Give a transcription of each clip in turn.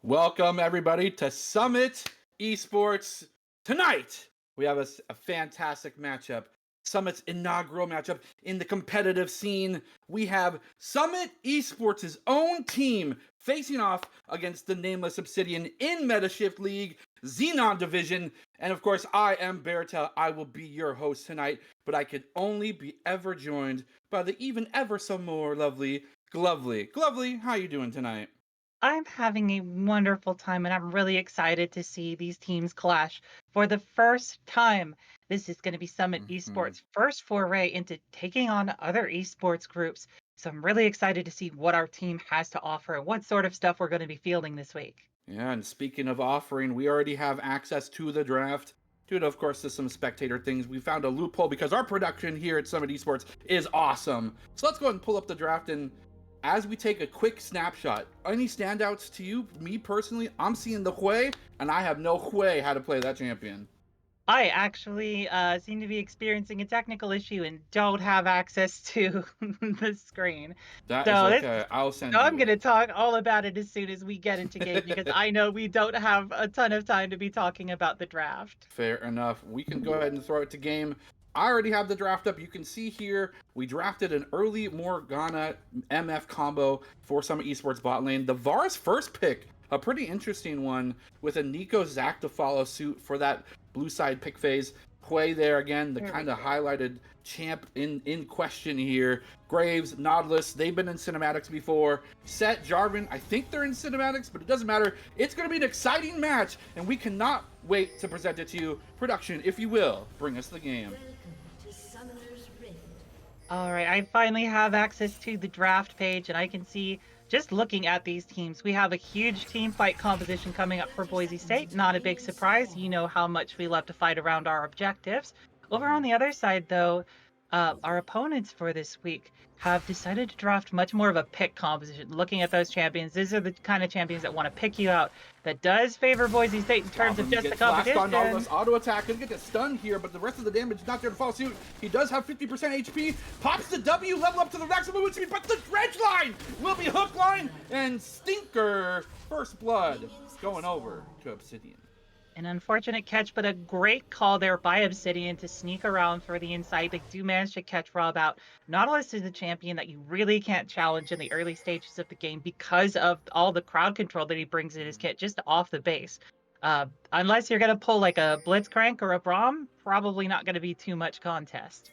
Welcome, everybody, to Summit Esports. Tonight, we have a fantastic matchup. Summit's inaugural matchup in the competitive scene. We have Summit Esports' own team facing off against the Nameless Obsidian in Metashift League, Xenon Division. And of course, I am Baratel. I will be your host tonight, but I could only be ever joined by the even ever so more lovely Glovely. Glovely, how you doing tonight? I'm having a wonderful time, and I'm really excited to see these teams clash for the first time. This is going to be Summit Mhm. Esports' first foray into taking on other esports groups. So I'm really excited to see what our team has to offer and what sort of stuff we're going to be fielding this week. Yeah, and speaking of offering, we already have access to the draft. Due to, of course, to some spectator things, we found a loophole because our production here at Summit Esports is awesome. So let's go ahead and pull up the draft. And as we take a quick snapshot, any standouts to you? Me personally, I'm seeing the Hui, and I have no Hui how to play that champion. I actually seem to be experiencing a technical issue and don't have access to the screen. That is So this okay. I'll So send I'm you going to it. talk all about it as soon as we get into game because I know we don't have a ton of time to be talking about the draft. Fair enough. We can go ahead and throw it to game. I already have the draft up. You can see here we drafted an early Morgana MF combo for some esports bot lane. The Var's first pick, a pretty interesting one with a Nico Zac to follow suit for that blue side pick phase. Hui there again, the There we kind of go. highlighted champ in question here. Graves, Nautilus, they've been in cinematics before. Set, Jarvan, I think they're in cinematics, but it doesn't matter. It's going to be an exciting match, and we cannot wait to present it to you. Production, if you will, bring us the game. All right, I finally have access to the draft page and I can see just looking at these teams, we have a huge team fight composition coming up for Boise State. Not a big surprise. You know how much we love to fight around our objectives. Over on the other side, though, our opponents for this week have decided to draft much more of a pick composition. Looking at those champions, these are the kind of champions that want to pick you out. That does favor Boise State in terms of Goblin just the gets flashed on competition. Nautilus, auto attack, gonna get the stun here, but the rest of the damage is not there to follow suit. He does have 50% HP, pops the W, level up to the maximum movement speed, but the dredge line will be hook line, and Stinker, first blood, going over to Obsidian. An unfortunate catch, but a great call there by Obsidian to sneak around for the inside. They do manage to catch Rob out. Nautilus is a champion that you really can't challenge in the early stages of the game because of all the crowd control that he brings in his kit just off the base. Unless you're going to pull like a Blitzcrank or a Braum, probably not going to be too much contest.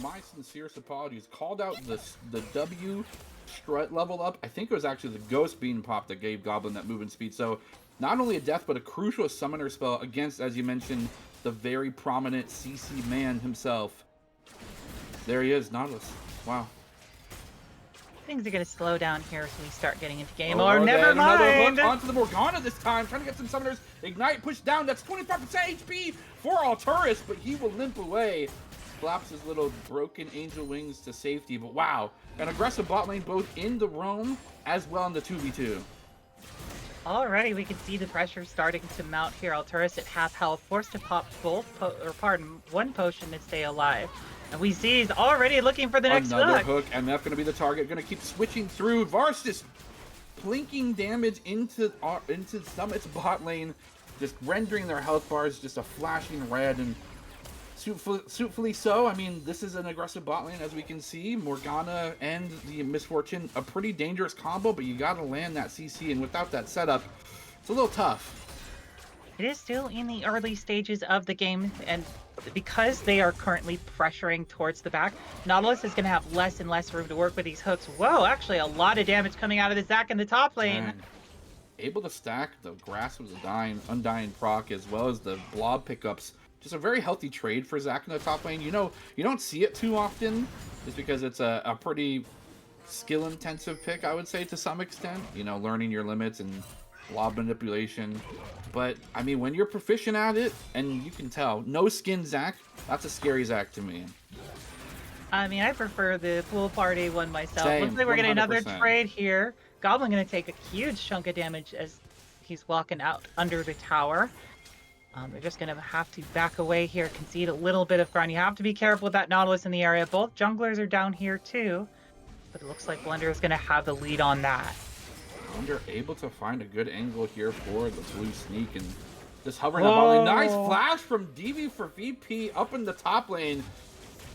My sincerest apologies. Called out the W strut level up. I think it was actually the Ghost Beam pop that gave Goblin that movement speed. So not only a death, but a crucial summoner spell against, as you mentioned, the very prominent CC man himself. There he is, Nautilus. Wow. Things are going to slow down here as we start getting into game. Or Oh, never then another hook mind. onto the Morgana this time. Trying to get some summoners. Ignite, push down. That's 25% HP for Alturas, but he will limp away. Flaps his little broken angel wings to safety. But wow, an aggressive bot lane both in the roam as well in the 2v2. Alrighty, we can see the pressure starting to mount here. Alturas at half health, forced to pop one potion to stay alive. And we see he's already looking for the next Another hook. hook. MF going to be the target. Going to keep switching through. Vars just plinking damage into Summit's bot lane, just rendering their health bars just a flashing red. And suitfully so. I mean, this is an aggressive bot lane, as we can see. Morgana and the Misfortune, a pretty dangerous combo, but you got to land that CC, and without that setup, it's a little tough. It is still in the early stages of the game, and because they are currently pressuring towards the back, Nautilus is going to have less and less room to work with these hooks. Whoa, actually a lot of damage coming out of the Zac in the top lane. Dang. Able to stack the Grasp of the Undying proc, as well as the Blob pickups. Just a very healthy trade for Zac in the top lane. You know, you don't see it too often, just because it's a pretty skill-intensive pick, I would say, to some extent. You know, learning your limits and blob manipulation. But, I mean, when you're proficient at it, and you can tell, no skin Zac, that's a scary Zac to me. I mean, I prefer the pool party one myself. Same, Looks like we're getting another 100%. trade here. Goblin going to take a huge chunk of damage as he's walking out under the tower. They're just going to have to back away here, concede a little bit of ground. You have to be careful with that Nautilus in the area. Both junglers are down here too, but it looks like Blender is going to have the lead on that. Thunder able to find a good angle here for the blue sneak and just hovering up on lane. Nice flash from DV for VP up in the top lane.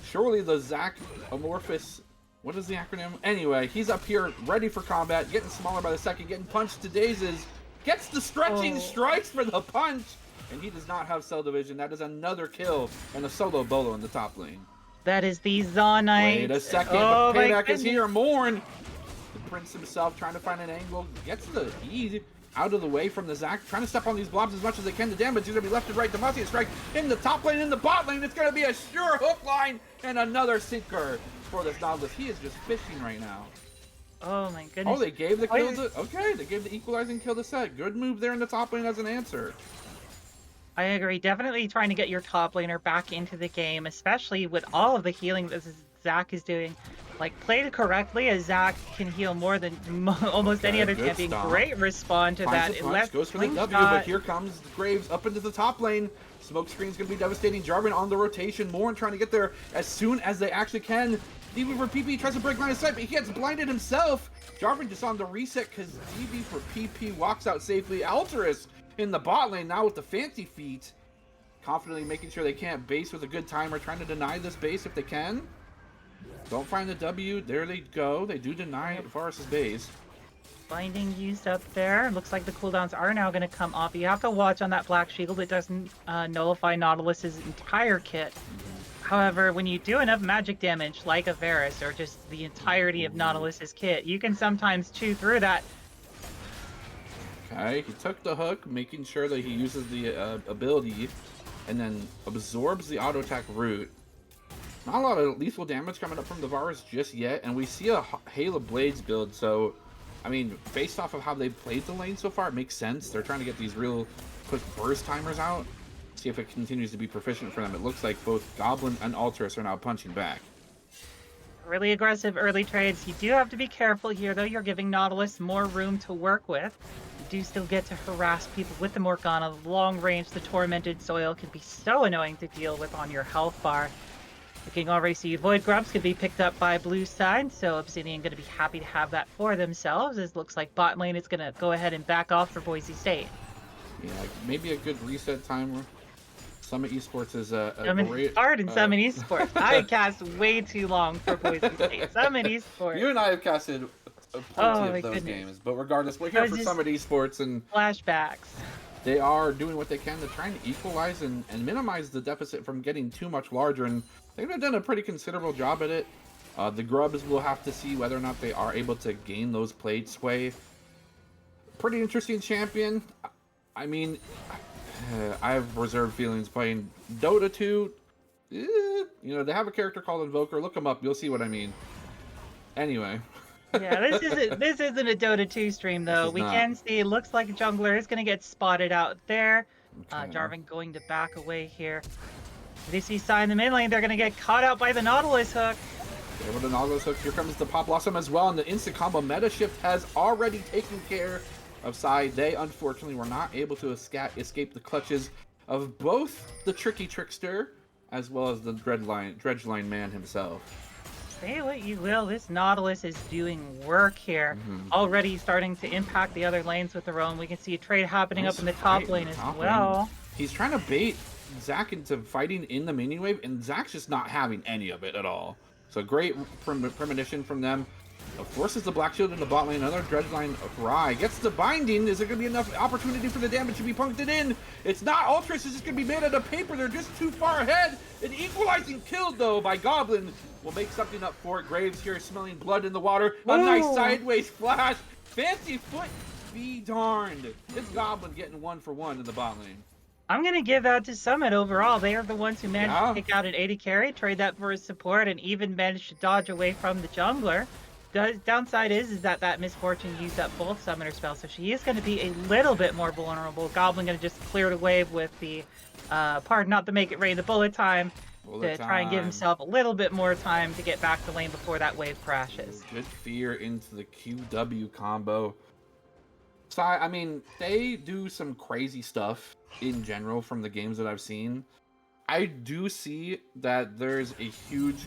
Surely the Zach amorphous, what is the acronym? Anyway, he's up here ready for combat, getting smaller by the second, getting punched to dazes, gets the stretching strikes for the punch, and he does not have cell division. That is another kill and a solo bolo in the top lane. That is the Zonite. Wait a second, but payback is here. Morn, the prince himself, trying to find an angle, gets the E out of the way from the Zac, trying to step on these blobs as much as they can. The damage is going to be left and right. Demacia strike in the top lane, in the bot lane. It's going to be a sure hook line and another sinker for this Nameless. He is just fishing right now. Oh my goodness. Oh, they gave the kill to, okay, they gave the equalizing kill to Set. Good move there in the top lane as an answer. I agree. Definitely trying to get your top laner back into the game, especially with all of the healing that Zac is doing. Like, played correctly, as Zac can heal more than almost any other champion. Stomp. Great respond to that. It left goes for the W, but here comes Graves up into the top lane. Smoke screen's going to be devastating. Jarvan on the rotation. Morn trying to get there as soon as they actually can. DV for PP tries to break line of sight, but he gets blinded himself. Jarvan just on the reset because DV for PP walks out safely. Alterus in the bot lane now with the fancy feet. Confidently making sure they can't base with a good timer, trying to deny this base if they can. Don't find the W. There they go. They do deny Varus's base. Binding used up there. Looks like the cooldowns are now going to come off. You have to watch on that Black Shield. It doesn't nullify Nautilus's entire kit. However, when you do enough magic damage, like a Varus, or just the entirety of Nautilus's kit, you can sometimes chew through that. Okay, he took the hook, making sure that he uses the ability, and then absorbs the auto attack root. Not a lot of lethal damage coming up from the Varus just yet, and we see a Hail of Blades build, so, I mean, based off of how they've played the lane so far, it makes sense. They're trying to get these real quick burst timers out, see if it continues to be proficient for them. It looks like both Goblin and Alterus are now punching back. Really aggressive early trades. You do have to be careful here, though. You're giving Nautilus more room to work with. You do still get to harass people with the Morgana. The long range, the Tormented Soil can be so annoying to deal with on your health bar. Looking already, see Void Grubs could be picked up by blue side, so Obsidian going to be happy to have that for themselves. It looks like bot lane is going to go ahead and back off for Boise State. Yeah, maybe a good reset timer. Summit Esports is a great... Hard in Summit Esports. I cast way too long for Boise State. Summit Esports. You and I have casted plenty of those games, but regardless, we're here for Summit Esports, and flashbacks. They are doing what they can to try and equalize and minimize the deficit from getting too much larger, and they've done a pretty considerable job at it. The Grubs will have to see whether or not they are able to gain those plate sway. Pretty interesting champion. I mean, I have reserved feelings playing Dota 2. You know, they have a character called Invoker. Look him up. You'll see what I mean. Anyway. Yeah, this isn't a Dota 2 stream, though. We can see it looks like a jungler is going to get spotted out there. Okay. Jarvan going to back away here. They see Sai in the mid lane. They're going to get caught out by the Nautilus hook. There with the Nautilus hook. Here comes the Pop Blossom as well. And the instant combo Metashift has already taken care of Sai. They, unfortunately, were not able to escape the clutches of both the Tricky Trickster as well as the Dredgeline man himself. Say what you will, this Nautilus is doing work here. Already starting to impact the other lanes with their own. We can see a trade happening up in the top lane as well. He's trying to bait Zac into fighting in the minion wave, and Zac's just not having any of it at all. So great premonition from them. Forces the Black Shield in the bot lane. Another Dredgeline Rye gets the binding. Is there going to be enough opportunity for the damage to be punked in? It's not. Ultras is just going to be made out of paper. They're just too far ahead. An equalizing kill, though, by Goblin will make something up for it. Graves here smelling blood in the water. A nice sideways flash. Fancy foot be darned. This Goblin getting 1-for-1 in the bot lane. I'm going to give that to Summit overall. They are the ones who managed to pick out an 80 carry, trade that for his support, and even managed to dodge away from the jungler. The downside is that Misfortune used up both summoner spells, so she is going to be a little bit more vulnerable. Goblin going to just clear the wave with the, pardon, not to make it rain, the bullet time, try and give himself a little bit more time to get back to lane before that wave crashes. Good fear into the QW combo. So, I mean, they do some crazy stuff in general from the games that I've seen. I do see that there's a huge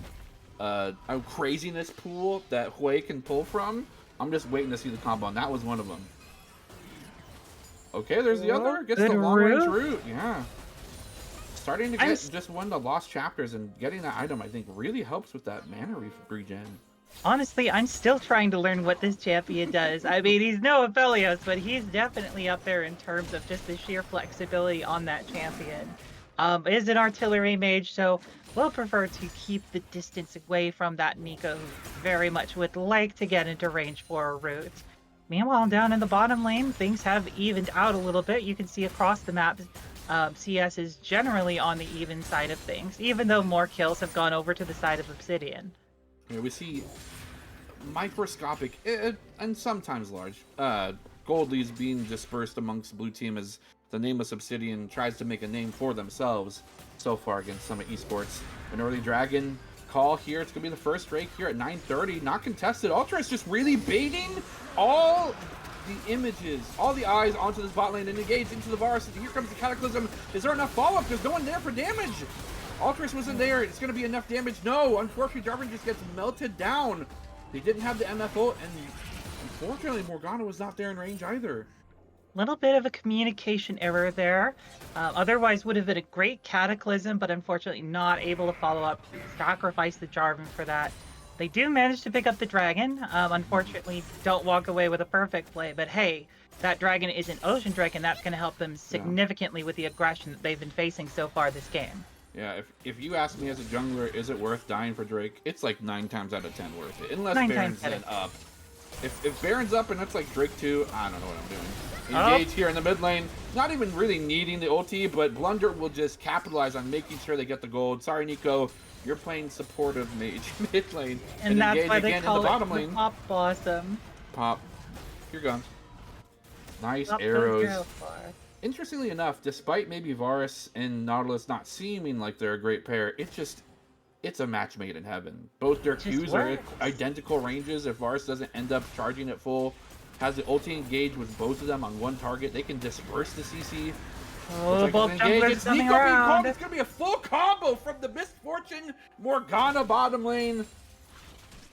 a craziness pool that Hui can pull from. I'm just waiting to see the combo, and that was one of them. Okay, there's the other. Gets Good the long-range root. root. Yeah. Starting to get just one of the lost chapters, and getting that item, I think, really helps with that mana regen. Honestly, I'm still trying to learn what this champion does. I mean, he's no Aphelios, but he's definitely up there in terms of just the sheer flexibility on that champion. Is an artillery mage, so we'll prefer to keep the distance away from that Nico, who very much would like to get into range for a root. Meanwhile, down in the bottom lane, things have evened out a little bit. You can see across the map, CS is generally on the even side of things, even though more kills have gone over to the side of Obsidian. Yeah, we see microscopic and sometimes large gold leads being dispersed amongst blue team as the Nameless Obsidian tries to make a name for themselves so far against Summit Esports. An early dragon call here. It's going to be the first Drake here at 9:30. Not contested. Ultra is just really baiting all the images, all the eyes onto this bot lane and engage into the Varus. Here comes the Cataclysm. Is there enough follow-up? There's no one there for damage. Altruis wasn't there. It's going to be enough damage. No, unfortunately, Jarvan just gets melted down. They didn't have the MFO, and unfortunately, Morgana was not there in range either. Little bit of a communication error there. Otherwise, would have been a great Cataclysm, but unfortunately not able to follow up. Sacrifice the Jarvan for that. They do manage to pick up the dragon. Unfortunately, don't walk away with a perfect play, but hey, that dragon is an Ocean Drake, and that's going to help them significantly with the aggression that they've been facing so far this game. Yeah, if you ask me as a jungler, is it worth dying for Drake? It's like 9 times out of 10 worth it, unless Baron's then up. If Baron's up and it's like Drake 2, I don't know what I'm doing. Engage here in the mid lane, not even really needing the ulti, but Blunder will just capitalize on making sure they get the gold. Sorry, Nico, you're playing supportive mage mid lane, and that's engage why they again call in the bottom it lane. The Pop Blossom. Pop, you're gone. Nice Pop arrows. Interestingly enough, despite maybe Varus and Nautilus not seeming like they're a great pair, it's a match made in heaven. Both their Qs are identical ranges. If Varus doesn't end up charging it full, has the ulti engage with both of them on one target, they can disperse the CC. Oh, both junglers it's coming Nico around. It's going to be a full combo from the Misfortune Morgana bottom lane.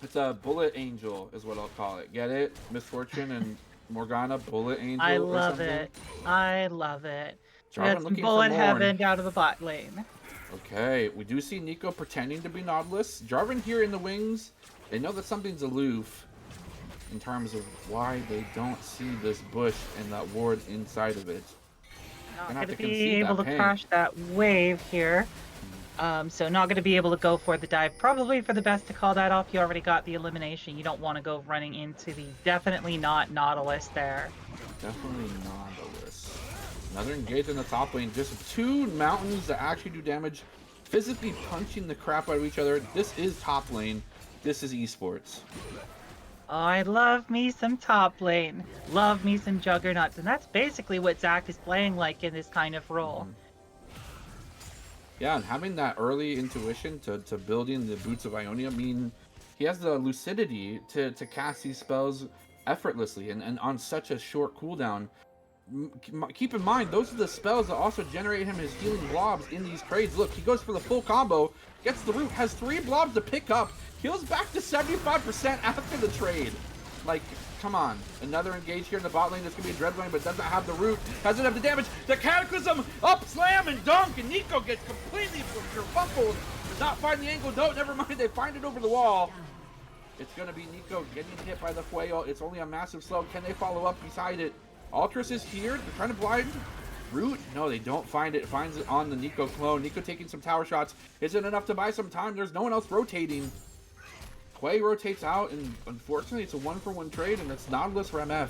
It's a bullet angel is what I'll call it. Get it? Misfortune and Morgana, bullet angel. I love it. I love it. Jarvan That's bullet heaven down to the bot lane. Okay, we do see Nico pretending to be Nautilus. Jarvan here in the wings. They know that something's aloof in terms of why they don't see this bush and that ward inside of it. Not going to be able to crash that wave here. So not going to be able to go for the dive. Probably for the best to call that off. You already got the elimination. You don't want to go running into the definitely not Nautilus there. Definitely Nautilus. Another engage in the top lane. Just 2 mountains that actually do damage. Physically punching the crap out of each other. This is top lane. This is esports. Oh, I love me some top lane. Love me some juggernauts. And that's basically what Zach is playing like in this kind of role. Yeah, and having that early intuition to building the Boots of Ionia, I mean, he has the lucidity to cast these spells effortlessly and on such a short cooldown. Keep in mind, those are the spells that also generate him his healing blobs in these trades. Look, he goes for the full combo, gets the root, has 3 blobs to pick up, heals back to 75% after the trade. Like, come on. Another engage here in the bot lane. It's going to be a dread lane, but doesn't have the root. Doesn't have the damage. The Cataclysm up, slam, and dunk. And Nico gets completely kerfuffled. Does not find the angle. No, never mind. They find it over the wall. It's going to be Nico getting hit by the Fuego. It's only a massive slow. Can they follow up beside it? Altruis is here. They're trying to blind. Root? No, they don't find it. Finds it on the Nico clone. Nico taking some tower shots. Isn't enough to buy some time. There's no one else rotating. Quay rotates out, and unfortunately, it's a 1-for-1 trade, and it's Nautilus for MF.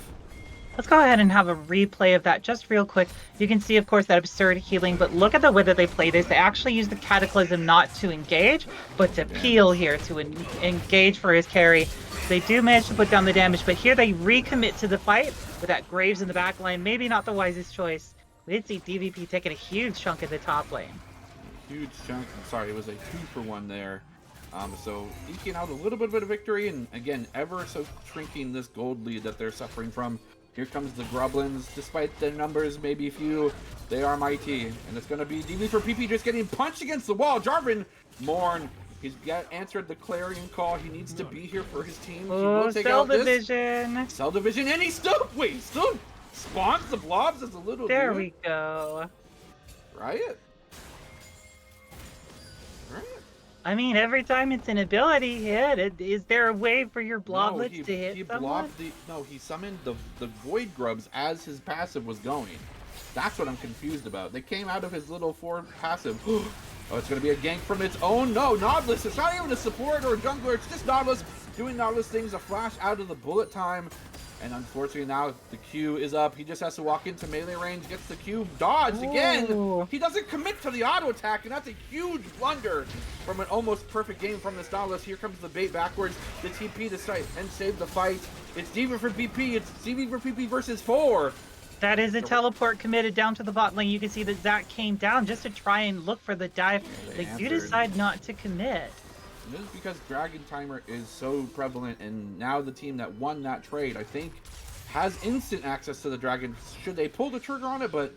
Let's go ahead and have a replay of that just real quick. You can see, of course, that absurd healing, but look at the way that they play this. They actually use the Cataclysm not to engage, but to peel here, to engage for his carry. They do manage to put down the damage, but here they recommit to the fight with that Graves in the back line. Maybe not the wisest choice. We did see DVP taking a huge chunk of the top lane. Huge chunk. I'm sorry, it was a 2-for-1 there. So eking out a little bit of a victory, and again, ever so shrinking this gold lead that they're suffering from. Here comes the Grublins. Despite their numbers, maybe few, they are mighty. And it's going to be DV for PP just getting punched against the wall. Jarvan, Morn, He's answered the clarion call. He needs to be here for his team. He Oh, will take Cell out this Division. Cell Division, and he still spawns the blobs as a little There dude. we go. Riot. I mean, every time it's an ability hit, is there a way for your bloblets to hit someone? He summoned the void grubs as his passive was going. That's what I'm confused about. They came out of his little 4 passive. Oh, it's going to be a gank from its own. No, Nameless. It's not even a support or a jungler. It's just Nameless doing Nameless things. A flash out of the bullet time. And unfortunately now the Q is up. He just has to walk into melee range, gets the Q dodged again. He doesn't commit to the auto attack, and that's a huge blunder from an almost perfect game from this Nameless. Here comes the bait backwards. The TP to start and save the fight. It's D.Va for PP. It's D.Va for PP versus 4. That is a teleport committed down to the bot lane. You can see that Zach came down just to try and look for the dive. They do decide not to commit. And this is because Dragon Timer is so prevalent, and now the team that won that trade, I think, has instant access to the Dragon should they pull the trigger on it, but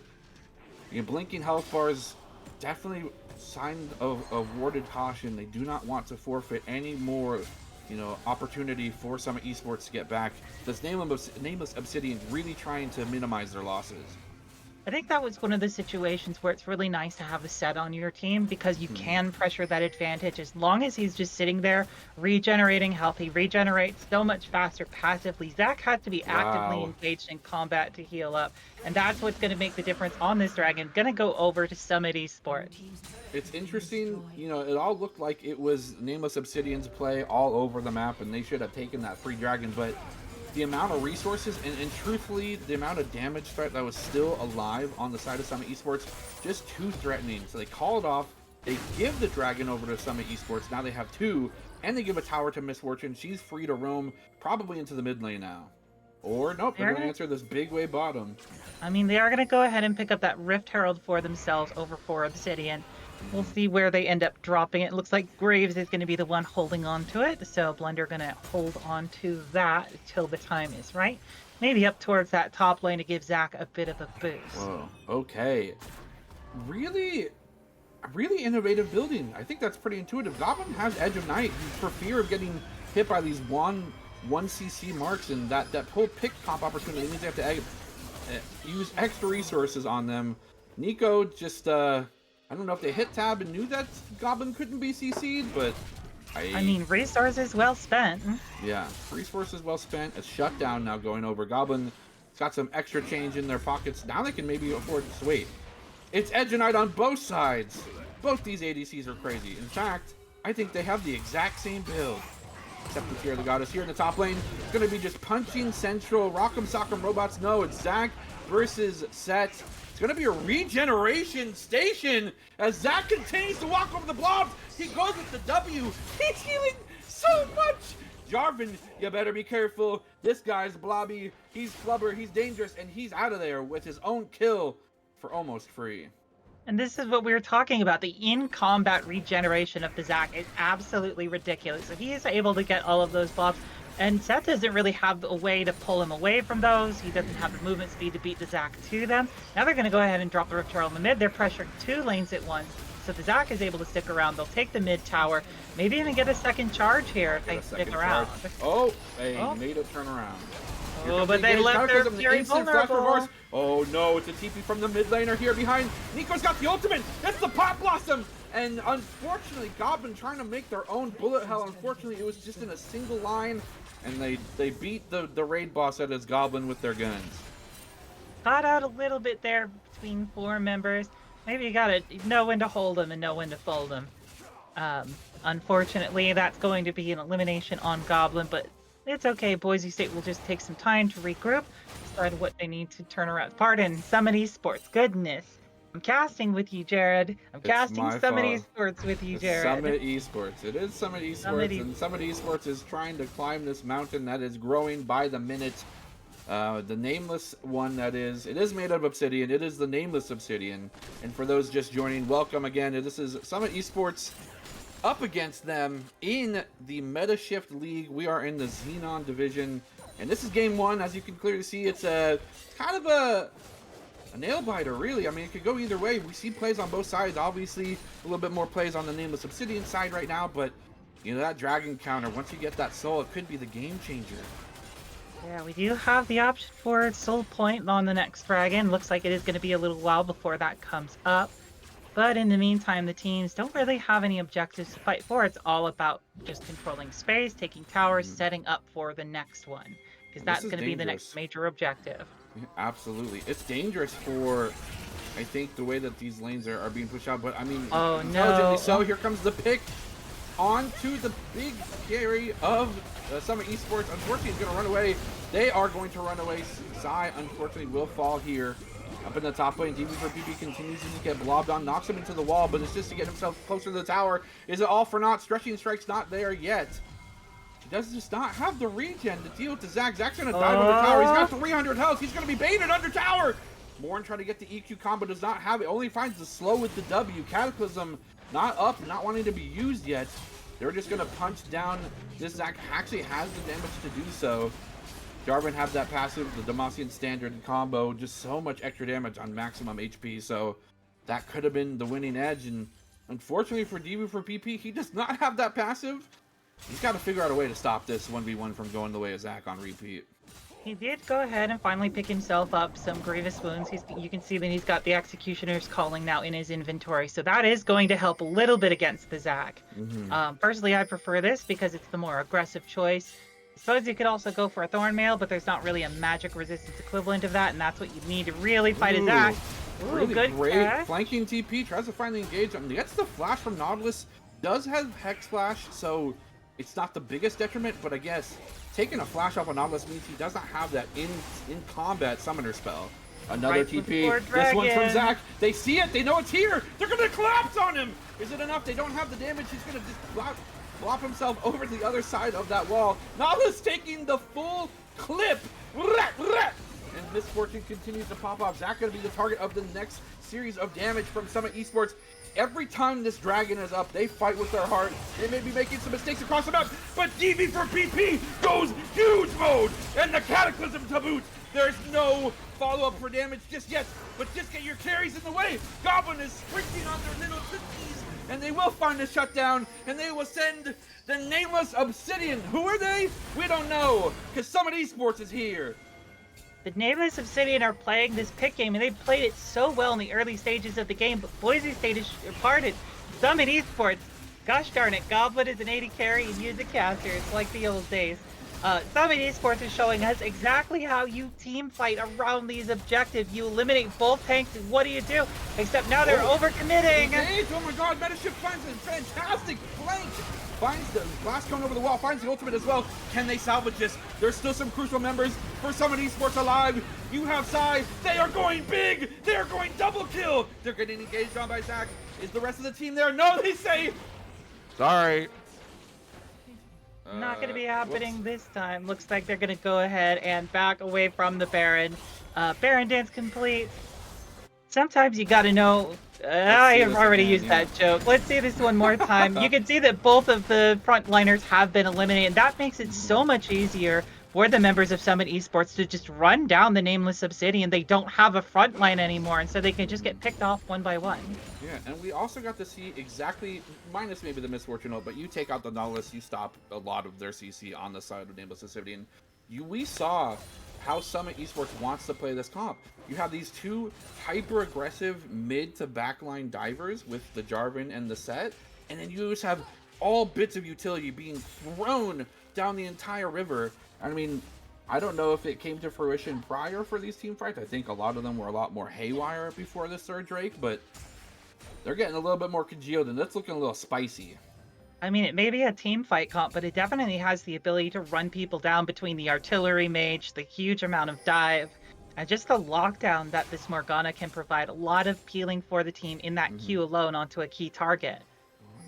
blinking health bars definitely sign of warded caution. They do not want to forfeit any more opportunity for Summit Esports to get back. This Nameless Obsidian really trying to minimize their losses. I think that was one of the situations where it's really nice to have a set on your team because you can pressure that advantage as long as he's just sitting there regenerating health. He regenerates so much faster passively. Zach had to be actively engaged in combat to heal up, and that's what's going to make the difference on this Dragon. Going to go over to Summit Esports. It's interesting, it all looked like it was Nameless Obsidian's play all over the map, and they should have taken that free Dragon, but the amount of resources and truthfully the amount of damage threat that was still alive on the side of Summit Esports, just too threatening. So they call it off. They give the Dragon over to Summit Esports. Now they have 2, and they give a tower to Miss Fortune. She's free to roam probably into the mid lane now. Or nope, they're going to answer this big way bottom. I mean, they are going to go ahead and pick up that Rift Herald for themselves over for Obsidian. We'll see where they end up dropping it. It looks like Graves is going to be the one holding on to it. So Blender going to hold on to that till the time is right. Maybe up towards that top lane to give Zach a bit of a boost. Whoa, okay. Really innovative building. I think that's pretty intuitive. Goblin has Edge of Night for fear of getting hit by these 1 CC marks, and that whole pick comp opportunity means they have to use extra resources on them. Nico just I don't know if they hit tab and knew that Goblin couldn't be CC'd, but I mean, resources well spent. Yeah, resources well spent. A shutdown now going over. Goblin's got some extra change in their pockets. Now they can maybe afford to wait. It's Edge and Night on both sides. Both these ADCs are crazy. In fact, I think they have the exact same build. Except for Fear the Goddess here in the top lane. It's going to be just punching central. Rock'em Sock'em Robots. No, it's Zach versus Set. It's going to be a regeneration station as Zach continues to walk over the blobs. He goes with the W. He's healing so much. Jarvan, you better be careful. This guy's blobby. He's flubber. He's dangerous. And he's out of there with his own kill for almost free. And this is what we were talking about. The in-combat regeneration of the Zach is absolutely ridiculous. If he is able to get all of those blobs, and Seth doesn't really have a way to pull him away from those. He doesn't have the movement speed to beat the Zach to them. Now they're going to go ahead and drop the Rift Herald in the mid. They're pressuring 2 lanes at once. So the Zach is able to stick around. They'll take the mid tower. Maybe even get a second charge here if they stick around. Oh, they made a turnaround. Oh, but they left their Fury vulnerable. Oh no, it's a TP from the mid laner here behind. Nico's got the ultimate. It's the Pop Blossom. And unfortunately, Goblin trying to make their own bullet hell. Unfortunately, it was just in a single line. And they beat the raid boss at his Goblin with their guns. Caught out a little bit there between 4 members. Maybe you gotta know when to hold them and know when to fold them. Unfortunately, that's going to be an elimination on Goblin, but it's okay. Boise State will just take some time to regroup, decide what they need to turn around. Pardon, Summit Esports. Goodness. I'm casting with you, Jared. I'm casting Summit Esports with you, Jared. Summit Esports. It is Summit Esports, and Summit Esports is trying to climb this mountain that is growing by the minute. The Nameless one, that is, it is made of Obsidian. It is the Nameless Obsidian. And for those just joining, welcome again. This is Summit Esports up against them in the Metashift League. We are in the Xenon division, and this is game 1. As you can clearly see, it's a kind of a a nail biter, really. I mean, it could go either way. We see plays on both sides. Obviously, a little bit more plays on the Nameless Obsidian side right now, but you know, that dragon counter, once you get that soul, it could be the game changer. Yeah, we do have the option for soul point on the next dragon. Looks like it is going to be a little while before that comes up. But in the meantime, the teams don't really have any objectives to fight for. It's all about just controlling space, taking towers, setting up for the next one. Because And this that's is going to be the next dangerous. major objective. Yeah, absolutely. It's dangerous for, I think, the way that these lanes are being pushed out. But, I mean, Oh, intelligently no. so, here comes the pick onto the big carry of Summit Esports. Unfortunately, he's going to run away. They are going to run away. Zai, unfortunately, will fall here. Up in the top lane, DB for PP continues to get blobbed on, knocks him into the wall, but it's just to get himself closer to the tower. Is it all for naught? Stretching Strike's not there yet. He does just not have the regen to deal with the Zach. Zach's going to dive under tower. He's got 300 health. He's going to be baited under tower. Morn trying to get the EQ combo, does not have it. Only finds the slow with the W. Cataclysm not up, not wanting to be used yet. They're just going to punch down. This Zach actually has the damage to do so. Jarvan have that passive, the Demacian standard combo, just so much extra damage on maximum HP, so that could have been the winning edge, and unfortunately for DB for PP, he does not have that passive. He's got to figure out a way to stop this 1v1 from going the way of Zach on repeat. He did go ahead and finally pick himself up some grievous wounds. You can see that he's got the Executioner's Calling now in his inventory, so that is going to help a little bit against the Zach. Personally, I prefer this because it's the more aggressive choice. I suppose you could also go for a Thornmail, but there's not really a magic resistance equivalent of that, and that's what you need to really fight a Zach. Ooh, really good great catch. flanking TP, tries to find the engage, gets the flash from Nautilus, does have Hex Flash, so it's not the biggest detriment, but I guess taking a flash off of Nautilus means he does not have that in combat summoner spell. Another Right TP, this one's from Zach. They see it, they know it's here, they're gonna collapse on him! Is it enough? They don't have the damage, he's gonna just flop himself over to the other side of that wall. Nautilus taking the full clip. And Misfortune continues to pop off. Zach gonna be the target of the next series of damage from Summit Esports. Every time this dragon is up, they fight with their heart. They may be making some mistakes across the map, but DV for PP goes huge mode, and the Cataclysm to boot. There's no follow-up for damage just yet, but just get your carries in the way. Goblin is sprinting on their little tootsies, and they will find a shutdown, and they will send the Nameless Obsidian. Who are they? We don't know, because Summit Esports is here. The Nameless Obsidian are playing this pick game, and they played it so well in the early stages of the game, but Boise State is parted. Summit Esports, gosh darn it, Goblin is an 80 carry and use a caster. It's like the old days. Summit Esports is showing us exactly how you team fight around these objectives. You eliminate both tanks, and what do you do? Except now they're overcommitting. Oh my god, Metashift finds a fantastic flank. Finds the blast cone over the wall, finds the ultimate as well. Can they salvage this? There's still some crucial members for Summit Esports alive. You have Sai. They are going big. They are going double kill. They're getting engaged on by Zach. Is the rest of the team there? No, they say. Sorry. Not going to be happening this time. Looks like they're going to go ahead and back away from the Baron. Baron dance complete. Sometimes you got to know. I have already used that joke. Let's see this one more time. You can see that both of the frontliners have been eliminated. That makes it so much easier for the members of Summit Esports to just run down the Nameless Obsidian. They don't have a front line anymore, and so they can just get picked off one by one. Yeah, and we also got to see exactly, minus maybe the Misfortune, but you take out the Nautilus, you stop a lot of their CC on the side of Nameless Obsidian. We saw how Summit Esports wants to play this comp. You have these two hyper-aggressive mid to backline divers with the Jarvan and the Set, and then you just have all bits of utility being thrown down the entire river. I mean, I don't know if it came to fruition prior for these team fights. I think a lot of them were a lot more haywire before this third Drake, but they're getting a little bit more congealed, and that's looking a little spicy. I mean, it may be a team fight comp, but it definitely has the ability to run people down between the artillery mage, the huge amount of dive, and just the lockdown that this Morgana can provide. A lot of peeling for the team in that Q alone onto a key target.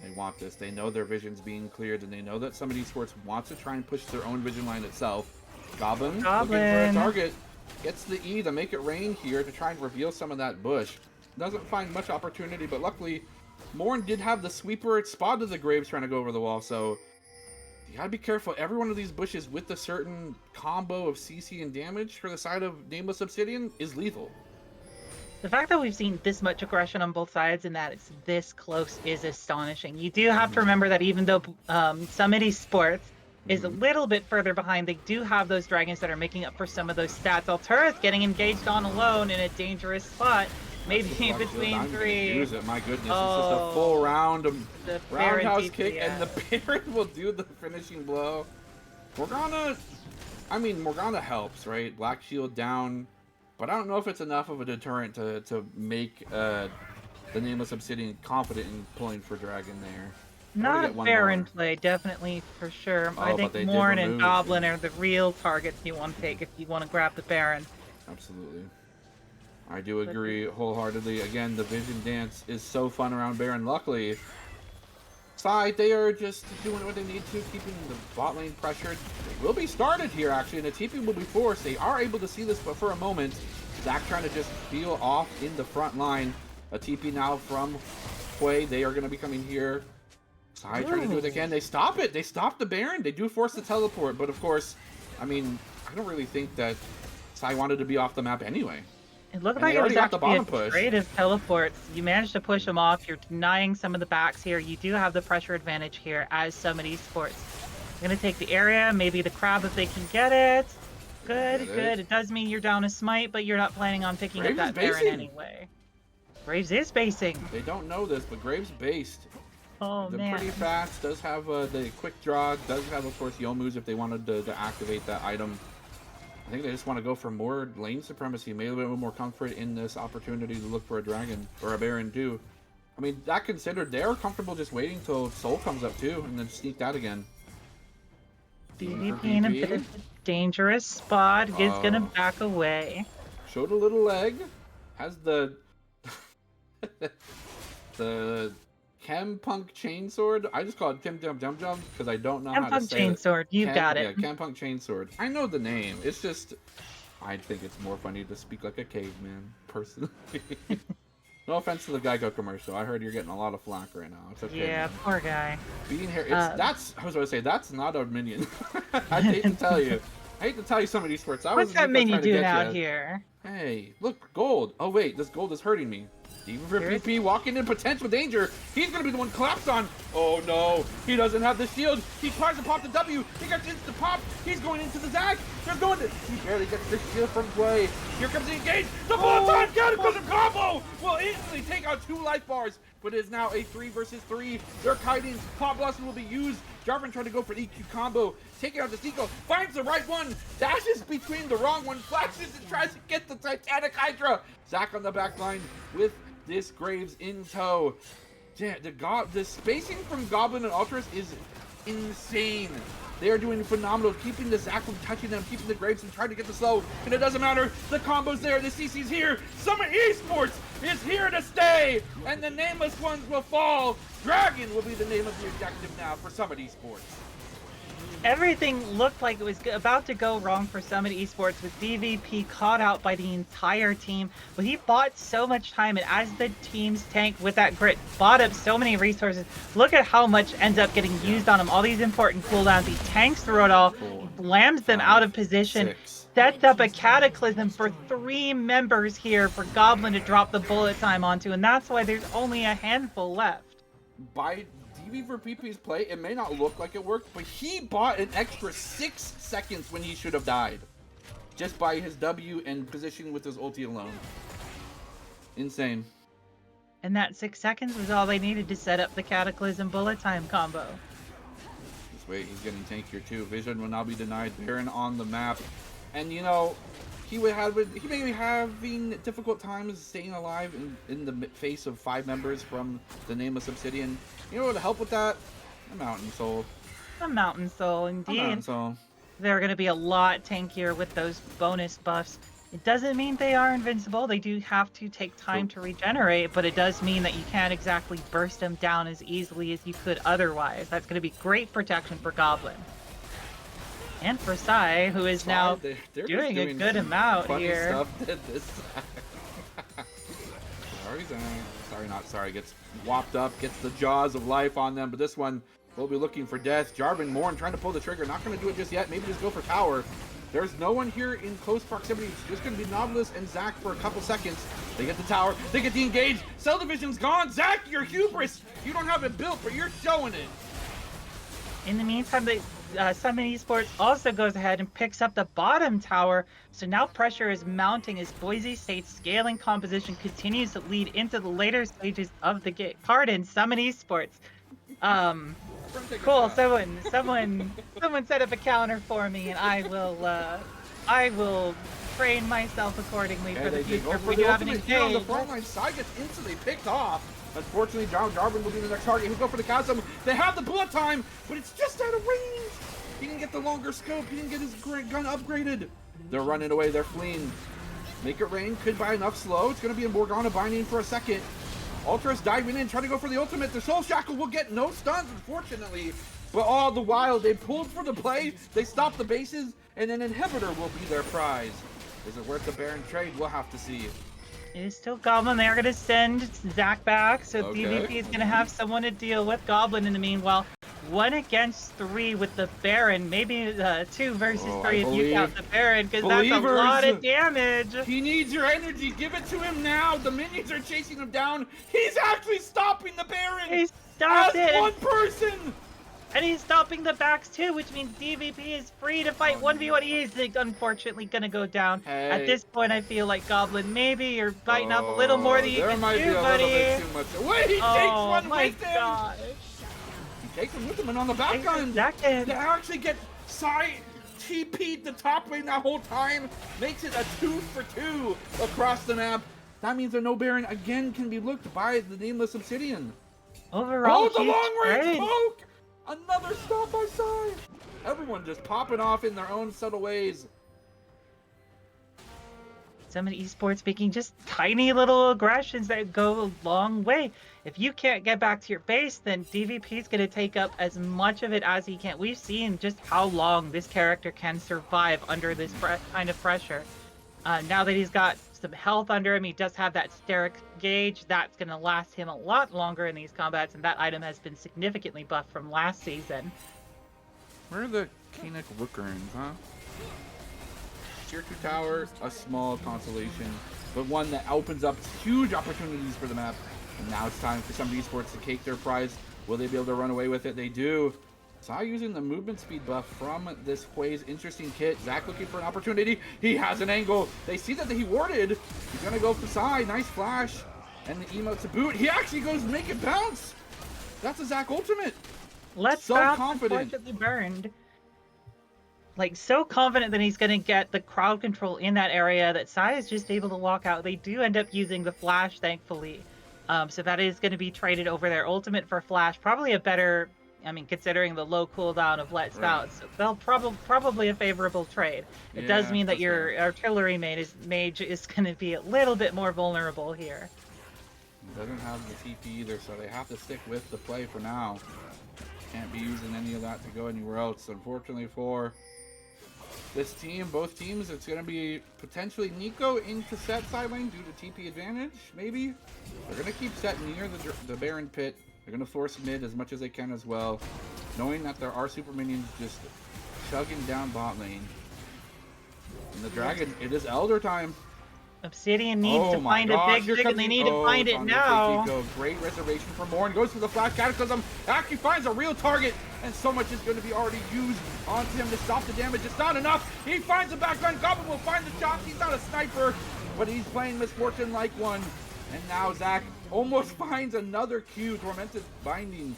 They want this. They know their vision's being cleared, and they know that Summit Esports wants to try and push their own vision line itself. Goblin looking for a target. Gets the E to make it rain here to try and reveal some of that bush. Doesn't find much opportunity, but luckily Morn did have the sweeper. It spotted the Graves trying to go over the wall, so you gotta be careful. Every one of these bushes with a certain combo of CC and damage for the side of Nameless Obsidian is lethal. The fact that we've seen this much aggression on both sides and that it's this close is astonishing. You do have to remember that even though Summit Esports is a little bit further behind, they do have those dragons that are making up for some of those stats. Altura's getting engaged on alone in a dangerous spot. Maybe between three. Use it. My goodness, it's just a full round of The roundhouse DP, kick, yeah. and the Baron will do the finishing blow. Morgana, I mean, Morgana helps, right? Black Shield down, but I don't know if it's enough of a deterrent to make the Nameless Obsidian confident in pulling for Dragon there. Not a Baron play, definitely for sure. I think Morn and Goblin are the real targets you want to take if you want to grab the Baron. Absolutely. I do agree wholeheartedly. Again, the Vision Dance is so fun around Baron. Luckily, side, they are just doing what they need to, keeping the bot lane pressured. They will be started here, actually, and the TP will be forced. They are able to see this, but for a moment, Zach trying to just peel off in the front line. A TP now from Quay. They are going to be coming here. Side trying to do what they can. They stop it. They stop the Baron. They do force the teleport, but of course, I mean, I don't really think that Sai wanted to be off the map anyway. It looked like it was actually a trade of teleports. You managed to push them off. You're denying some of the backs here. You do have the pressure advantage here as Summit Esports. You're going to take the area, maybe the crab if they can get it. Good, good. It does mean you're down a smite, but you're not planning on picking up that Baron anyway. Graves is basing. They don't know this, but Graves based. Oh, They're man. pretty fast. Does have the quick draw. Does have, of course, Yomu's if they wanted to activate that item. I think they just want to go for more lane supremacy, maybe a little more comfort in this opportunity to look for a dragon or a Baron too. I mean, that considered, they're comfortable just waiting till Soul comes up too and then sneak that again. DVP in a bit of a dangerous spot. Is gonna back away. Showed a little leg. Has the the Chempunk Chainsword. I just call it Kim Jum Jum Jum because I don't know how to say it. Chainsword, you got it. Yeah, Chempunk Chainsword. I know the name. It's just, I think it's more funny to speak like a caveman, personally. No offense to the Geico commercial. I heard you're getting a lot of flack right now. It's okay. Yeah, man. poor guy. Being here, that's, I was going to say, that's not a minion. I hate to tell you. I hate to tell you some of these sports. What's that minion doing out here? Hey, look, gold. Oh, wait, this gold is hurting me. Even for PP walking in potential danger, he's going to be the one collapsed on. Oh no, he doesn't have the shield. He tries to pop the W. He gets instant pop. He's going into the Zag. They're going to. He barely gets the shield from Play. Here comes the engage. The bullet time cataclysm combo will instantly take out 2 life bars, but it is now a 3 versus 3. They're kiting. Pop blossom will be used. Jarvan trying to go for the EQ combo. Taking out the Seiko. Finds the right one. Dashes between the wrong one. Flashes and tries to get the Titanic Hydra. Zach on the back line with this Graves in tow. Yeah, the spacing from Goblin and Ultras is insane. They are doing phenomenal, keeping the Zac from touching them, keeping the Graves and trying to get the slow. And it doesn't matter. The combo's there. The CC's here. Summit Esports is here to stay. And the nameless ones will fall. Dragon will be the name of the objective now for Summit Esports. Everything looked like it was about to go wrong for Summit Esports with DVP caught out by the entire team. But he bought so much time, and as the team's tank with that grit bought up so many resources, look at how much ends up getting used on him. All these important cooldowns, he tanks through it all, slams them out of position, sets up a cataclysm for 3 members here for Goblin to drop the bullet time onto, and that's why there's only a handful left. By DV for PP's play, it may not look like it worked, but he bought an extra 6 seconds when he should have died. Just by his W and positioning with his ulti alone. Insane. And that 6 seconds was all they needed to set up the Cataclysm bullet time combo. Just wait, he's getting tankier too. Vision will now be denied. Baron on the map. And you know, he may be having difficult times staying alive in the face of 5 members from the Nameless Obsidian. You know what would help with that? A Mountain Soul. A Mountain Soul, indeed. A Mountain Soul. They're going to be a lot tankier with those bonus buffs. It doesn't mean they are invincible. They do have to take time to regenerate, but it does mean that you can't exactly burst them down as easily as you could otherwise. That's going to be great protection for Goblin. And for Sai, who is now they're doing a good amount here. Sorry, gets whopped up, gets the jaws of life on them, but this one will be looking for death. Jarvan Morn trying to pull the trigger, not going to do it just yet, maybe just go for tower. There's no one here in close proximity. It's just going to be Nameless and Zach for a couple seconds. They get the tower. They get the engage. Cell Division's gone. Zach, you're hubris. You don't have it built, but you're showing it. In the meantime, Summon Esports also goes ahead and picks up the bottom tower. So now pressure is mounting as Boise State's scaling composition continues to lead into the later stages of the card in Summon Esports. Cool. Someone set up a counter for me, and I will train myself accordingly for the future. For the ultimate here on the front line side gets instantly picked off. Unfortunately, Jarvin will be the next target. He'll go for the chasm. They have the bullet time, but it's just out of range. He didn't get the longer scope. He didn't get his gun upgraded. They're running away. They're fleeing. Make it rain. Could buy enough slow. It's going to be a Morgana binding for a second. Ultras diving in, trying to go for the ultimate. The Soul Shackle will get no stuns, unfortunately. But all the while, they pulled for the play. They stopped the bases, and an inhibitor will be their prize. Is it worth the Baron trade? We'll have to see. It is still Goblin. They're going to send Zach back, so Okay. DVP is going to have someone to deal with Goblin in the meanwhile. 1 against 3 with the Baron, maybe 2 versus 3 if you count the Baron, because that's a lot of damage. He needs your energy. Give it to him now. The minions are chasing him down. He's actually stopping the Baron. He stopped it. As one person. And he's stopping the backs too, which means DVP is free to fight 1v1. He is unfortunately going to go down. Hey. At this point, I feel like Goblin, maybe you're biting off a little more than you can do, buddy. There might be a little bit too much. Wait, he takes one with him. Gosh. He takes him with him, and on the back gun, they actually get side TP'd the top lane that whole time. Makes it a 2 for 2 across the map. That means a no Baron again can be looked by the Nameless Obsidian. Overall, the long-range poke! Another stop by side. Everyone just popping off in their own subtle ways. Summon Esports making just tiny little aggressions that go a long way. If you can't get back to your base, then DVP is going to take up as much of it as he can. We've seen just how long this character can survive under this kind of pressure. Now that he's got some health under him, he does have that steric gauge. That's going to last him a lot longer in these combats, and that item has been significantly buffed from last season. Where are the Kanic Rookerins, huh? Tier 2 tower, a small consolation, but one that opens up huge opportunities for the map. And now it's time for Summon Esports to take their prize. Will they be able to run away with it? They do. Sai using the movement speed buff from this Hui's interesting kit. Zach looking for an opportunity. He has an angle. They see that he warded. He's going to go for Sai. Nice flash. And the emote to boot. He actually goes make it bounce. That's a Zach ultimate. Let's so bounce, confident. Unfortunately burned. Like, so confident that he's going to get the crowd control in that area that Sai is just able to walk out. They do end up using the flash, thankfully. So that is going to be traded over their ultimate for flash. Probably a better... I mean, considering the low cooldown of Let's Bounce, they'll probably a favorable trade. It does mean that your artillery mage is going to be a little bit more vulnerable here. Doesn't have the TP either, so they have to stick with the play for now. Can't be using any of that to go anywhere else. Unfortunately for this team, both teams, it's going to be potentially Nico into set side lane due to TP advantage, maybe. They're going to keep set near the Baron pit. They're going to force mid as much as they can as well, knowing that there are super minions just chugging down bot lane. And the dragon, it is Elder time. Obsidian needs to find a big dig, and they need to find it now. Great reservation for Morn. Goes for the flash cataclysm. Actually finds a real target, and so much is going to be already used onto him to stop the damage. It's not enough. He finds a backline. Goblin will find the shots. He's not a sniper, but he's playing Misfortune like one. And now Zach almost finds another Q. Tormented Binding.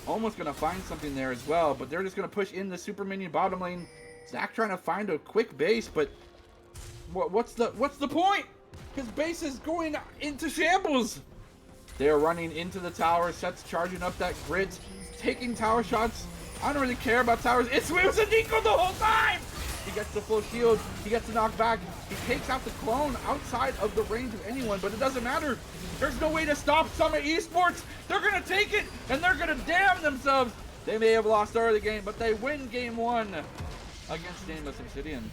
Almost going to find something there as well, but they're just going to push in the super minion bottom lane. Zach trying to find a quick base, but what's the point? His base is going into shambles. They're running into the tower. Set's charging up that grid, taking tower shots. I don't really care about towers. It was a Nico the whole time. He gets the full shield. He gets the knockback. He takes out the clone outside of the range of anyone, but it doesn't matter. There's no way to stop Summit Esports. They're going to take it, and they're going to damn themselves. They may have lost early game, but they win game 1 against Nameless Obsidian.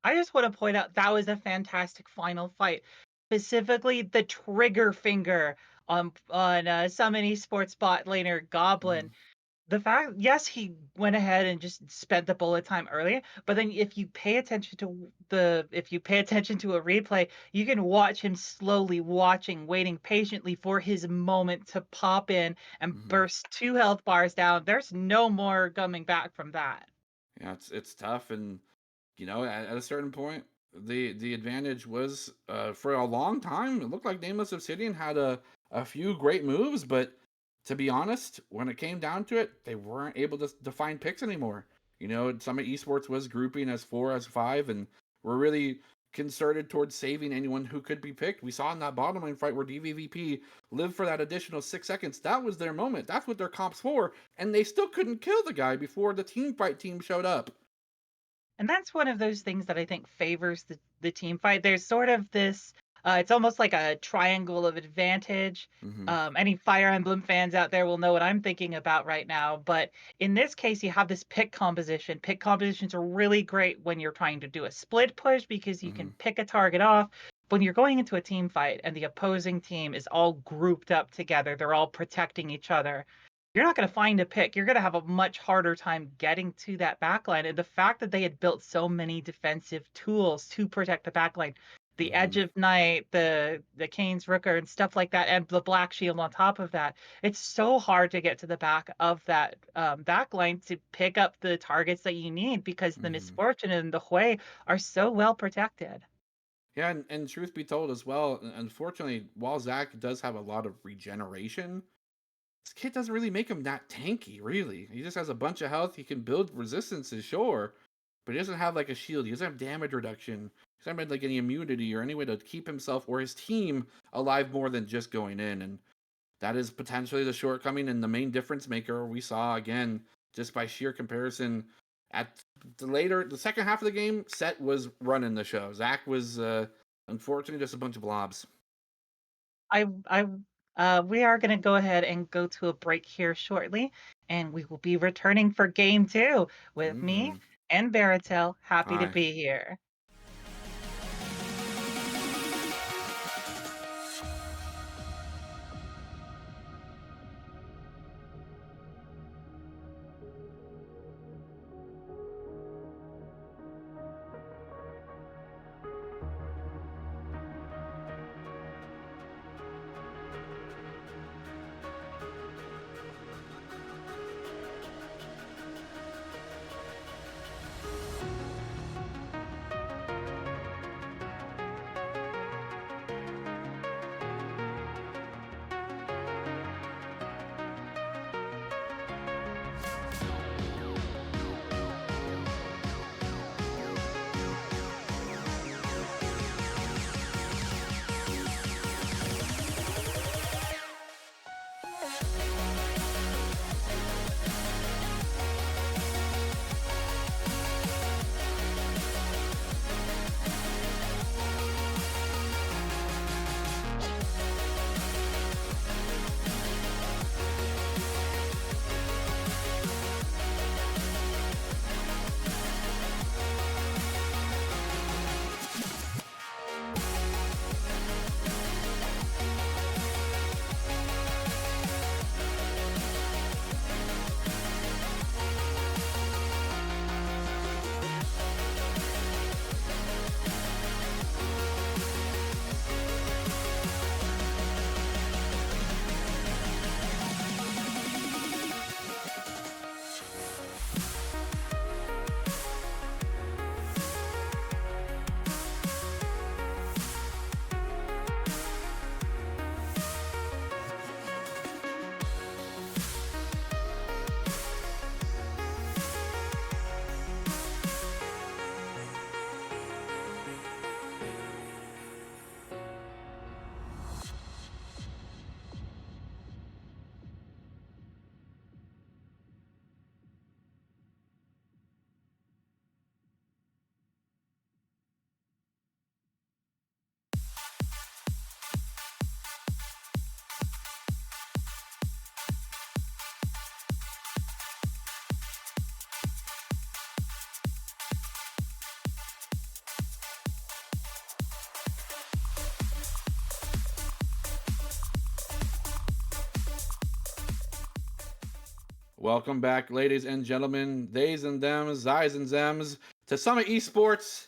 I just want to point out that was a fantastic final fight. Specifically, the trigger finger on Summon Esports bot laner Goblin. The fact yes, he went ahead and just spent the bullet time earlier, but then if you pay attention to a replay, you can watch him slowly watching, waiting patiently for his moment to pop in and Hmm. burst 2 health bars down. There's no more coming back from that. Yeah, it's tough, and at a certain point, the advantage was for a long time. It looked like Nameless Obsidian had a few great moves, but to be honest, when it came down to it, they weren't able to define picks anymore. Summit Esports was grouping as 4 as 5, and were really concerted towards saving anyone who could be picked. We saw in that bottom lane fight where DVVP lived for that additional 6 seconds. That was their moment. That's what their comps for, and they still couldn't kill the guy before the team fight team showed up. And that's one of those things that I think favors the team fight. There's sort of this it's almost like a triangle of advantage. Hmm. Any Fire Emblem fans out there will know what I'm thinking about right now. But in this case, you have this pick composition. Pick compositions are really great when you're trying to do a split push because you Hmm. can pick a target off. When you're going into a team fight and the opposing team is all grouped up together, they're all protecting each other, you're not going to find a pick. You're going to have a much harder time getting to that backline. And the fact that they had built so many defensive tools to protect the backline, the Edge Hmm. of Night, the Kane's Rooker, and stuff like that, and the Black Shield on top of that, it's so hard to get to the back of that backline to pick up the targets that you need because the Hmm. Misfortune and the Hui are so well protected. Yeah, and truth be told as well, unfortunately, while Zach does have a lot of regeneration, this kid doesn't really make him that tanky, really. He just has a bunch of health. He can build resistances, sure, but he doesn't have like a shield. He doesn't have damage reduction. He doesn't have like any immunity or any way to keep himself or his team alive more than just going in. And that is potentially the shortcoming and the main difference maker we saw again, just by sheer comparison. At the second half of the game, Set was running the show. Zach was unfortunately just a bunch of blobs. We are going to go ahead and go to a break here shortly, and we will be returning for game two with me Mm-hmm. and Baratel. Happy to Hi. be here. Welcome back, ladies and gentlemen, theys and thems, Zis and Zems, to Summit Esports.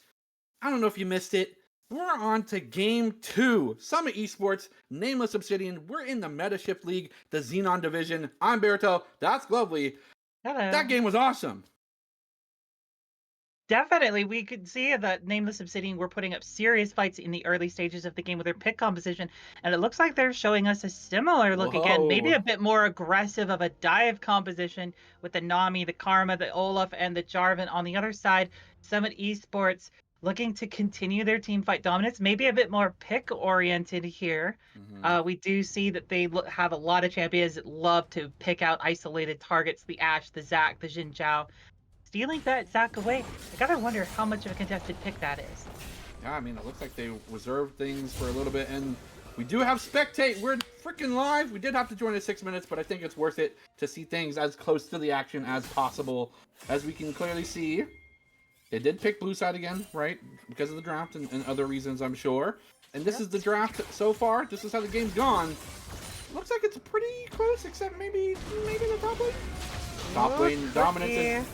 I don't know if you missed it. We're on to Game 2. Summit Esports, Nameless Obsidian. We're in the Metashift League, the Xenon division. I'm Berto. That's Glovely. Hello. That game was awesome. Definitely, we could see that Nameless Obsidian were putting up serious fights in the early stages of the game with their pick composition, and it looks like they're showing us a similar look again, maybe Whoa. a bit more aggressive of a dive composition with the Nami, the Karma, the Olaf, and the Jarvan. On the other side, Summit Esports looking to continue their team fight dominance, maybe a bit more pick oriented here. We do see that they have a lot of champions that love to pick out isolated targets, the Ashe, the Zac, the Xin Zhao. Stealing that Zac away, I gotta wonder how much of a contested pick that is. Yeah, I mean, it looks like they reserved things for a little bit, and we do have spectate. We're freaking live. We did have to join in 6 minutes, but I think it's worth it to see things as close to the action as possible. As we can clearly see, they did pick blue side again, right? Because of the draft and other reasons, I'm sure. And this is the draft so far. This is how the game's gone. Looks like it's pretty close, except maybe the top lane. Top lane dominance.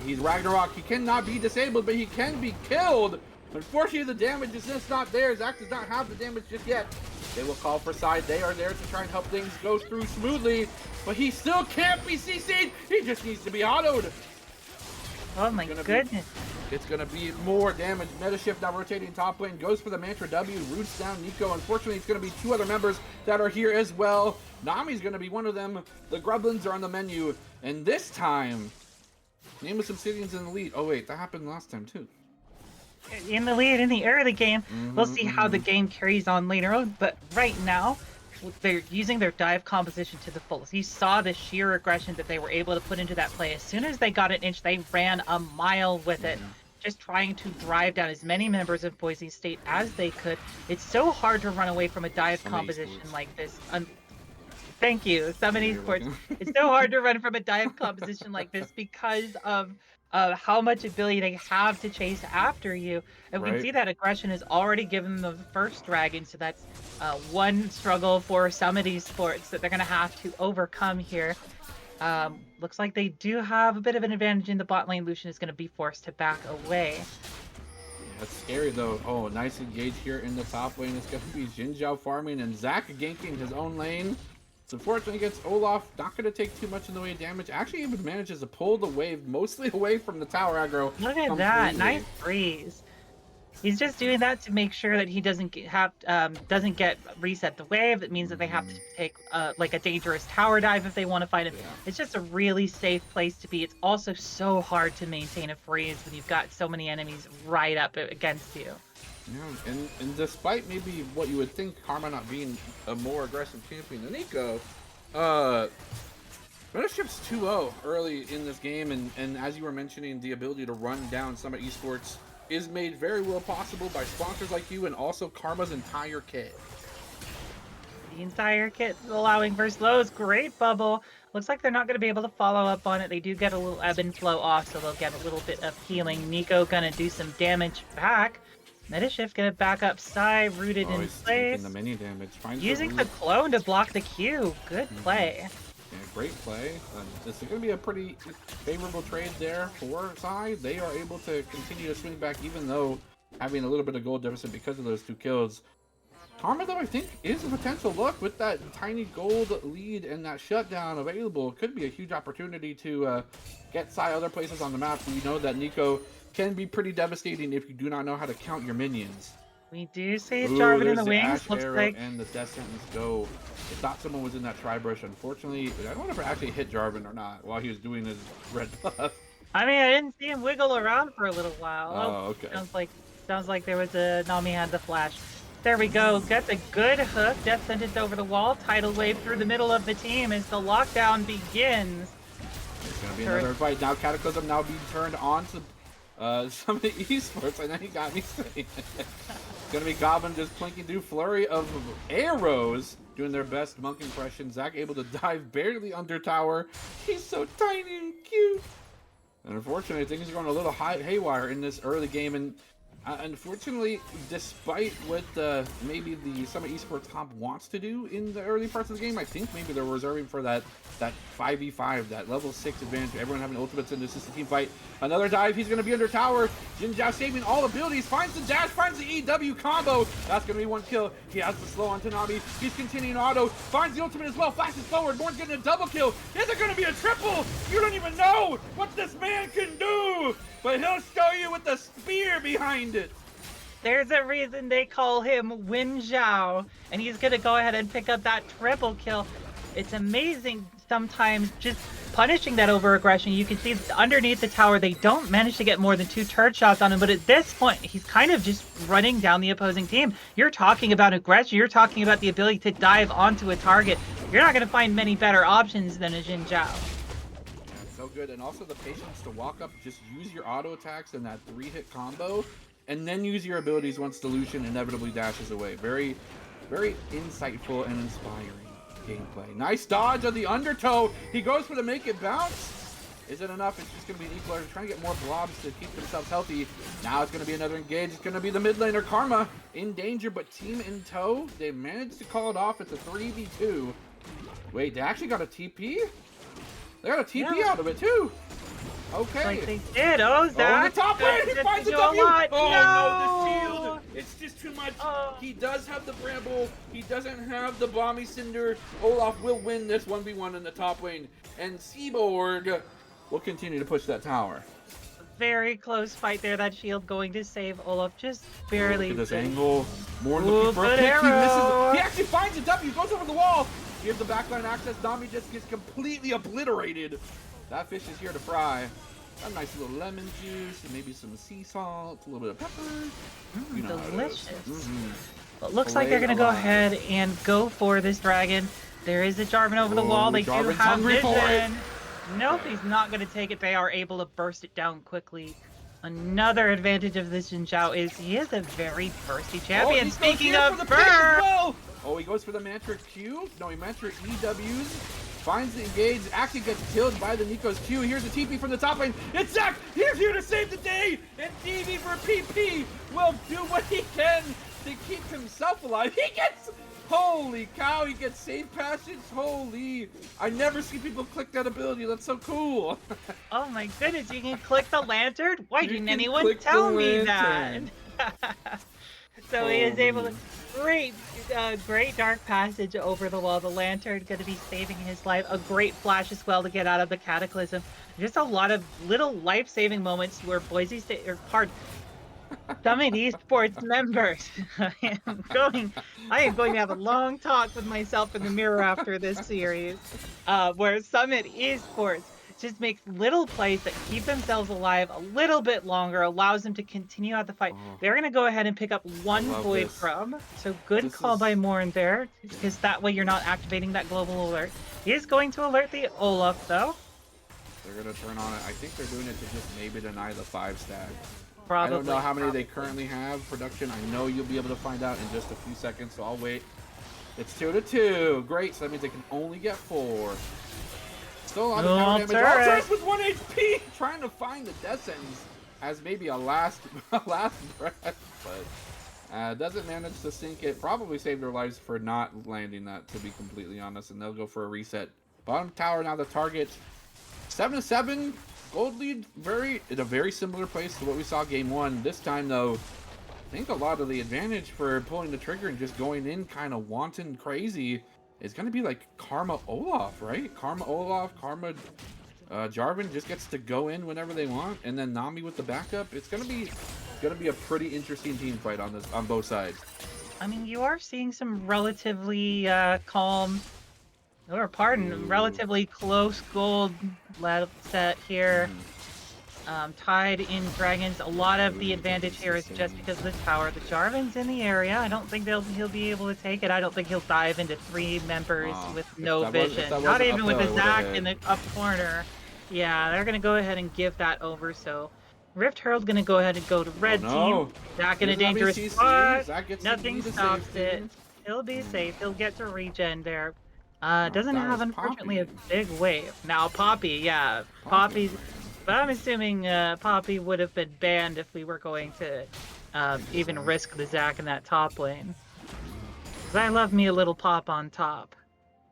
He's Ragnarok. He cannot be disabled, but he can be killed. Unfortunately, the damage is just not there. Zac does not have the damage just yet. They will call for side. They are there to try and help things go through smoothly, but he still can't be CC'd. He just needs to be autoed. Oh my goodness. It's going to be more damage. Metashift now rotating top lane. Goes for the Mantra W. Roots down Nico. Unfortunately, it's going to be two other members that are here as well. Nami's going to be one of them. The Grublins are on the menu. And this time, Nameless Obsidian's in the lead. Oh, wait. That happened last time, too. In the lead in the early game. We'll see how the game carries on later on. But right now, they're using their dive composition to the fullest. You saw the sheer aggression that they were able to put into that play. As soon as they got an inch, they ran a mile with it. Just trying to drive down as many members of Boise State as they could. It's so hard to run away from a dive composition like this. Thank you, Summit Esports. It's so hard to run from a dive composition like this because of how much ability they have to chase after you. And we can see that aggression has already given them the first dragon, so that's one struggle for Summit Esports that they're going to have to overcome here. Looks like they do have a bit of an advantage in the bot lane. Lucian is going to be forced to back away. That's scary, though. Oh, nice engage here in the top lane. It's going to be Xin Zhao farming and Zac ganking his own lane. So unfortunately against Olaf, not going to take too much in the way of damage. Actually even manages to pull the wave mostly away from the tower aggro. Look at that. Nice freeze. He's just doing that to make sure that he doesn't get reset the wave. That means that they have to take like a dangerous tower dive if they want to fight him. It's just a really safe place to be. It's also so hard to maintain a freeze when you've got so many enemies right up against you. Yeah, and despite maybe what you would think Karma not being a more aggressive champion than Nico, Metashift's 2-0 early in this game, and as you were mentioning, the ability to run down Summit Esports is made very well possible by sponsors like you and also Karma's entire kit. The entire kit allowing for slows. Great bubble. Looks like they're not going to be able to follow up on it. They do get a little ebb and flow off, so they'll get a little bit of healing. Nico going to do some damage back. Metashift gonna back up side, rooted in place. The mini damage. Using the clone to block the Q. Good play. Yeah, great play. This is going to be a pretty favorable trade there for Sai. They are able to continue to swing back even though having a little bit of gold deficit because of those two kills. Karma, though, I think is a potential look with that tiny gold lead and that shutdown available. Could be a huge opportunity to get Sai other places on the map. We know that Nico can be pretty devastating if you do not know how to count your minions. We do see Jarvan in the wings. Looks like and the death sentence go. I thought someone was in that tri-brush. Unfortunately, I don't know if it actually hit Jarvan or not while he was doing his red buff. I mean, I didn't see him wiggle around for a little while. Oh, okay. Sounds like there was a Nami had the flash. There we go. Gets a good hook. Death sentence over the wall. Tidal wave through the middle of the team as the lockdown begins. There's gonna be another fight now. Cataclysm now being turned on to some of the esports, and then he got me saying it's gonna be Goblin just plinking through flurry of arrows, doing their best monk impression. Zac able to dive barely under tower. He's so tiny and cute. And unfortunately, things are going a little haywire in this early game, and Unfortunately, despite what maybe the Summit Esports comp wants to do in the early parts of the game, I think maybe they're reserving for that 5v5, that level 6 advantage. Everyone having ultimates in this is a team fight. Another dive, he's going to be under tower. Jin Zhao saving all abilities, finds the dash, finds the EW combo. That's going to be one kill. He has the slow on Tanami. He's continuing auto, finds the ultimate as well, flashes forward. Morn's getting a double kill. Is it going to be a triple? You don't even know what this man can do, but he'll show you with the spear behind it. There's a reason they call him Win Zhao, and he's going to go ahead and pick up that triple kill. It's amazing sometimes just punishing that over-aggression. You can see underneath the tower, they don't manage to get more than 2 turret shots on him, but at this point, he's kind of just running down the opposing team. You're talking about aggression. You're talking about the ability to dive onto a target. You're not going to find many better options than a Jin Zhao. So good, and also the patience to walk up, just use your auto attacks and that 3-hit combo, and then use your abilities once the Lucian inevitably dashes away. Very, very insightful and inspiring gameplay. Nice dodge of the undertow. He goes for the make it bounce. Is it enough? It's just going to be an equalizer, trying to get more blobs to keep themselves healthy. Now it's going to be another engage. It's going to be the mid laner Karma in danger, but team in tow. They managed to call it off. It's a 3v2. Wait, they actually got a TP? They got a TP out of it too. Okay. Like they did. Oh, Zach. Oh, the top lane! He finds the W! Oh, no, the shield! It's just too much. He does have the Bramble. He doesn't have the Bomby Cinder. Olaf will win this 1v1 in the top lane. And Seaborg will continue to push that tower. Very close fight there. That shield going to save Olaf just barely. Look at this angle. More looking for a pick. He misses. He actually finds a W. Goes over the wall. Gives the backline access. Nami just gets completely obliterated. That fish is here to fry. A nice little lemon juice and maybe some sea salt, a little bit of pepper. You know delicious. Well, it looks like they're gonna go ahead and go for this dragon. There is a Jarvan over the wall. They do have vision. Nope, he's not gonna take it. They are able to burst it down quickly. Another advantage of this Jin Zhao is he is a very bursty champion. Speaking of burst, oh, he goes for the Mantra Q. No, he Mantra EWs. Finds the engage, actually gets killed by the Nico's Q. Here's the TP from the top lane. It's Zach! He's here to save the day! And DV for PP will do what he can to keep himself alive. He gets... Holy cow, he gets save passage. Holy... I never see people click that ability. That's so cool. Oh my goodness, you can click the lantern? Why didn't anyone tell me that? So he is able to... Great dark passage over the wall. The lantern going to be saving his life. A great flash as well to get out of the cataclysm. Just a lot of little life-saving moments where Boise State, or pardon, Summit Esports members. I am going to have a long talk with myself in the mirror after this series, where Summit Esports just makes little plays that keep themselves alive a little bit longer, allows them to continue out the fight. They're going to go ahead and pick up one Void Crumb. So good call by Morn there, because that way you're not activating that global alert. He is going to alert the Olaf, though. They're going to turn on it. I think they're doing it to just maybe deny the 5-stack. Probably. I don't know how many they currently have production. I know you'll be able to find out in just a few seconds, so I'll wait. It's 2-2. Great, so that means they can only get 4. Still a lot of damage. Ultras with 1 HP, trying to find the Descends as maybe a last breath, but doesn't manage to sink it. Probably saved their lives for not landing that, to be completely honest, and they'll go for a reset. Bottom tower now the target. 7-7. Gold lead in a very similar place to what we saw game 1. This time though, I think a lot of the advantage for pulling the trigger and just going in kind of wanton crazy is going to be like Karma Olaf, right? Karma Olaf, Karma Jarvan just gets to go in whenever they want, and then Nami with the backup. It's going to be a pretty interesting team fight on both sides. I mean, you are seeing some relatively calm, or pardon, relatively close gold level set here. Tied in dragons. A lot of the advantage here is just because of the tower. The Jarvan's in the area. I don't think he'll be able to take it. I don't think he'll dive into 3 members with no vision. Not even with a Zac in the up corner. Yeah, they're going to go ahead and give that over. So Rift Herald's going to go ahead and go to red team. Zac in a dangerous spot. Nothing stops it. He'll be safe. He'll get to regen there. Doesn't have, unfortunately, a big wave. Now, Poppy, yeah. Poppy's... But I'm assuming Poppy would have been banned if we were going to even risk the Zac in that top lane. 'Cause I love me a little pop on top.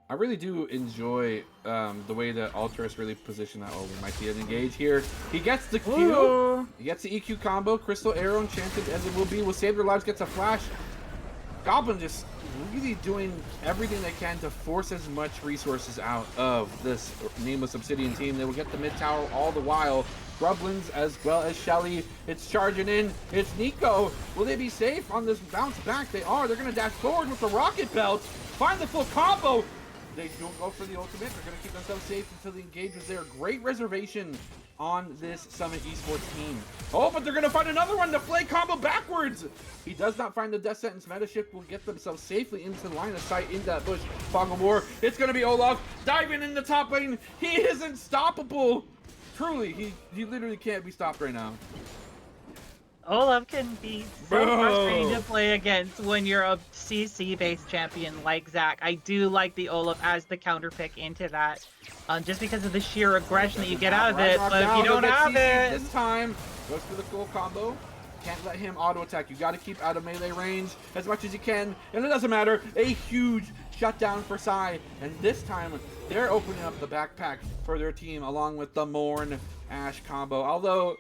I really do enjoy the way that Altruis really positioned that. Oh, we might see an engage here. He gets the Q. Ooh. He gets the EQ combo. Crystal Arrow, enchanted as it will be, will save their lives, gets a flash. Goblin just really doing everything they can to force as much resources out of this Nameless Obsidian team. They will get the mid tower all the while. Grublins as well as Shelly. It's charging in. It's Nico. Will they be safe on this bounce back? They are. They're going to dash forward with the rocket belt. Find the full combo. They don't go for the ultimate. They're going to keep themselves safe until the engage was there. Great reservation on this Summit Esports team. Oh, but they're going to find another one to play combo backwards. He does not find the death sentence. Metashift will get themselves safely into the line of sight into that bush. Fog of War. It's going to be Olaf diving in the top lane. He is unstoppable. Truly, he literally can't be stopped right now. Olaf can be so frustrating to play against when you're a CC-based champion like Zac. I do like the Olaf as the counter pick into that, just because of the sheer aggression that you get out of it. But if you don't have it, this time goes for the full combo. Can't let him auto attack. You got to keep out of melee range as much as you can, and it doesn't matter. A huge shutdown for Psy, and this time they're opening up the backpack for their team along with the Morn Ashe combo. Although,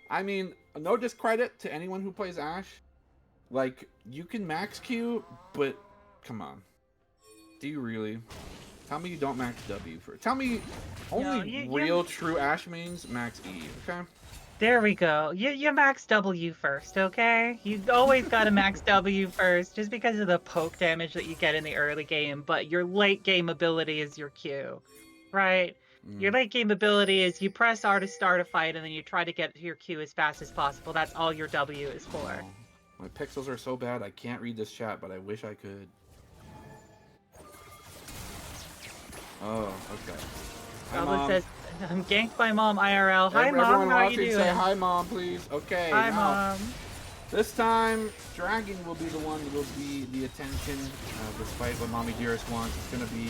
I mean, no discredit to anyone who plays Ashe. Like, you can max Q, but come on. Do you really? Tell me you don't max W for. Tell me only real true Ashe mains max E, okay? There we go. You max W first, okay? You always gotta max W first, just because of the poke damage that you get in the early game, but your late game ability is your Q, right? Your late game ability is you press R to start a fight, and then you try to get to your Q as fast as possible. That's all your W is for. Oh, my pixels are so bad I can't read this chat, but I wish I could. Oh, okay. Goblin says, I'm ganked by Mom IRL. Hi, Mom, how are you doing? Say hi, Mom, please. Okay. Hi, now, Mom. This time, Dragon will be the one that will be the attention, despite what Mommy Dearest wants. It's going to be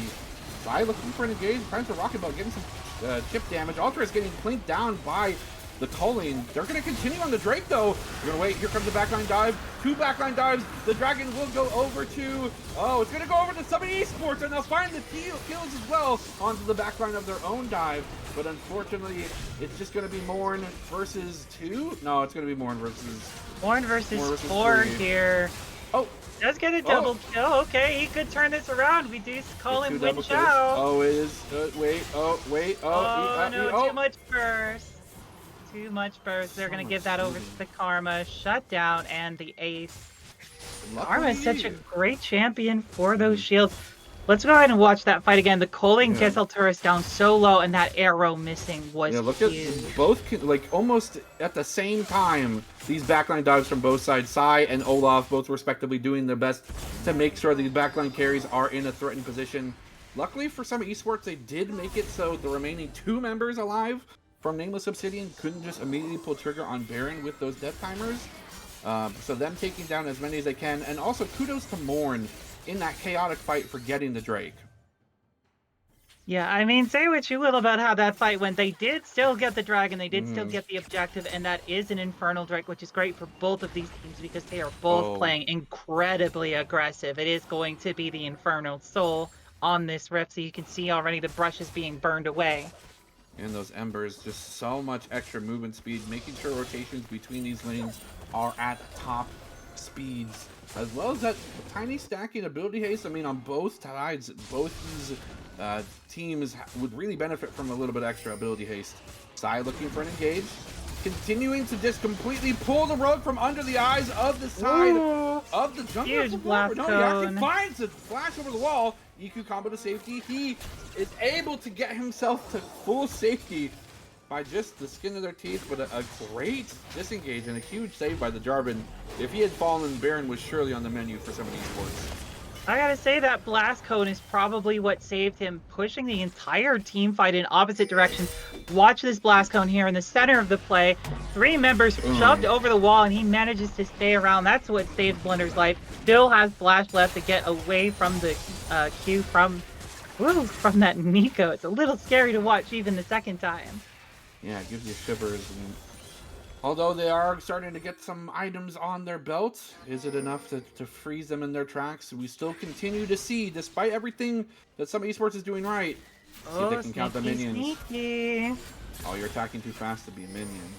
Sai looking for an engage. Finds the rocket belt, getting some chip damage. Ultra is getting clinked down by the culling. They're going to continue on the Drake, though. They're going to wait. Here comes the backline dive. 2 backline dives. The Dragon will go over to... Oh, it's going to go over to Summit Esports, and they'll find the kills as well onto the backline of their own dive. But unfortunately, it's just going to be Morn versus 2? No, it's going to be Morn versus... Morn versus 4 here. Oh! Does get a double kill. Okay, he could turn this around. We do call him Win Chao. Oh, it is. Wait. Oh, wait. Oh, no, too much burst. Too much burst. They're going to give that over to the Karma. Shut down and the ace. Karma is such a great champion for those shields. Let's go ahead and watch that fight again. The culling gets Alturas down so low, and that arrow missing was look huge. At both, like, almost at the same time, these backline dives from both sides. Sai and Olaf both respectively doing their best to make sure these backline carries are in a threatened position. Luckily for Summit Esports, they did make it so the remaining 2 members alive from Nameless Obsidian couldn't just immediately pull trigger on Baron with those death timers. So them taking down as many as they can, and also kudos to Morn in that chaotic fight for getting the Drake. Yeah, I mean, say what you will about how that fight went. They did still get the Dragon, they did still get the objective, and that is an Infernal Drake, which is great for both of these teams because they are both playing incredibly aggressive. It is going to be the Infernal Soul on this Rift, so you can see already the brush is being burned away. And those Embers, just so much extra movement speed, making sure rotations between these lanes are at top speeds, as well as that tiny stacking ability haste. I mean, on both sides, both these teams would really benefit from a little bit extra ability haste. Sai looking for an engage, continuing to just completely pull the rug from under the eyes of the side of the jungler. Huge blast No, he actually finds a flash over the wall. EQ combo to safety. He is able to get himself to full safety by just the skin of their teeth, but a great disengage and a huge save by the Jarvan. If he had fallen, Baron was surely on the menu for some of these sports. I gotta say that blast cone is probably what saved him, pushing the entire team fight in opposite directions. Watch this blast cone here in the center of the play. 3 members shoved over the wall, and he manages to stay around. That's what saved Blunder's life. Still has flash left to get away from the Q from that Nico. It's a little scary to watch even the second time. Yeah, it gives you shivers. And Although they are starting to get some items on their belt, is it enough to freeze them in their tracks? We still continue to see, despite everything that some esports is doing right, see if they Oh, can count the sneaky, minions. sneaky. Oh, you're attacking too fast to be a minion.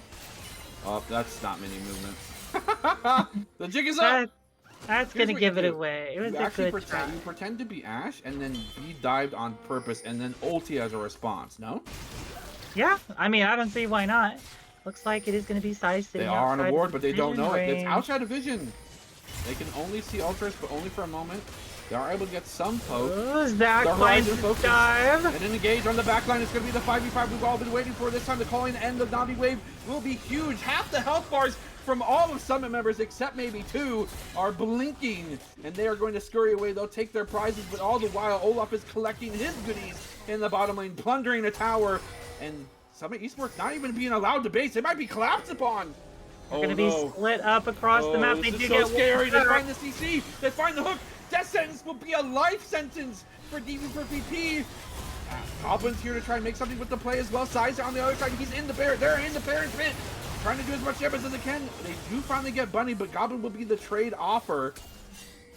Oh, that's not mini movement. The jig is up! That's Here's gonna what you give it do. away. It was You a actually good try. pretend to be Ashe and then be dived on purpose and then ulti as a response, no? Yeah, I mean, I don't see why not. Looks like it is going to be Sai They sitting are on a outside board, of but the they don't vision know it. It's range. outside of vision. They can only see Ultras, but only for a moment. They are able to get some poke. Oh, Zach The finds Horizon the focus. dive. And an engage on the back line. It's going to be the 5v5 we've all been waiting for. This time the calling end of Navi Wave will be huge. Half the health bars from all of Summit members, except maybe 2, are blinking. And they are going to scurry away. They'll take their prizes, but all the while, Olaf is collecting his goodies in the bottom lane, plundering a tower. And Summit Esports not even being allowed to base. They might be collapsed upon. They're going to be split up across the map. They This do is so get scary. They one. find the CC. They find the hook. Death sentence will be a life sentence for DV for VP. Goblin's here to try and make something with the play as well. Size on the other side. He's in the bear. They're in the Baron's pit. Trying to do as much damage as they can. They do finally get Bunny, but Goblin will be the trade offer.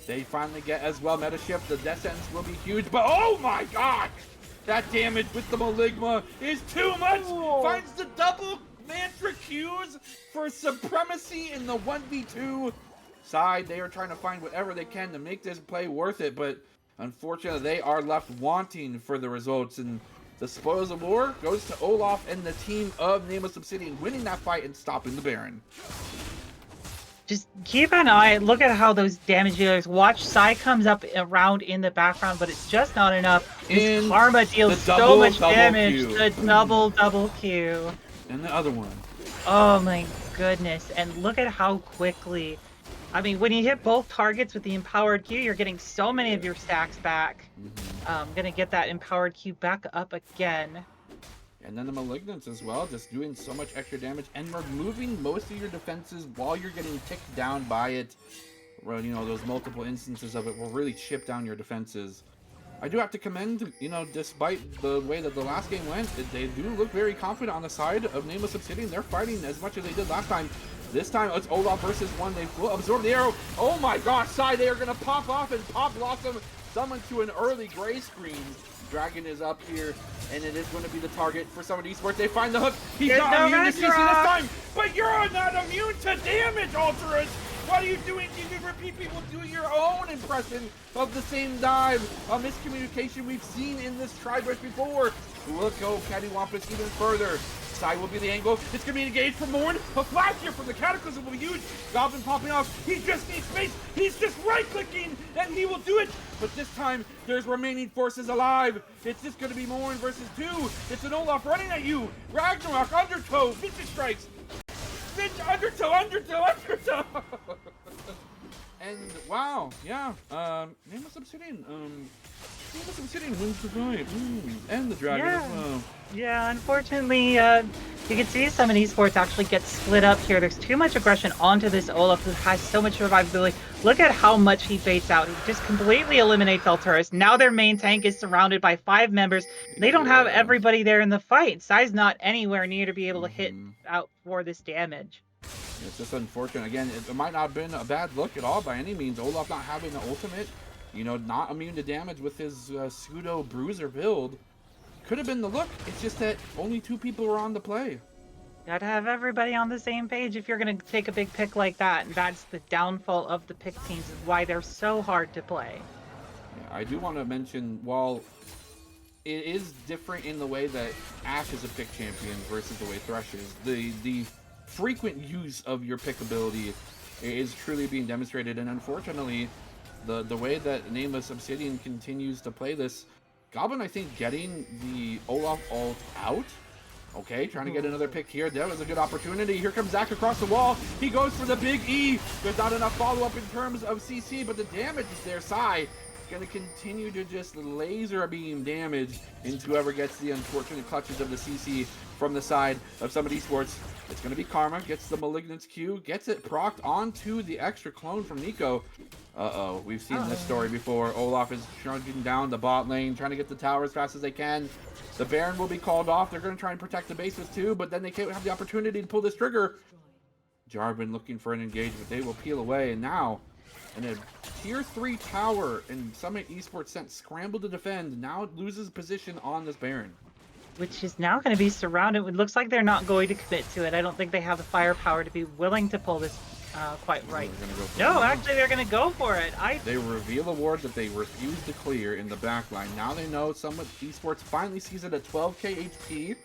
They finally get as well Metashift. The death sentence will be huge, but oh my god! That damage with the Maligma is too much! Finds the double mantra Qs for supremacy in the 1v2 side. They are trying to find whatever they can to make this play worth it, but unfortunately they are left wanting for the results, and the spoils of war goes to Olaf and the team of Nameless Obsidian, winning that fight and stopping the Baron. Just keep an eye. Look at how those damage dealers. Watch Sai comes up around in the background, but it's just not enough. This Karma deals so much damage. The double Q. And the other one. Oh my goodness. And look at how quickly. I mean, when you hit both targets with the empowered Q, you're getting so many of your stacks back. Gonna get that empowered Q back up again. And then the Malignants as well, just doing so much extra damage and removing most of your defenses while you're getting ticked down by it. Well, you know, those multiple instances of it will really chip down your defenses. I do have to commend, you know, despite the way that the last game went, they do look very confident on the side of Nameless Obsidian. They're fighting as much as they did last time. This time it's Olaf versus 1. They will absorb the arrow. Oh my gosh, side, they are going to pop off and pop Blossom, summon to an early gray screen. Dragon is up here, and it is going to be the target for Summit Esports. They find the hook. He's not immune to CC this time, but you're not immune to damage, Alterus. What are you doing? DV4PP will do your own impression of the same dive. A miscommunication we've seen in this tri-brush before. Look, go Cattywampus even further. Side will be the angle. It's going to be engaged from Morn. A flash here from the Cataclysm will be huge. Goblin popping off. He just needs space. He's just right-clicking, and he will do it. But this time, there's remaining forces alive. It's just going to be Morn versus 2. It's an Olaf running at you. Ragnarok, Undertow, Vintage Strikes. Undertow. And wow, yeah. Nameless Obsidian. Nameless Obsidian wins the fight. And the dragon as well. Yeah, unfortunately, you can see some of esports actually get split up here. There's too much aggression onto this Olaf who has so much survivability. Look at how much he baits out. He just completely eliminates Alterus. Now their main tank is surrounded by 5 members. They don't have everybody there in the fight. Sai's not anywhere near to be able to hit out for this damage. It's just unfortunate. Again, it might not have been a bad look at all by any means. Olaf not having the ultimate, you know, not immune to damage with his pseudo bruiser build. Could have been the look. It's just that only 2 people were on the play. Gotta have everybody on the same page if you're gonna take a big pick like that. And that's the downfall of the pick teams, is why they're so hard to play. Yeah, I do want to mention, while it is different in the way that Ashe is a pick champion versus the way Thresh is, the frequent use of your pick ability is truly being demonstrated, and unfortunately the way that Nameless Obsidian continues to play this, Goblin I think getting the Olaf ult out, okay, trying to get another pick here. That was a good opportunity. Here comes Zach across the wall. He goes for the big E. There's not enough follow-up in terms of CC, but the damage is there. Sai going to continue to just laser beam damage into whoever gets the unfortunate clutches of the CC from the side of Summit Esports. It's going to be Karma, gets the Malignance Q, gets it procced onto the extra clone from Nico. Uh-oh, we've seen this story before. Olaf is shrinking down the bot lane, trying to get the tower as fast as they can. The Baron will be called off. They're going to try and protect the base with 2, but then they can't have the opportunity to pull this trigger. Jarvan looking for an engagement. They will peel away, and now in a tier 3 tower, and Summit Esports sent scramble to defend. Now it loses position on this Baron. Which is now going to be surrounded. It looks like they're not going to commit to it. I don't think they have the firepower to be willing to pull this quite right. No, actually, they're going to go for it. They reveal a ward that they refuse to clear in the backline. Now they know Summit Esports finally sees it at 12k HP.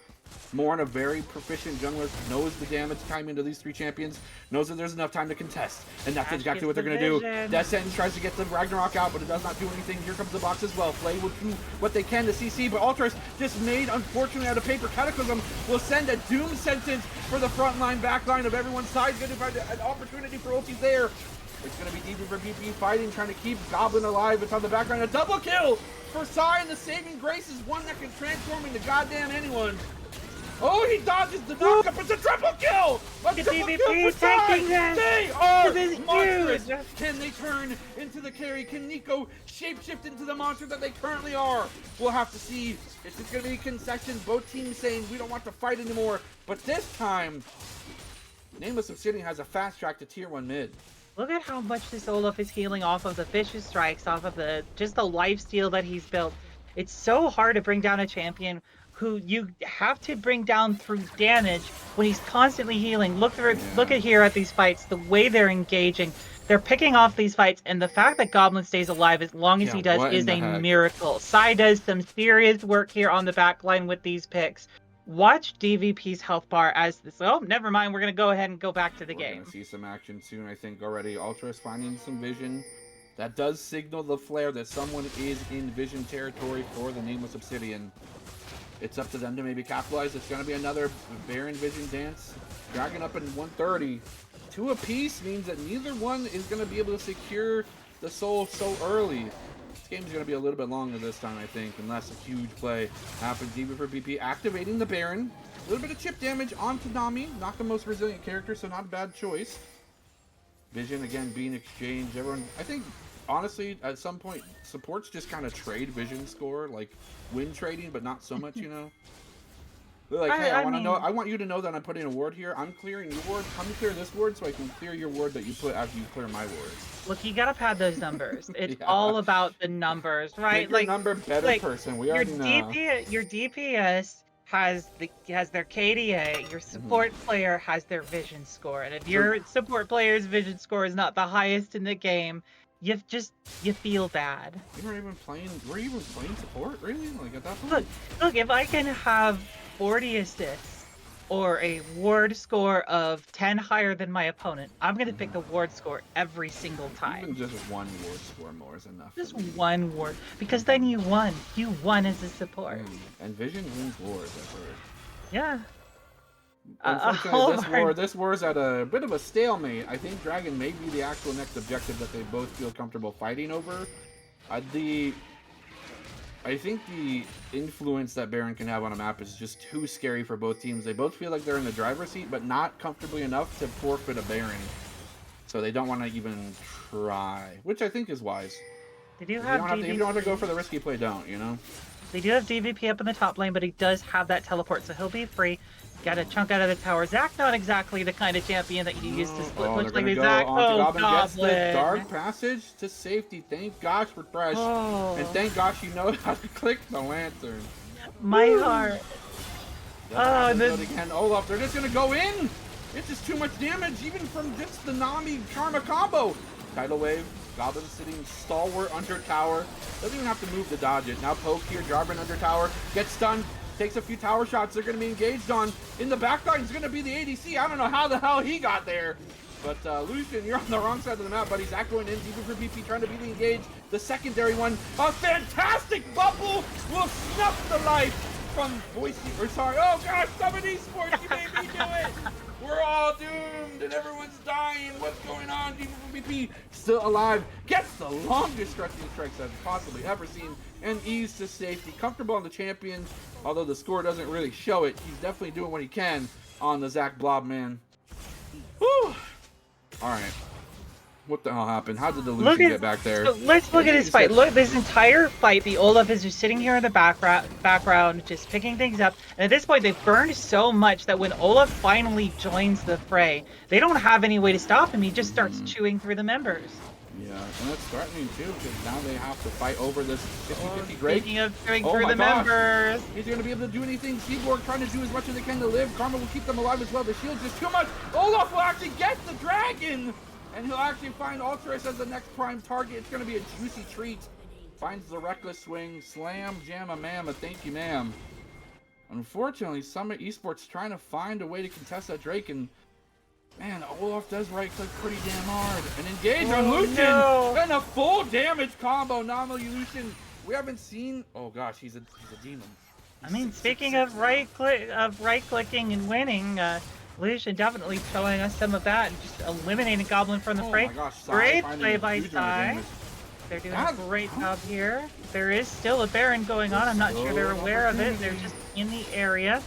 Morn, a very proficient jungler, knows the damage time into these 3 champions, knows that there's enough time to contest, and that's exactly what they're going to do. Death Sentence tries to get the Ragnarok out, but it does not do anything. Here comes the box as well. Flay will do what they can to CC, but Ultras just made, unfortunately, out of paper. Cataclysm will send a Doom Sentence for the front line, back line of everyone's side. Going to find an opportunity for ultis there. It's going to be DB for BP fighting, trying to keep Goblin alive. It's on the backline. A double kill for Sai, and the saving grace is one that can transform into goddamn anyone. Oh, he dodges the knockup. It's a triple kill! A triple kill for Sai! They are monstrous! Can they turn into the carry? Can Nico shapeshift into the monster that they currently are? We'll have to see. It's just going to be concessions. Both teams saying we don't want to fight anymore. But this time, Nameless Obsidian has a fast track to tier 1 mid. Look at how much this Olaf is healing off of the vicious strikes, off of just the lifesteal that he's built. It's so hard to bring down a champion who you have to bring down through damage when he's constantly healing. Look at here at these fights, the way they're engaging. They're picking off these fights, and the fact that Goblin stays alive as long as he does is a miracle. Sai does some serious work here on the back line with these picks. Watch DVP's health bar as this. Oh, never mind. We're going to go ahead and go back to the game. We're going to see some action soon, I think, already. Ultra's finding some vision. That does signal the flare that someone is in vision territory for the Nameless Obsidian. It's up to them to maybe capitalize. It's going to be another Baron Vision dance. Dragon up in 130. 2 apiece means that neither one is going to be able to secure the soul so early. This game is going to be a little bit longer this time, I think, unless a huge play happens. DB for BP activating the Baron. A little bit of chip damage onto Nami. Not the most resilient character, so not a bad choice. Vision, again, being exchanged. Everyone, I think, honestly, at some point, supports just kind of trade vision score, like win trading, but not so much, you know? They're like, hey, I want you to know that I'm putting a ward here. I'm clearing your ward. Come clear this ward so I can clear your ward that you put after you clear my ward. Look, you gotta pad those numbers. It's all about the numbers, right? Make your number better person. We already know. Your DPS has their KDA. Your support player has their vision score, and if your support player's vision score is not the highest in the game, you feel bad. Were you even playing support, really? Like at that point? Look, if I can have 40 assists or a ward score of 10 higher than my opponent, I'm gonna pick the ward score every single time. Even just one ward score more is enough. Just one ward, because then you won. You won as a support. And Vision wins wars, I've heard. Yeah. Unfortunately, this war's at a bit of a stalemate. I think Dragon may be the actual next objective that they both feel comfortable fighting over. I think the influence that Baron can have on a map is just too scary for both teams. They both feel like they're in the driver's seat, but not comfortably enough to forfeit a Baron. So they don't want to even try, which I think is wise. They do have DVP. If you don't want to go for the risky play, don't, you know? They do have DVP up in the top lane, but he does have that teleport, so he'll be free. Got a chunk out of the tower. Zac, not exactly the kind of champion that you used to split. Looks like Zac. Goblin gets the dark passage to safety. Thank gosh for Thresh. And thank gosh you know how to click the lantern. My heart. And then again, Olaf, they're just gonna go in. It's just too much damage, even from just the Nami Karma combo. Tidal wave. Goblin sitting stalwart under tower. Doesn't even have to move to dodge it. Now poke here. Jarvan under tower. Gets stunned. Takes a few tower shots they're going to be engaged on. In the backline is going to be the ADC. I don't know how the hell he got there. But Lucian, you're on the wrong side of the map, buddy. Zac going in, DB for BP trying to be the engaged. The secondary one, a fantastic bubble will snuff the life from Boise. Oh gosh, Summit Esports, you made me do it. We're all doomed and everyone's dying. What's going on? DB for BP still alive. Gets the longest stretching strikes I've possibly ever seen. And ease to safety. Comfortable on the champion. Although the score doesn't really show it. He's definitely doing what he can on the Zac Blob, man. Whew. Alright. What the hell happened? How did the Look Lucian at get back there? so let's look at this fight. Look, this entire fight, the Olaf is just sitting here in the background, just picking things up. And at this point, they've burned so much that when Olaf finally joins the fray, they don't have any way to stop him. He just starts chewing through the members. Yeah, and that's threatening too, because now they have to fight over this 50-50 Drake. Speaking of chewing through the members. Is he going to be able to do anything? Seaborg trying to do as much as they can to live. Karma will keep them alive as well. The shield's just too much. Olaf will actually get the dragon! And he'll actually find Ultras as the next prime target. It's going to be a juicy treat. Finds the reckless swing. Slam, jamma, mamma. Thank you, ma'am. Unfortunately, Summit Esports trying to find a way to contest that Drake. And, man, Olaf does right-click pretty damn hard. And engage on Lucian. No. And a full damage combo. Nominally Lucian. We haven't seen... Oh, gosh, he's a demon. I mean, speaking of right-clicking and winning... Lucian definitely showing us some of that and just eliminating Goblin from the fray. My gosh, Great play by Sai. They're doing a great job here. There is still a Baron going on. I'm not sure they're aware of it. They're just in the area.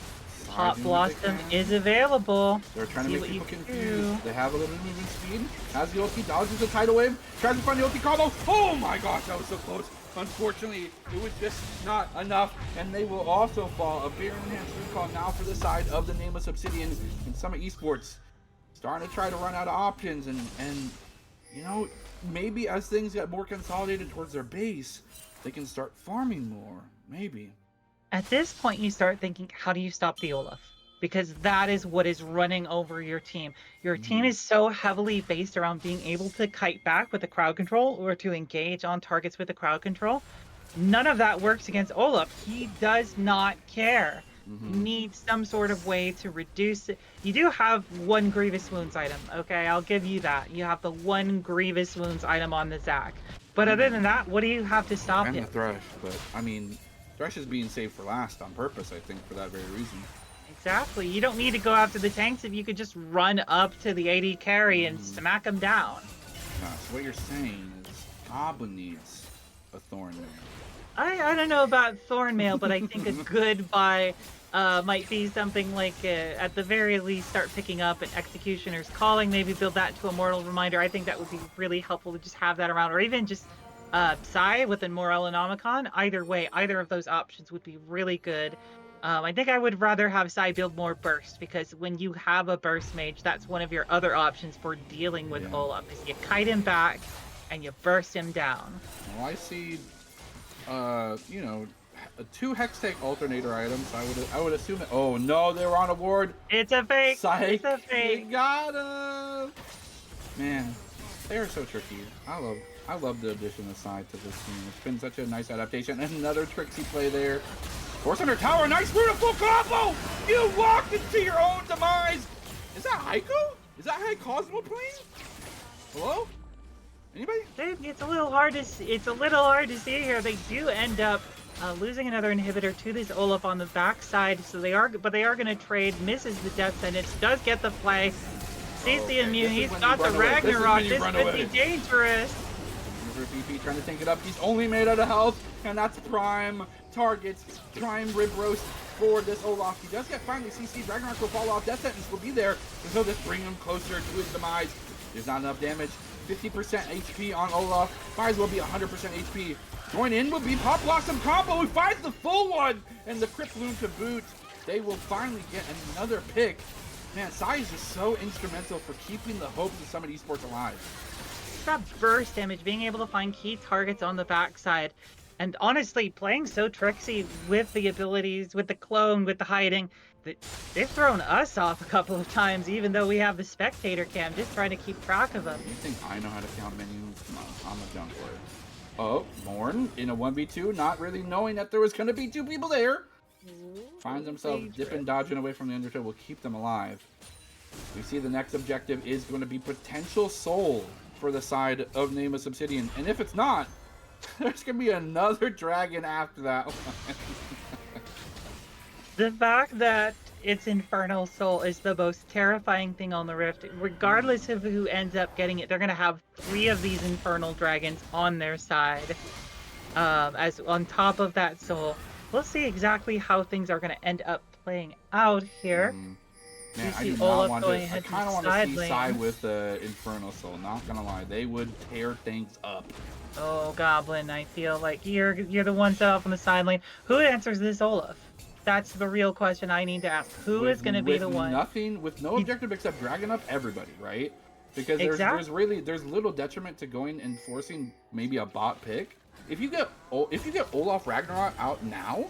Hot Blossom is available. They're trying to make people confused. They have a little movement speed. Has the ulti, dodges the tidal wave. Tries to find the ulti combo. Oh my gosh, that was so close. Unfortunately, it was just not enough, and they will also fall. A Baron enhanced recall now for the side of the Nameless Obsidian and Summit Esports. Starting to try to run out of options, and you know, maybe as things get more consolidated towards their base, they can start farming more. Maybe. At this point, you start thinking, how do you stop the Olaf? Because that is what is running over your team. Your team is so heavily based around being able to kite back with the crowd control or to engage on targets with the crowd control. None of that works against Olaf. He does not care. You need some sort of way to reduce it. You do have one Grievous Wounds item, okay? I'll give you that. You have the one Grievous Wounds item on the Zac. But other than that, what do you have to stop him? And the Thresh, but I mean, Thresh is being saved for last on purpose, I think, for that very reason. Exactly. You don't need to go after the tanks if you could just run up to the AD carry and smack them down. So what you're saying is Goblin needs a Thorn Mail. I don't know about Thorn Mail, but I think a good buy might be something like, at the very least, start picking up an Executioner's Calling, maybe build that to a Mortal Reminder. I think that would be really helpful to just have that around, or even just Psy with a Morellonomicon. Either way, either of those options would be really good. I think I would rather have Psy build more Burst, because when you have a Burst Mage, that's one of your other options for dealing with Olaf, is you kite him back and you burst him down. Well, I see, you know, 2 Hextech Alternator items. I would assume it. Oh no, they were on a ward. It's a fake. Psych. It's a fake. They got him. Man, they are so tricky. I love the addition of Psy to this team. It's been such a nice adaptation. Another tricksy play there. Force under tower, nice beautiful combo! You walked into your own demise! Is that Haiku? Is that High Cosmo playing? Hello? Anybody? It's a little hard to see. It's a little hard to see here. They do end up losing another inhibitor to this Olaf on the backside, so they are going to trade. Misses the death sentence, does get the play. Sees the immune. He's got the Ragnarok. This could be dangerous. BP trying to tank it up. He's only made out of health, and that's prime targets, prime rib roast for this Olaf. He does get finally CC. Ragnarok will fall off. Death sentence will be there, and so this bring him closer to his demise. There's not enough damage. 50% HP on Olaf. Might as well be 100% HP. Going in will be Pop Blossom combo. He finds the full one, and the Crypt Loon to boot. They will finally get another pick. Man, Sai is just so instrumental for keeping the hopes of Summit Esports alive. That burst damage, being able to find key targets on the backside, and honestly playing so tricksy with the abilities, with the clone, with the hiding, that they've thrown us off a couple of times, even though we have the spectator cam, just trying to keep track of them. You think I know how to count minions? Come on, I'm a junk player. Oh, Morn in a 1v2, not really knowing that there was going to be 2 people there. Finds himself dipping, dodging away from the Undertow, will keep them alive. We see the next objective is going to be potential soul for the side of Nameless Obsidian. And if it's not, there's going to be another dragon after that. The fact that it's Infernal Soul is the most terrifying thing on the Rift. Regardless of who ends up getting it, they're going to have 3 of these Infernal Dragons on their side. As on top of that soul. We'll see exactly how things are going to end up playing out here. Man, You I see do not Olaf want going to. I ahead to the kind of want to side see Sai lane. with Infernal Soul. Not gonna lie, they would tear things up. Oh, Goblin, I feel like you're the one set off on the side lane. Who answers this Olaf? That's the real question I need to ask. Who is going to be With the one? nothing, with no objective except dragging up everybody, right? Because Exactly. there's little detriment to going and forcing maybe a bot pick. If you get Olaf Ragnarok out now,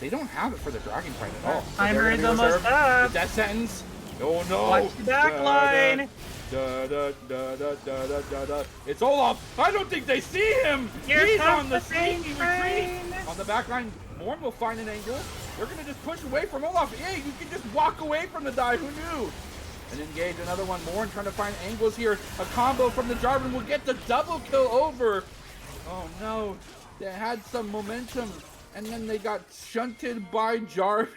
they don't have it for the dragon fight at Our all. So they're timer gonna is be almost reserved. The up. death sentence. Oh no! Watch the back line. It's Olaf. I don't think they see him. Here He's comes on the the pain sneaky retreat. train. On the back line, Morn will find an angle. They're gonna just push away from Olaf. Hey, you can just walk away from the die. Who knew? And engage another one more and trying to find angles here. A combo from the Jarvan will get the double kill over. Oh no, they had some momentum and then they got shunted by Jarvan.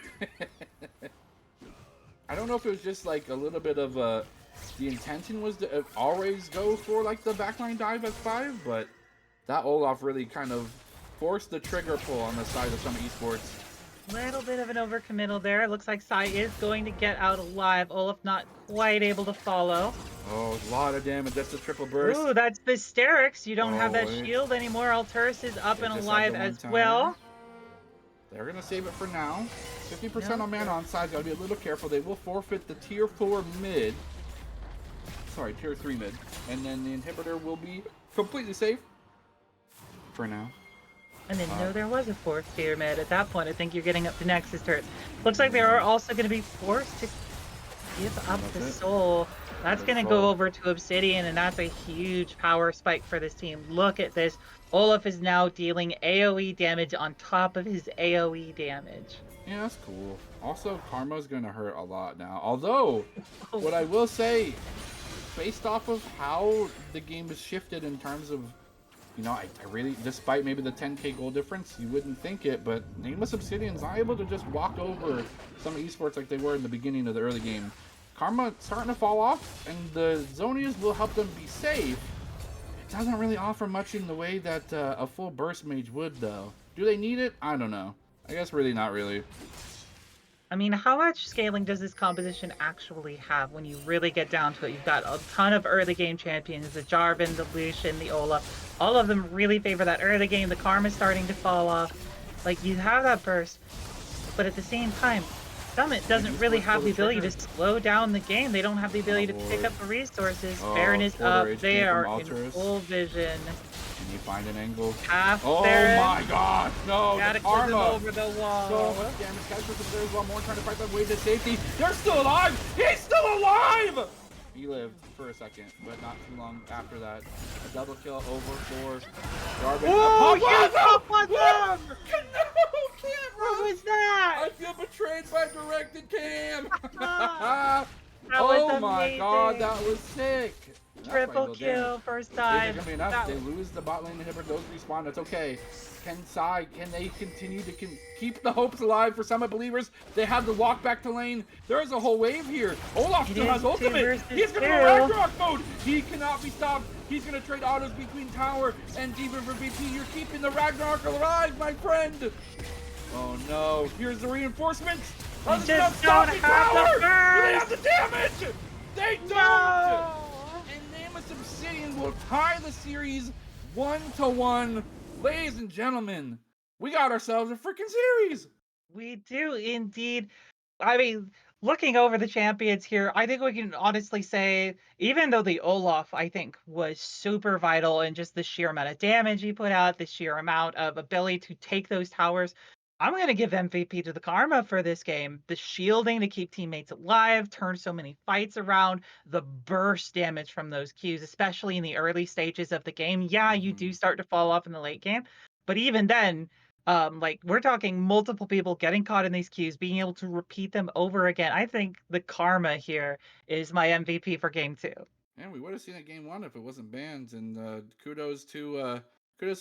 I don't know if it was just like a little bit of the intention was to always go for like the backline dive at 5, but that Olaf really kind of forced the trigger pull on the side of some esports. Little bit of an overcommittal there. It looks like Sai is going to get out alive. Olaf not quite able to follow. Oh, a lot of damage. That's the triple burst. Ooh, that's Mysterix. You don't have that Oh, shield anymore. Alturus is up they and just had alive the as one-timer. well. They're going to save it for now. 50% No, on mana on side. Got to be a little careful. They will forfeit the tier 4 mid. Sorry, tier 3 mid. And then the inhibitor will be completely safe for now. I didn't know there was a 4th tier mid. At that point, I think you're getting up to Nexus turret. Looks like they are also going to be forced to give up the soul. That's going to go over to Obsidian, and that's a huge power spike for this team. Look at this. Olaf is now dealing AoE damage on top of his AoE damage. Yeah, that's cool. Also, Karma's going to hurt a lot now. Although, Oh. what I will say, based off of how the game has shifted in terms of, you know, I really, despite maybe the 10k goal difference, you wouldn't think it, but Nameless Obsidian's not able to just walk over some esports like they were in the beginning of the early game. Karma starting to fall off, and the Zonias will help them be safe. It doesn't really offer much in the way that a full burst mage would, though. Do they need it? I don't know. I guess really not really. I mean, how much scaling does this composition actually have when you really get down to it? You've got a ton of early game champions, the Jarvan, the Lucian, the Olaf. All of them really favor that early game. The Karma's starting to fall off. Like, you have that burst, but at the same time, Summit doesn't really have the ability to slow down the game. They don't have the ability to pick up the resources. Baron is up. They are in full vision. Can you find an angle? Oh my god! No, gotta the Karma! over the wall. So much damage. Catches the players while more trying to fight their way to safety. They're still alive! He's still alive! He lived for a second, but not too long after that. A double kill over for Jarvan. Oh, you up on them! No, What was that? I feel betrayed by directed cam! That oh was my amazing. god, that was sick! Triple kill first time. Gonna be enough. They lose the bot lane inhibitor. Those respawn. That's okay. Can they continue to keep the hopes alive for Summit believers? They have to walk back to lane. There is a whole wave here. Olaf still has ultimate. He's gonna go Ragnarok mode. He cannot be stopped. He's gonna trade autos between tower and even for VP. You're keeping the Ragnarok alive, my friend. Oh no! Here's the reinforcements. You just don't have the burst. They have the damage. They don't. No. Obsidian will tie the series 1-1. Ladies and gentlemen, we got ourselves a freaking series. We do indeed. I mean, looking over the champions here, I think we can honestly say, even though the Olaf, I think, was super vital in just the sheer amount of damage he put out, the sheer amount of ability to take those towers, I'm going to give MVP to the Karma for this game. The shielding to keep teammates alive, turn so many fights around, the burst damage from those Qs, especially in the early stages of the game. Yeah, you do start to fall off in the late game, but even then, like we're talking multiple people getting caught in these Qs, being able to repeat them over again. I think the Karma here is my MVP for game 2. And we would have seen it game 1 if it wasn't banned. And kudos to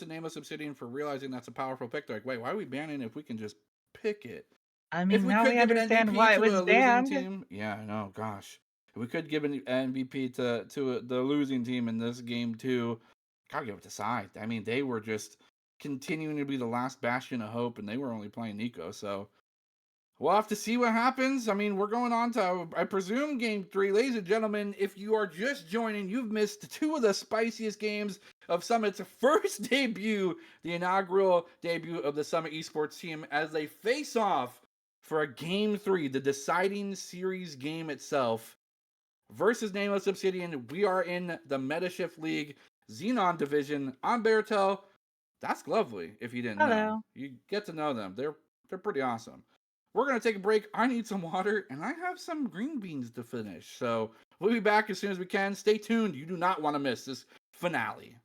Nameless Obsidian for realizing that's a powerful pick. They're like, wait, why are we banning if we can just pick it? I mean, if we now could we give an understand MVP why it to was a banned. losing team, yeah, I know. Gosh, if we could give an MVP to the losing team in this game too, gotta give it to Sai. I mean, they were just continuing to be the last bastion of hope, and they were only playing Nico. So We'll have to see what happens. I mean, we're going on to, I presume, game 3. Ladies and gentlemen, if you are just joining, you've missed two of the spiciest games of Summit's first debut, the inaugural debut of the Summit Esports team, as they face off for a game 3, the deciding series game itself, versus Nameless Obsidian. We are in the Metashift League Xenon division. I'm Beartel. That's lovely, if you didn't know. Hello. You get to know them. They're pretty awesome. We're going to take a break. I need some water, and I have some green beans to finish. So we'll be back as soon as we can. Stay tuned. You do not want to miss this finale.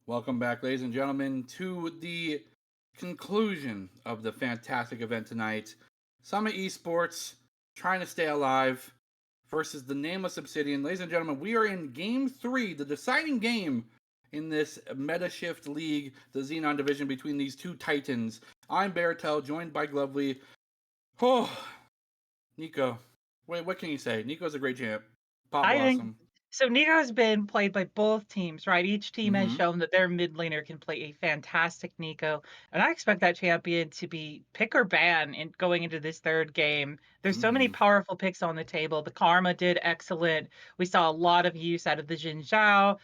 Welcome back, ladies and gentlemen, to the conclusion of the fantastic event tonight. Summit Esports trying to stay alive versus the Nameless Obsidian. Ladies and gentlemen, we are in game 3, the deciding game in this Metashift League, the Xenon division between these two titans. I'm Baratel, joined by Glovely. Oh, Nico. Wait, what can you say? Nico's a great champ. Pop I think Blossom. so. Nico's been played by both teams, right? Each team has Mm-hmm. shown that their mid laner can play a fantastic Nico, and I expect that champion to be pick or ban in going into this third game. There's so many Mm-hmm. powerful picks on the table. The Karma did excellent. We saw a lot of use out of the Jin Zhao.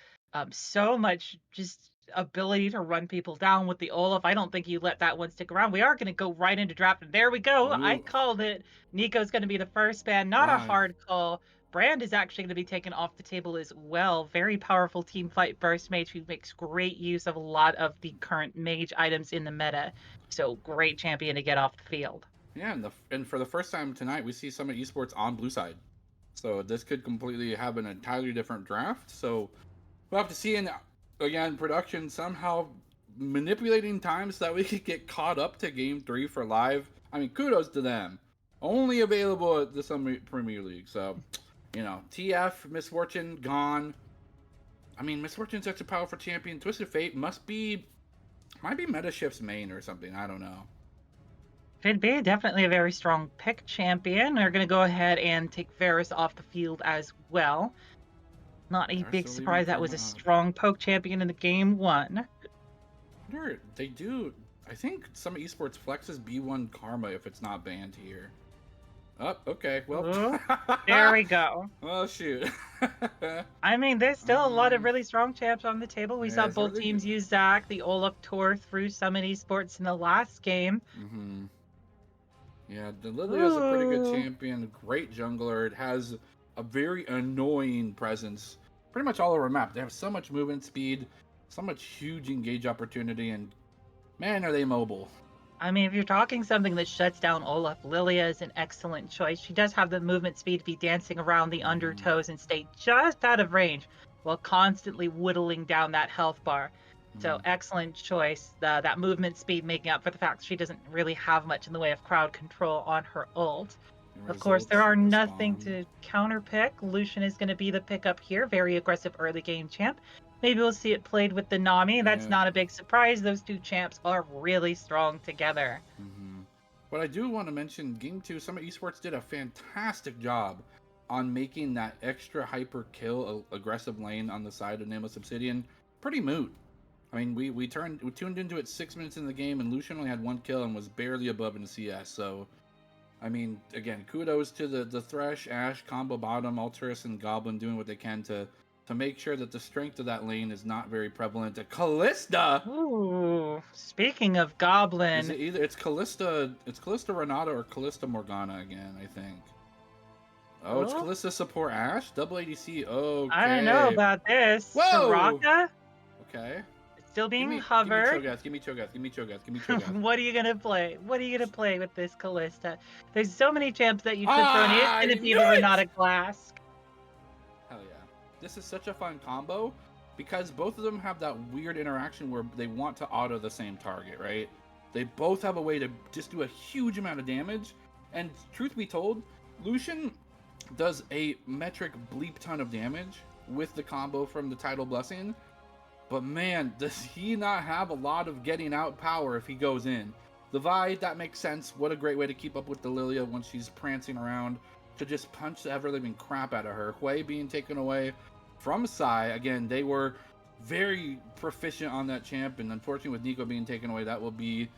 So much just ability to run people down with the Olaf. I don't think you let that one stick around. We are going to go right into draft, and there we go. I Ooh. called it. Nico's going to be the first ban. Not a Wow. hard call. Brand is actually going to be taken off the table as well. Very powerful team fight burst mage who makes great use of a lot of the current mage items in the meta. So great champion to get off the field. Yeah, and for the first time tonight, we see Summit Esports on blue side. So this could completely have an entirely different draft. So we'll have to see. And again, production somehow manipulating time so that we could get caught up to game 3 for live. I mean, kudos to them. Only available at the Summit Premier League. So, TF, Miss Fortune, gone. I mean, Miss Fortune's such a powerful champion. Twisted Fate might be Metashift's main or something. I don't know. Could be definitely a very strong pick champion. They're going to go ahead and take Varus off the field as well. Not a They're big still leaving surprise. That was Karma a off. strong poke champion in the game 1. They do. I think some esports flexes B1 Karma if it's not banned here. Oh, okay. Well, Ooh, there we go. well, shoot. I mean, there's still a lot of really strong champs on the table. We Yeah, saw it's a both really teams good. use Zac, the Olaf tour through Summit Esports in the last game. Mm-hmm. Yeah, the Lilia's a pretty good Ooh. champion. Great jungler. It has a very annoying presence. Pretty much all over the map. They have so much movement speed, so much huge engage opportunity, and man, are they mobile. I mean, if you're talking something that shuts down Olaf, Lilia is an excellent choice. She does have the movement speed to be dancing around the Mm-hmm. undertows and stay just out of range while constantly whittling down that health bar. So Mm-hmm. excellent choice. That movement speed making up for the fact she doesn't really have much in the way of crowd control on her ult. Of course, there Results are nothing respawn. to counterpick. Lucian is going to be the pickup here. Very aggressive early game champ. Maybe we'll see it played with the Nami. That's Yeah. not a big surprise. Those two champs are really strong together. Mm-hmm. But I do want to mention Game 2, Summit Esports did a fantastic job on making that extra hyper kill aggressive lane on the side of Nameless Obsidian pretty moot. I mean, we tuned into it 6 minutes in the game, and Lucian only had 1 kill and was barely above in CS. So, I mean, again, kudos to the Thresh, Ashe, combo bottom, Alterus, and Goblin doing what they can to make sure that the strength of that lane is not very prevalent. Callista. Ooh, speaking of Is Goblin, it either it's Callista Renata or Callista Morgana again, I think. Oh, it's oh, Callista support Ashe? Double ADC. I don't know Okay. about this. Whoa! Soraka Okay. still Give being me hovered. Cho'Gath, give me Cho'Gath, give me Cho'Gath, give me Cho'Gath. What are you gonna play? What are you gonna play with this Callista? There's so many champs that you could throw in. It's Ah, I gonna be knew the it! Renata Glass. Hell yeah. This is such a fun combo because both of them have that weird interaction where they want to auto the same target, right? They both have a way to just do a huge amount of damage. And truth be told, Lucian does a metric bleep ton of damage with the combo from the Tidal Blessing. But man, does he not have a lot of getting out power if he goes in. The Vi, that makes sense. What a great way to keep up with the Lilia when she's prancing around to just punch the ever-living crap out of her. Hui being taken away from Sai. Again, they were very proficient on that champ, and unfortunately with Nico being taken away, that will be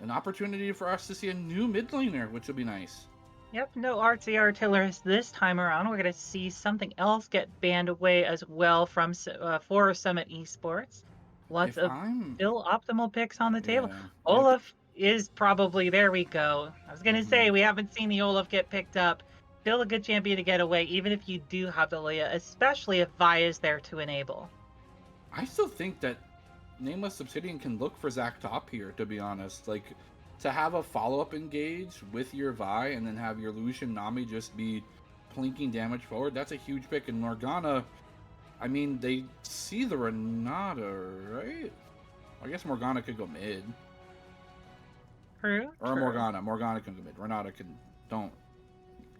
an opportunity for us to see a new mid laner, which will be nice. Yep, no artsy artillerists this time around. We're gonna see something else get banned away as well from for Summit Esports. Lots If of I'm... still optimal picks on the table. Yeah, yep. Olaf is probably there. We go. I was gonna Mm-hmm. say we haven't seen the Olaf get picked up. Still a good champion to get away, even if you do have the Leah, especially if Vi is there to enable. I still think that Nameless Obsidian can look for Zac top here, to be honest. Like, to have a follow-up engage with your Vi and then have your Lucian Nami just be plinking damage forward, that's a huge pick. And Morgana, I mean, they see the Renata, right? I guess Morgana could go mid. True, Or true. Morgana. Morgana can go mid. Renata can. Don't.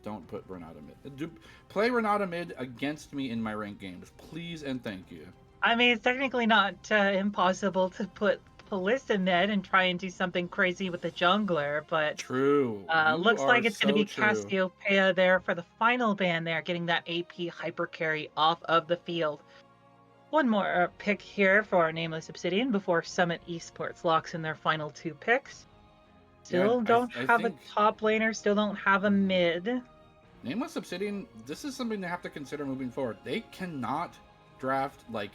Don't put Renata mid. Play Renata mid against me in my ranked games. Please and thank you. I mean, it's technically not impossible to put Kalista mid and try and do something crazy with the jungler, but True. You looks are like it's going to so be true. Cassiopeia there for the final ban there, getting that AP hyper carry off of the field. One more pick here for our Nameless Obsidian before Summit Esports locks in their final 2 picks. Yeah, Still don't I have a think top laner, still don't have a mid. Nameless Obsidian, this is something they have to consider moving forward. They cannot draft like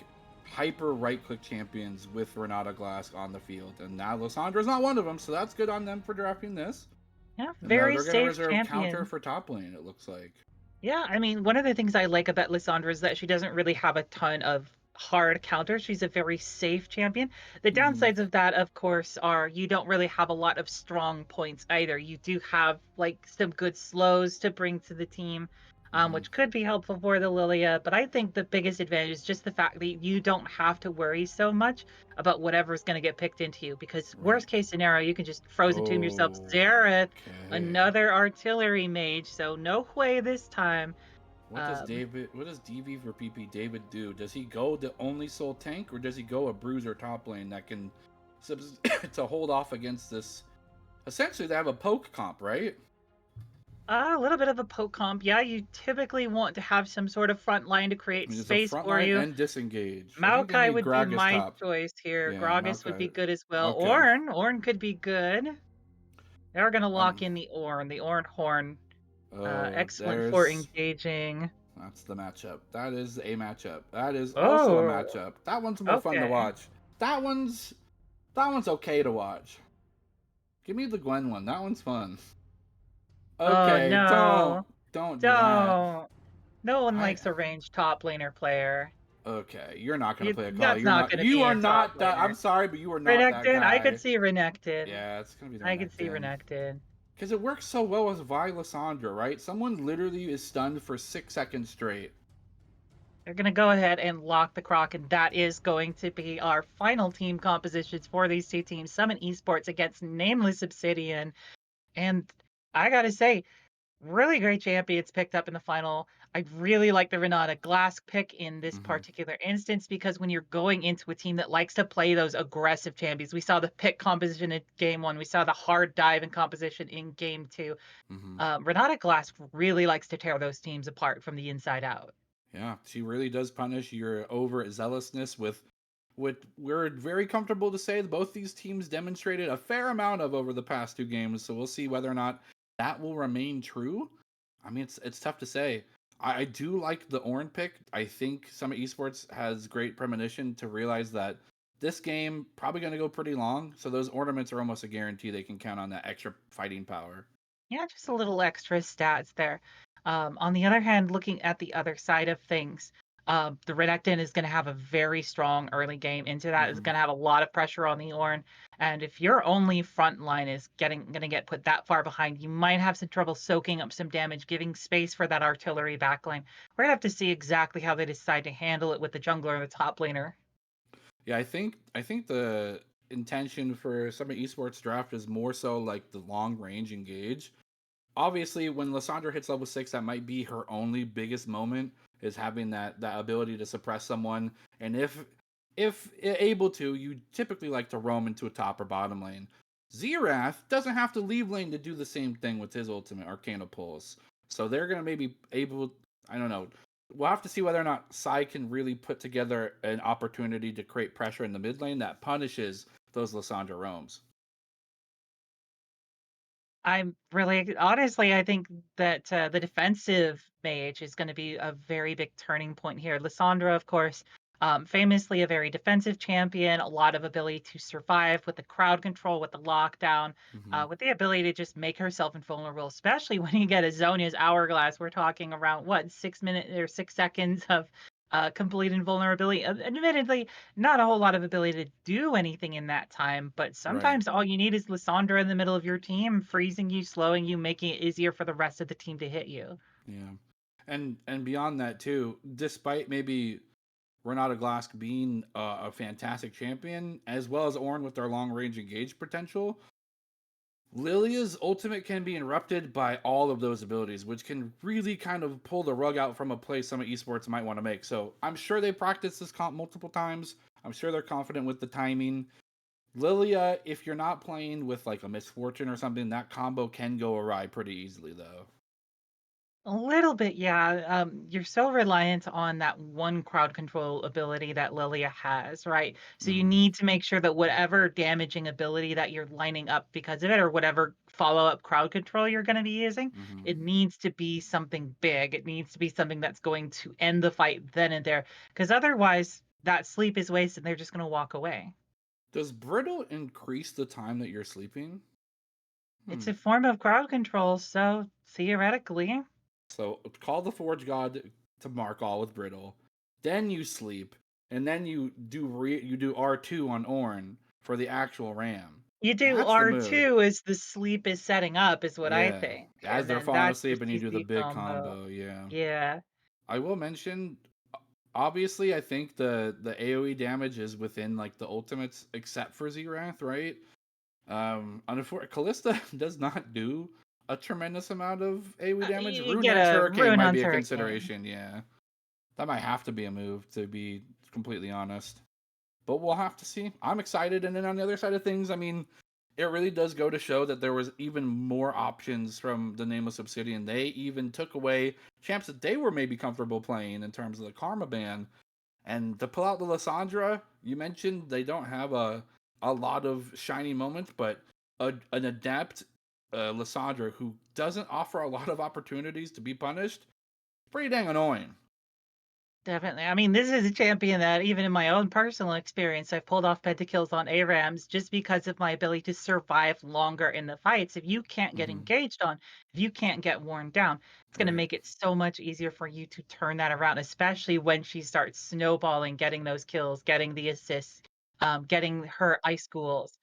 hyper right click champions with Renata Glass on the field, and now Lissandra's not one of them, so that's good on them for drafting this. Yeah, And now very they're going to safe reserve counter champion. for top lane, it looks like. Yeah, I mean, one of the things I like about Lissandra is that she doesn't really have a ton of hard counters. She's a very safe champion. The Mm-hmm. downsides of that, of course, are you don't really have a lot of strong points either. You do have like some good slows to bring to the team, Mm-hmm. which could be helpful for the Lilia. But I think the biggest advantage is just the fact that you don't have to worry so much about whatever's going to get picked into you. Because Right. worst case scenario, you can just frozen tomb yourself. Xerath, Okay. another artillery mage, so no way this time. What does DV for PP David do? Does he go the only soul tank, or does he go a bruiser top lane that can to hold off against this? Essentially, they have a poke comp, right? A little bit of a poke comp. Yeah, you typically want to have some sort of front line to I create mean, it's a space front for line you. and disengage. I think they Maokai need would be Gragas my top. choice here. Yeah, Gragas would be Maokai. good as well. Okay. Ornn. Ornn could be good. They're going to lock Um. in the Ornn, the Ornn Horn. Oh, Excellent for there's. engaging. That's the matchup. That is a matchup. That is also a Oh, matchup. That one's more fun to okay. watch. That one's. That one's okay to watch. Give me the Gwen one. That one's fun. Oh, Okay, no. don't do that. Don't. No one I likes a ranged top laner player. okay. You're not gonna play a call. That's not going to You be are a top not that. laner. I'm sorry, but you are not that Renekton, I could guy. see Renekton. Yeah, it's gonna be the I could see Renekton. Renekton. Because it works so well with Vi Lysandra, right? Someone literally is stunned for 6 seconds straight. They're going to go ahead and lock the croc, and that is going to be our final team compositions for these two teams. Summon Esports against Nameless Obsidian. And I got to say, really great champions picked up in the final. I really like the Renata Glass pick in this Mm-hmm. particular instance because when you're going into a team that likes to play those aggressive champions, we saw the pick composition in game one, we saw the hard dive in composition in game two. Mm-hmm. Renata Glass really likes to tear those teams apart from the inside out. Yeah, she really does punish your overzealousness with what we're very comfortable to say both these teams demonstrated a fair amount of over the past 2 games. So we'll see whether or not that will remain true. I mean, it's tough to say. I do like the Ornn pick. I think Summit Esports has great premonition to realize that this game probably going to go pretty long. So those ornaments are almost a guarantee they can count on that extra fighting power. Yeah, just a little extra stats there. On the other hand, looking at the other side of things, the Renekton is going to have a very strong early game. Into that is Hmm. going to have a lot of pressure on the Ornn, and if your only front line is going to get put that far behind, you might have some trouble soaking up some damage, giving space for that artillery backline. We're gonna have to see exactly how they decide to handle it with the jungler and the top laner. Yeah, I think the intention for Summit Esports draft is more so like the long range engage. Obviously, when Lysandra hits level 6, that might be her only biggest moment is having that ability to suppress someone. And if able to, you typically like to roam into a top or bottom lane. Xerath doesn't have to leave lane to do the same thing with his ultimate Arcana Pulse. So they're gonna maybe able. I don't know. We'll have to see whether or not Sai can really put together an opportunity to create pressure in the mid lane that punishes those Lysandra roams. I'm really honestly, I think that the defensive mage is going to be a very big turning point here. Lysandra, of course, famously a very defensive champion, a lot of ability to survive with the crowd control, with the lockdown, Hmm. with the ability to just make herself invulnerable, especially when you get a Zonia's hourglass. We're talking around what 6 minutes or 6 seconds of complete invulnerability. Admittedly, not a whole lot of ability to do anything in that time, but Right. sometimes all you need is Lysandra in the middle of your team, freezing you, slowing you, making it easier for the rest of the team to hit you. Yeah. And beyond that too, despite maybe Renata Glask being a fantastic champion, as well as Ornn with their long range engage potential. Lilia's ultimate can be interrupted by all of those abilities, which can really kind of pull the rug out from a play some esports might want to make. So I'm sure they practiced this comp multiple times. I'm sure they're confident with the timing. Lilia, if you're not playing with like a misfortune or something, that combo can go awry pretty easily, though. A little bit, yeah. You're so reliant on that one crowd control ability that Lilia has, right? So you Mm-hmm. need to make sure that whatever damaging ability that you're lining up because of it, or whatever follow-up crowd control you're going to be using, Mm-hmm. it needs to be something big. It needs to be something that's going to end the fight then and there. Because otherwise, that sleep is wasted. They're just going to walk away. Does brittle increase the time that you're sleeping? It's Hmm. a form of crowd control, so theoretically. So call the Forge God to mark all with brittle, then you sleep, and then you do R2 on Ornn for the actual ram. You do That's the move. R2 as the sleep is setting up is what I Yeah, think, as and they're then falling that's your asleep, and you do the CC big combo. combo. Yeah, Yeah, I will mention. Obviously, I think the AOE damage is within like the ultimates, except for Zerath, right? Unfortunately, Callista does not do a tremendous amount of AoE damage. you get Rune's a Hurricane might be Runon's a Hurricane. consideration, yeah. That might have to be a move, to be completely honest. But we'll have to see. I'm excited. And then on the other side of things, I mean, it really does go to show that there was even more options from the Nameless Obsidian. They even took away champs that they were maybe comfortable playing in terms of the Karma ban. And to pull out the Lissandra, you mentioned they don't have a lot of shiny moments, but an adept Lissandra who doesn't offer a lot of opportunities to be punished, pretty dang annoying. Definitely. I mean, this is a champion that even in my own personal experience, I've pulled off pentakills on ARAMs just because of my ability to survive longer in the fights. If you can't get Hmm. engaged on, if you can't get worn down, it's going to Right. make it so much easier for you to turn that around, especially when she starts snowballing, getting those kills, getting the assists, getting her ice schools.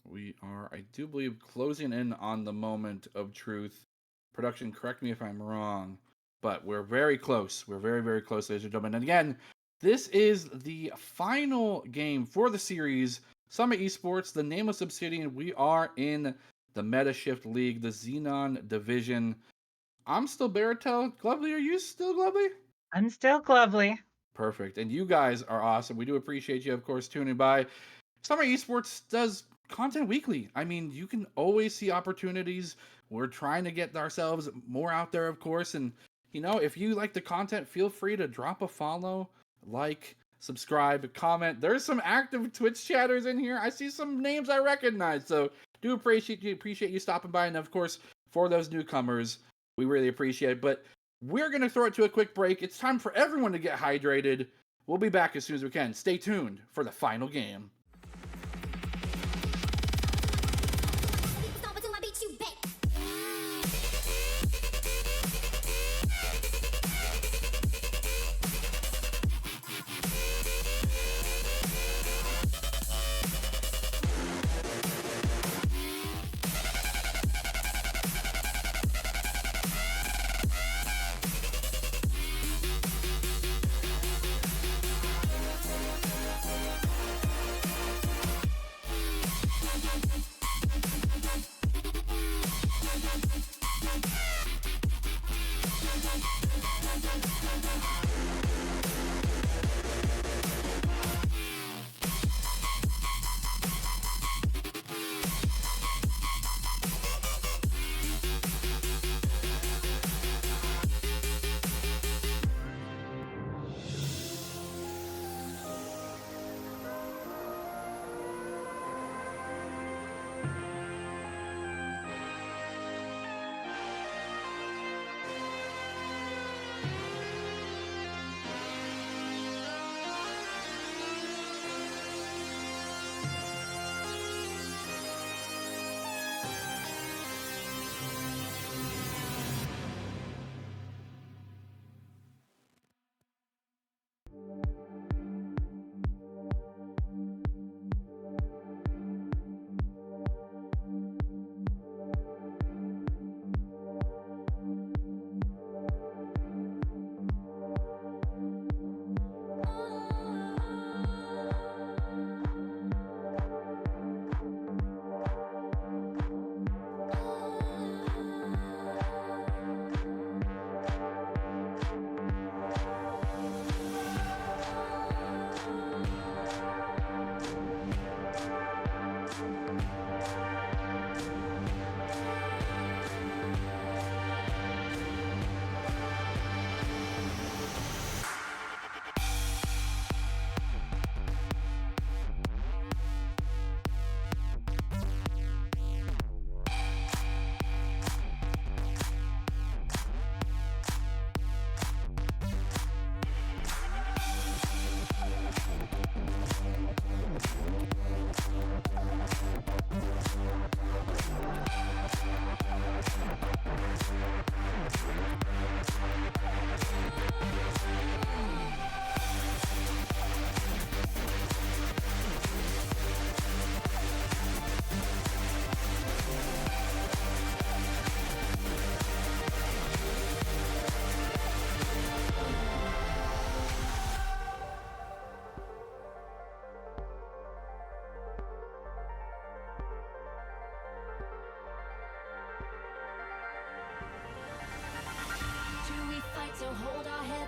We are, I do believe, closing in on the moment of truth. Production, correct me if I'm wrong, but we're very close. We're very, very close, ladies and gentlemen. And again, this is the final game for the series. Summit Esports, the Nameless Obsidian. We are in the Metashift League, the Xenon division. I'm still Baratel. Glovely, are you still Glovely? I'm still Glovely. Perfect. And you guys are awesome. We do appreciate you, of course, tuning by. Summer Esports does content weekly. I mean, you can always see opportunities. We're trying to get ourselves more out there, of course. And, you know, if you like the content, feel free to drop a follow, like, subscribe, comment. There's some active Twitch chatters in here. I see some names I recognize. So do appreciate you stopping by. And, of course, for those newcomers, we really appreciate it. But we're going to throw it to a quick break. It's time for everyone to get hydrated. We'll be back as soon as we can. Stay tuned for the final game.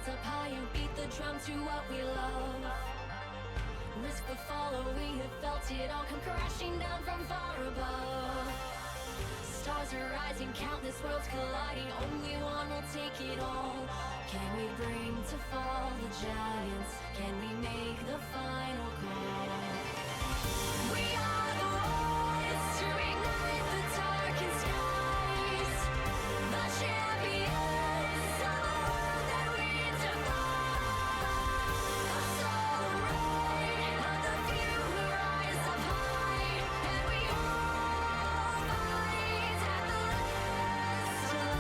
heads up high and beat the drum to what we love. Risk the follow, we have felt it all come crashing down from far above. Stars are rising, countless worlds colliding, only one will take it all. Can we bring to fall the giants? Can we make the final call? We are the ones to ignite the darkened skies. The champions of the world that we defy. The soul right of the few who rise up high. And we all fight at the last light.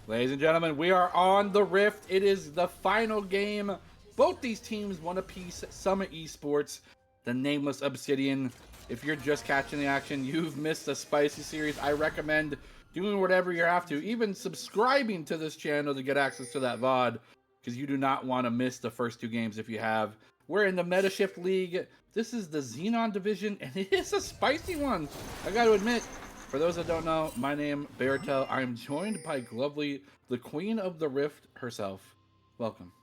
Ladies and gentlemen, we are on the Rift. It is the final game. Both these teams won a piece. Summit Esports, the Nameless Obsidian. If you're just catching the action, you've missed a spicy series. I recommend doing whatever you have to, even subscribing to this channel to get access to that VOD, because you do not want to miss the first two games if you have. We're in the Metashift League. This is the Xenon division, and it is a spicy one, I got to admit. For those that don't know, my name Baratel. I am joined by Glovely, the Queen of the Rift herself. Welcome.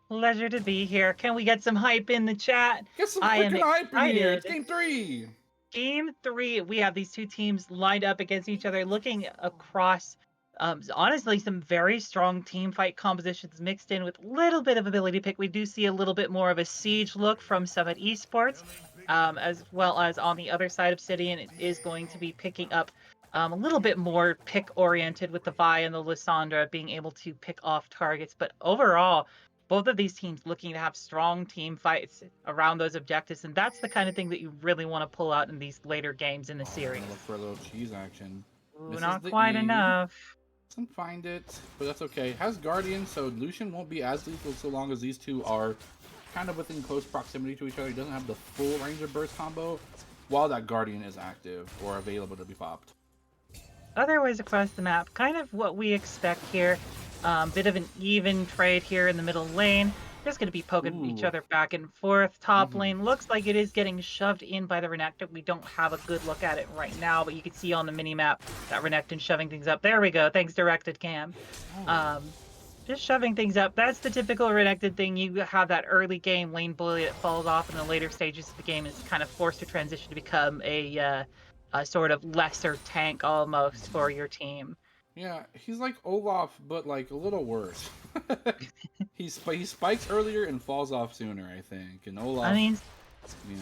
Pleasure to be here. Can we get some hype in the chat? Get some I am freaking hype in here. It's excited. game 3. Game 3, we have these two teams lined up against each other, looking across, honestly, some very strong team fight compositions mixed in with a little bit of ability pick. We do see a little bit more of a siege look from Summit Esports, as well as on the other side, Obsidian is going to be picking up a little bit more pick-oriented with the Vi and the Lysandra being able to pick off targets. But overall, both of these teams looking to have strong team fights around those objectives, and that's the kind of thing that you really want to pull out in these later games in the series. Look for a little cheese action. Ooh, not quite enough. Doesn't find it, but that's okay. Has Guardian, so Lucian won't be as lethal so long as these two are kind of within close proximity to each other. He doesn't have the full Ranger Burst combo while that Guardian is active or available to be popped. Otherwise across the map, kind of what we expect here. Bit of an even trade here in the middle lane. just going to be poking each Ooh. other back and forth. Top Mhm. lane looks like it is getting shoved in by the Renekton. We don't have a good look at it right now, but you can see on the mini-map that Renekton shoving things up. There we go. Thanks, directed cam. Just shoving things up. That's the typical Renekton thing. You have that early game lane bully that falls off in the later stages of the game is kind of forced to transition to become a sort of lesser tank almost for your team. Yeah, he's like Olaf, but like a little worse. he spikes earlier and falls off sooner, I think. And Olaf, I mean, you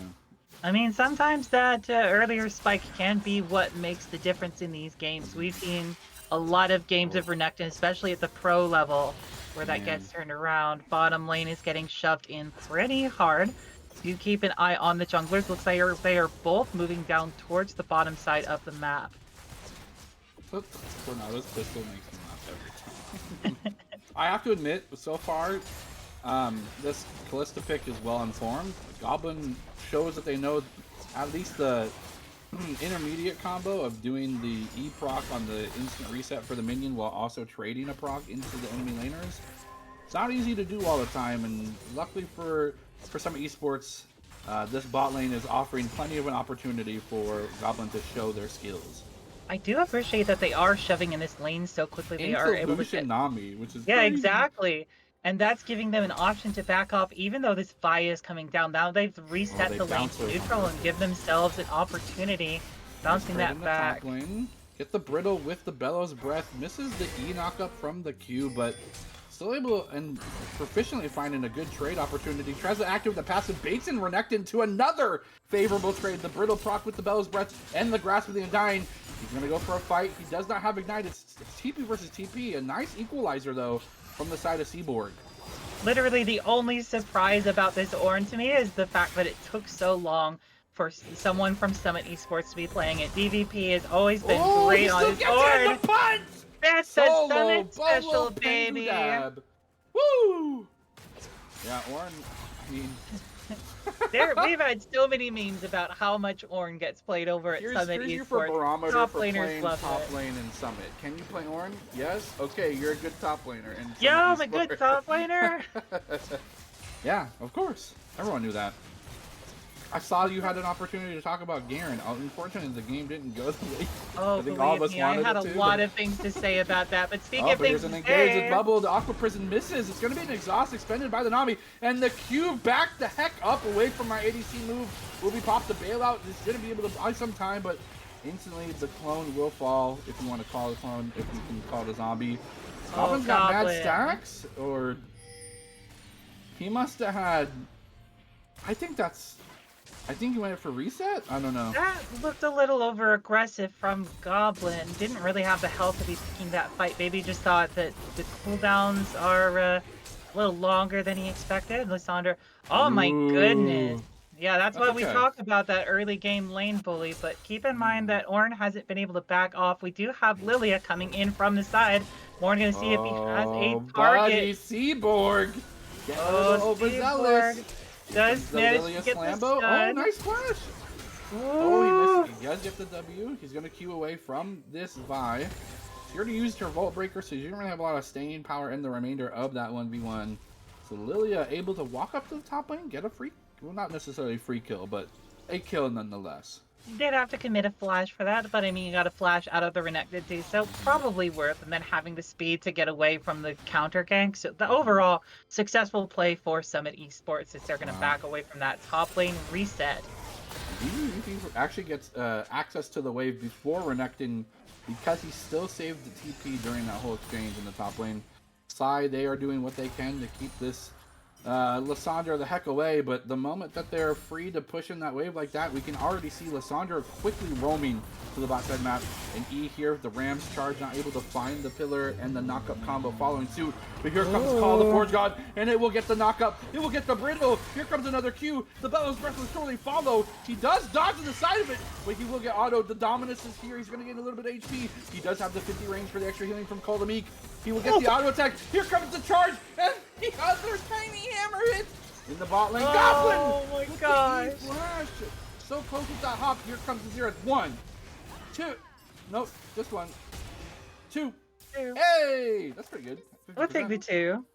know, sometimes that earlier spike can be what makes the difference in these games. We've seen a lot of games of Renekton, especially at the pro level, where that gets turned around. Bottom lane is getting shoved in pretty hard. Do keep an eye on the junglers. Looks like they are both moving down towards the bottom side of the map. Tornado's pistol makes me laugh every time. I have to admit, so far, this Kalista pick is well informed. Goblin shows that they know at least the intermediate combo of doing the E proc on the instant reset for the minion while also trading a proc into the enemy laners. It's not easy to do all the time, and luckily for some esports, this bot lane is offering plenty of an opportunity for Goblin to show their skills. I do appreciate that they are shoving in this lane so quickly. They are able to get Nami, which is yeah, crazy. exactly. And that's giving them an option to back off, even though this Vi is coming down. Now they've reset the lane to neutral and give themselves an opportunity, bouncing that back. Top lane. Get the brittle with the bellows breath. Misses the E knockup from the Q, but still able and proficiently finding a good trade opportunity. Tries to activate the passive, baits in Renekton to another favorable trade. The brittle proc with the bellows breath and the grasp of the undying. He's gonna go for a fight. He does not have ignite. It's TP versus TP. A nice equalizer though from the side of Seaborg. Literally the only surprise about this Ornn to me is the fact that it took so long for someone from Summit Esports to be playing it. DVP has always been great on his Ornn. That's a Summit special, baby. Woo! Yeah, Ornn, I mean... We've had so many memes about how much Ornn gets played over at Summit Esports. Esports. For barometer Top for laners love top lane in Summit. Can you play Ornn? Yes? Okay, you're a good top laner. Yo, I'm a good top laner! Yeah, of course. Everyone knew that. I saw you had an opportunity to talk about Garen. Unfortunately, the game didn't go the way I think all of us wanted I had a lot of things to say about that, but speaking of things to say... There's an engaged bubble. The Aqua Prison misses. It's going to be an exhaust expended by the Nami. And the Q back the heck up away from my ADC move. Will be popped the bailout. This shouldn't be able to buy some time, but instantly the clone will fall, if you want to call it a clone, if you can call it a zombie. Goblin's got mad stacks, or... He must have had... I think he went for reset? I don't know. That looked a little over aggressive from Goblin. Didn't really have the health to be picking that fight. Maybe just thought that the cooldowns are a little longer than he expected. Lysandra, oh my goodness. Yeah, that's why we talk about that early game lane bully, but keep in mind that Ornn hasn't been able to back off. We do have Lilia coming in from the side. Ornn gonna see if he has a target. Buddy, Seaborg! Seaborg does manage to get the stun. Oh, nice flash! Oh, he missed. He does get the W. He's going to queue away from this Vi. She already used her Vault Breaker, so she didn't really have a lot of staying power in the remainder of that 1v1. So Lilia able to walk up to the top lane, get a free... Well, not necessarily a free kill, but a kill nonetheless. You did have to commit a flash for that, but I mean, you got a flash out of the Renekton too, so probably worth, and then having the speed to get away from the counter gank. So the overall successful play for Summit Esports is they're going to back away from that top lane reset. He actually gets access to the wave before Renekton because he still saved the TP during that whole exchange in the top lane. Sai, they are doing what they can to keep this Lysandra the heck away, but the moment that they're free to push in that wave like that, we can already see Lysandra quickly roaming to the bot side map. And E here, the Rams charge, not able to find the pillar and the knockup combo following suit. But here comes Call of the Forge God, and it will get the knockup. It will get the brittle. Here comes another Q. The Bellows Breath will surely follow. He does dodge to the side of it, but he will get autoed. The Dominus is here. He's going to gain a little bit of HP. He does have the 50 range for the extra healing from Call the Meek. He will get the auto attack. Here comes the charge, and the other tiny hammer hit in the bot lane. Goblin! Oh my gosh! Flash. So close with that hop. Here comes the zero. 1, 2. Nope, just 1, 2. Hey! That's pretty good. We'll take the 2.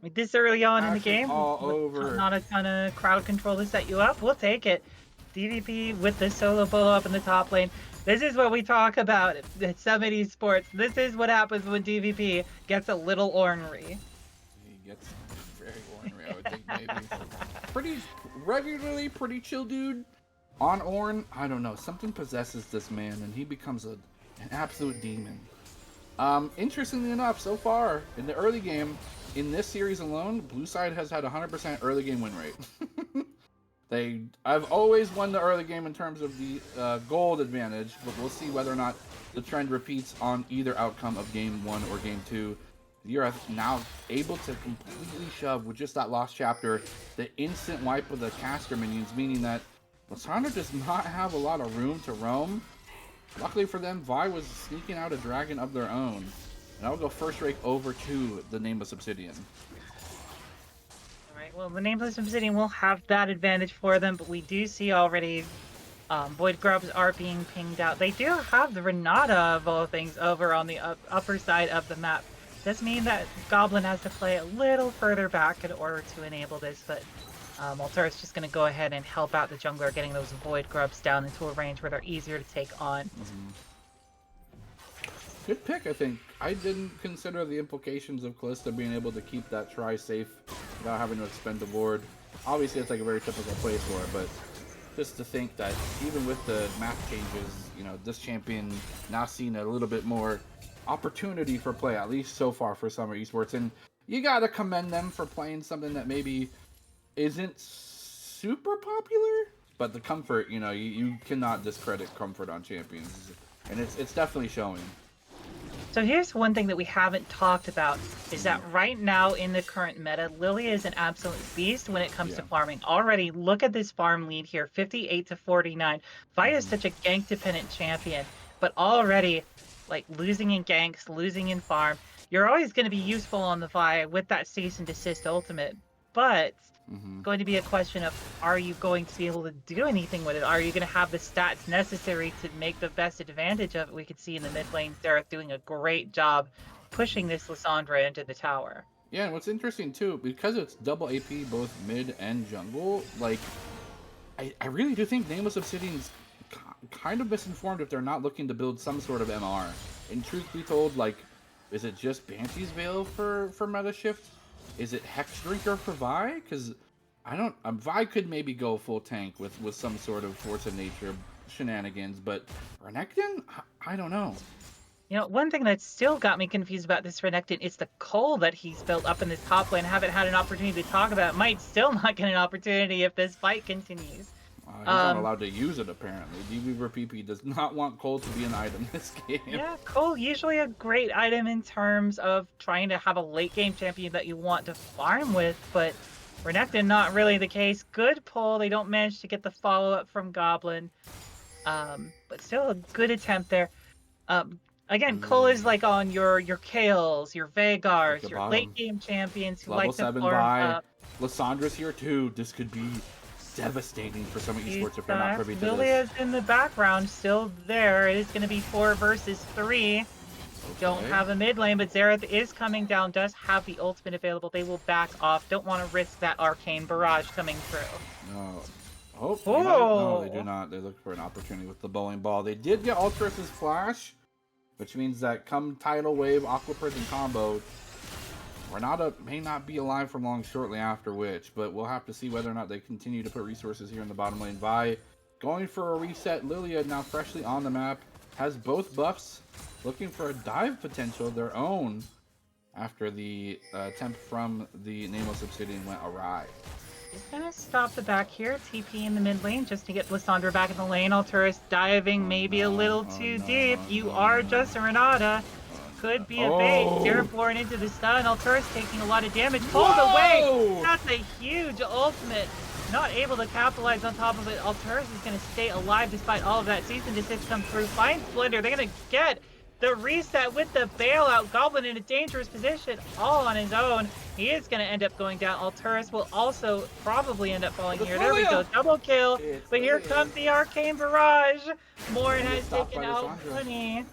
Like, this early on in the Action game, all with over. not a ton of crowd control to set you up, we'll take it. DVP with the solo bolo up in the top lane. This is what we talk about at Summit Esports. This is what happens when DVP gets a little ornery. He gets very ornery, I would think, maybe. Pretty regularly, pretty chill dude. On Ornn, I don't know, something possesses this man, and he becomes an absolute demon. Interestingly enough, so far, in the early game, in this series alone, Blue Side has had 100% early game win rate. I've always won the early game in terms of the gold advantage, but we'll see whether or not the trend repeats on either outcome of game 1 or game 2. You're now able to completely shove with just that lost chapter the instant wipe of the caster minions, meaning that Lissandra does not have a lot of room to roam. Luckily for them, Vi was sneaking out a dragon of their own. And I will go first rake over to the Nameless Obsidian. Alright, well, the Nameless Obsidian will have that advantage for them, but we do see already Void Grubs are being pinged out. They do have the Renata, of all things, over on the upper side of the map. Does mean that Goblin has to play a little further back in order to enable this, but Altura is just going to go ahead and help out the jungler, getting those Void Grubs down into a range where they're easier to take on. Good pick, I think. I didn't consider the implications of Kalista being able to keep that try safe without having to expend the ward. Obviously, it's like a very typical place for it, but just to think that even with the map changes, you know, this champion now seeing a little bit more opportunity for play, at least so far for Summer Esports. And you gotta commend them for playing something that maybe isn't super popular, but the comfort, you know, you cannot discredit comfort on champions, and it's definitely showing. So here's one thing that we haven't talked about, is that right now in the current meta, Lilia is an absolute beast when it comes to farming. Already, look at this farm lead here, 58 to 49. Vi is such a gank-dependent champion, but already, like, losing in ganks, losing in farm, you're always going to be useful on the Vi with that cease and desist ultimate, but it's going to be a question of, are you going to be able to do anything with it? Are you going to have the stats necessary to make the best advantage of it? We could see in the mid lane, Xerath doing a great job pushing this Lissandra into the tower. Yeah, and what's interesting too, because it's double AP both mid and jungle, like, I really do think Nameless Obsidian's kind of misinformed if they're not looking to build some sort of MR. And truth be told, like, is it just Banshee's Veil for Metashift? Is it Hex Drinker for Vi? Because I don't... Vi could maybe go full tank with some sort of force of nature shenanigans, but Renekton? I don't know. You know, one thing that's still got me confused about this Renekton is the coal that he's built up in this top lane. Haven't had an opportunity to talk about. Might still not get an opportunity if this fight continues. He's not allowed to use it, apparently. DVP does not want coal to be an item this game. Yeah, coal, usually a great item in terms of trying to have a late game champion that you want to farm with, but Renekton, not really the case. Good pull. They don't manage to get the follow-up from Goblin. But still a good attempt there. Again, coal is like on your Kales, your Vegars, Like your bottom. late game champions who Level like to 7 farm Vi. up. Lissandra's here too. This could be devastating for some esports if they're not privy to this. Lilia's in the background, still there. It is going to be 4 versus 3. Don't have a mid lane, but Xerath is coming down, does have the ultimate available. They will back off. Don't want to risk that arcane barrage coming through. No. Oh, no, they do not. They look for an opportunity with the bowling ball. They did get Ultras's flash, which means that come tidal wave, Aqua Prison combo, Renata may not be alive for long shortly after which, but we'll have to see whether or not they continue to put resources here in the bottom lane. Vi going for a reset. Lilia now freshly on the map, has both buffs, looking for a dive potential of their own after the attempt from the Nameless Obsidian went awry. He's gonna stop the back here, TP in the mid lane just to get Lissandra back in the lane. Alturas diving maybe a little too deep. You are just a Renata. Could be a bait. Terraform into the stun. Alturas taking a lot of damage. Pulled away. That's a huge ultimate. Not able to capitalize on top of it. Alturas is going to stay alive despite all of that. Season desist come through. Find Splendor. They're going to get the reset with the bailout. Goblin in a dangerous position all on his own. He is going to end up going down. Alturas will also probably end up falling here. There we go. Double kill. But here comes the Arcane Barrage. Morin has taken out Honey.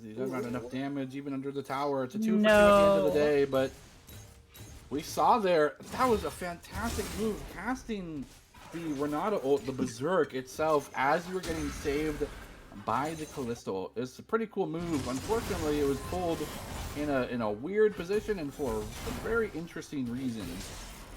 He doesn't have enough damage even under the tower. It's a 2 for 2 at the end of the day, but we saw there, that was a fantastic move, casting the Renata ult, the Berserk itself, as you were getting saved by the Callisto. It's a pretty cool move. Unfortunately, it was pulled in a weird position and for a very interesting reason.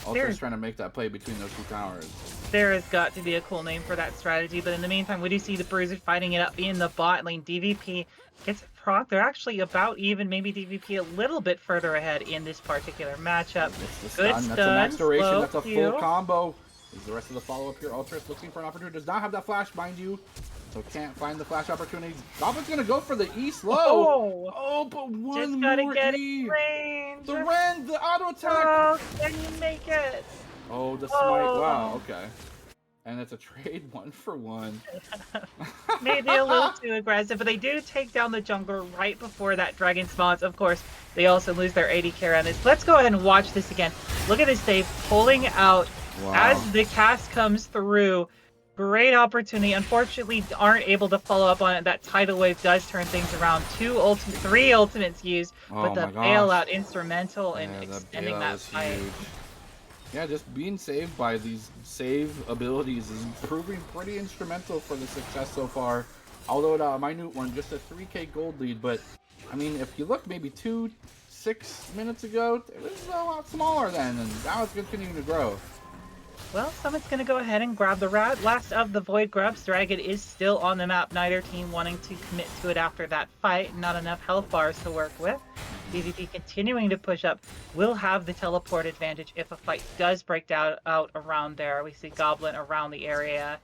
Ultra's trying to make that play between those two towers. There has got to be a cool name for that strategy, but in the meantime, we do see the Bruiser fighting it up in the bot lane. DVP gets it proc. They're actually about even, maybe DVP a little bit further ahead in this particular matchup. Good stun, that's a max duration, slow that's a full heal. combo. Is the rest of the follow-up here? Ultra's looking for an opportunity. Does not have that flash, mind you. So can't find the flash opportunity. Goblin's gonna go for the E slow. Oh, but one Just more gotta get E. in range. The Ren, the auto attack. Oh, can you make it? Oh, the smite. Wow, okay. And it's a trade 1-for-1. Maybe a little too aggressive, but they do take down the jungler right before that dragon spawns. Of course, they also lose their AD carry on this. Let's go ahead and watch this again. Look at this save pulling out as the cast comes through. Great opportunity. Unfortunately, aren't able to follow up on it. That tidal wave does turn things around. 3 ultimates used, but the bailout instrumental in extending that fight. Yeah, just being saved by these save abilities is proving pretty instrumental for the success so far. Although a minute one, just a 3k gold lead, but I mean, if you look maybe 6 minutes ago, it was a lot smaller then, and now it's continuing to grow. Well, Summit's going to go ahead and grab the last of the Void Grubs. Dragon is still on the map. Neither team wanting to commit to it after that fight. Not enough health bars to work with. DVP continuing to push up. Will have the teleport advantage if a fight does break out around there. We see Goblin around the area.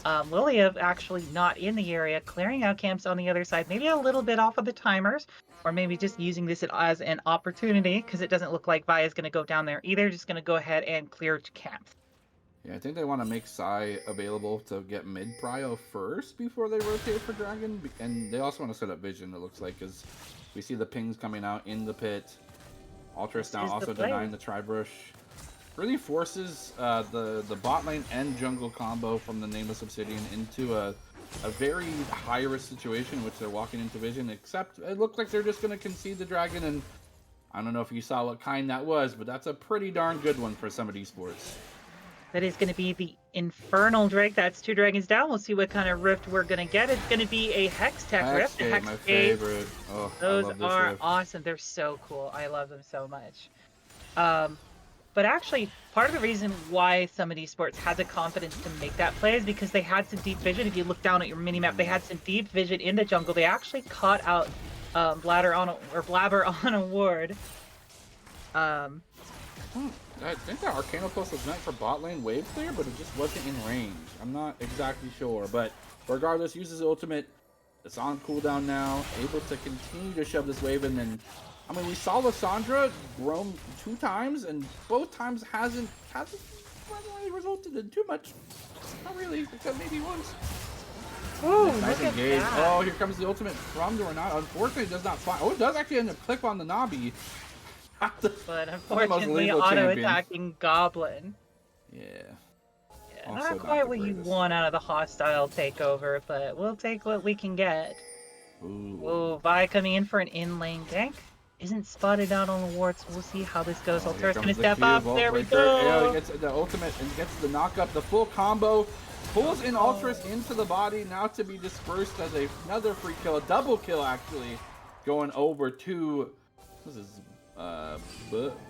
Liliev actually not in the area, clearing out camps on the other side. Maybe a little bit off of the timers, or maybe just using this as an opportunity, because it doesn't look like Vi is going to go down there either. Just going to go ahead and clear camps. Yeah, I think they want to make Psy available to get mid-prio first before they rotate for Dragon. And they also want to set up vision, it looks like, because we see the pings coming out in the pit. Ultras now also denying the tri-brush. Really forces the bot lane and jungle combo from the Nameless Obsidian into a very high-risk situation in which they're walking into vision, except it looks like they're just going to concede the Dragon. And I don't know if you saw what kind that was, but that's a pretty darn good one for Summit Esports. That is going to be the Infernal Drake. That's 2 dragons down. We'll see what kind of rift we're going to get. It's going to be a Hextech rift. Hexgate, my favorite. Oh, those I love this are rift. awesome. They're so cool. I love them so much. But actually, part of the reason why Summit Esports had the confidence to make that play is because they had some deep vision. If you look down at your minimap, they had some deep vision in the jungle. They actually caught out Blabber on a ward. I think that Arcano Pulse was meant for bot lane wave clear, but it just wasn't in range. I'm not exactly sure, but regardless, uses ultimate. It's on cooldown now, able to continue to shove this wave, and then, I mean, we saw Lissandra roam 2 times, and both times hasn't really resulted in too much. Not really, except maybe once. Ooh, nice look engage. at that. Oh, here comes the ultimate from the Renata. Unfortunately, it does not fly. Oh, it does actually end up click on the Nabi. But unfortunately, auto-attacking Goblin. Yeah. Not quite what you want out of the hostile takeover, but we'll take what we can get. Ooh, Vi coming in for an in-lane gank. Isn't spotted out on the wards. We'll see how this goes. Ultra's gonna step up. There we go. Yeah, he gets the ultimate and gets the knock-up. The full combo. Pulls in Ultras into the body, now to be dispersed as another free kill. A double kill, actually. Going over to... This is...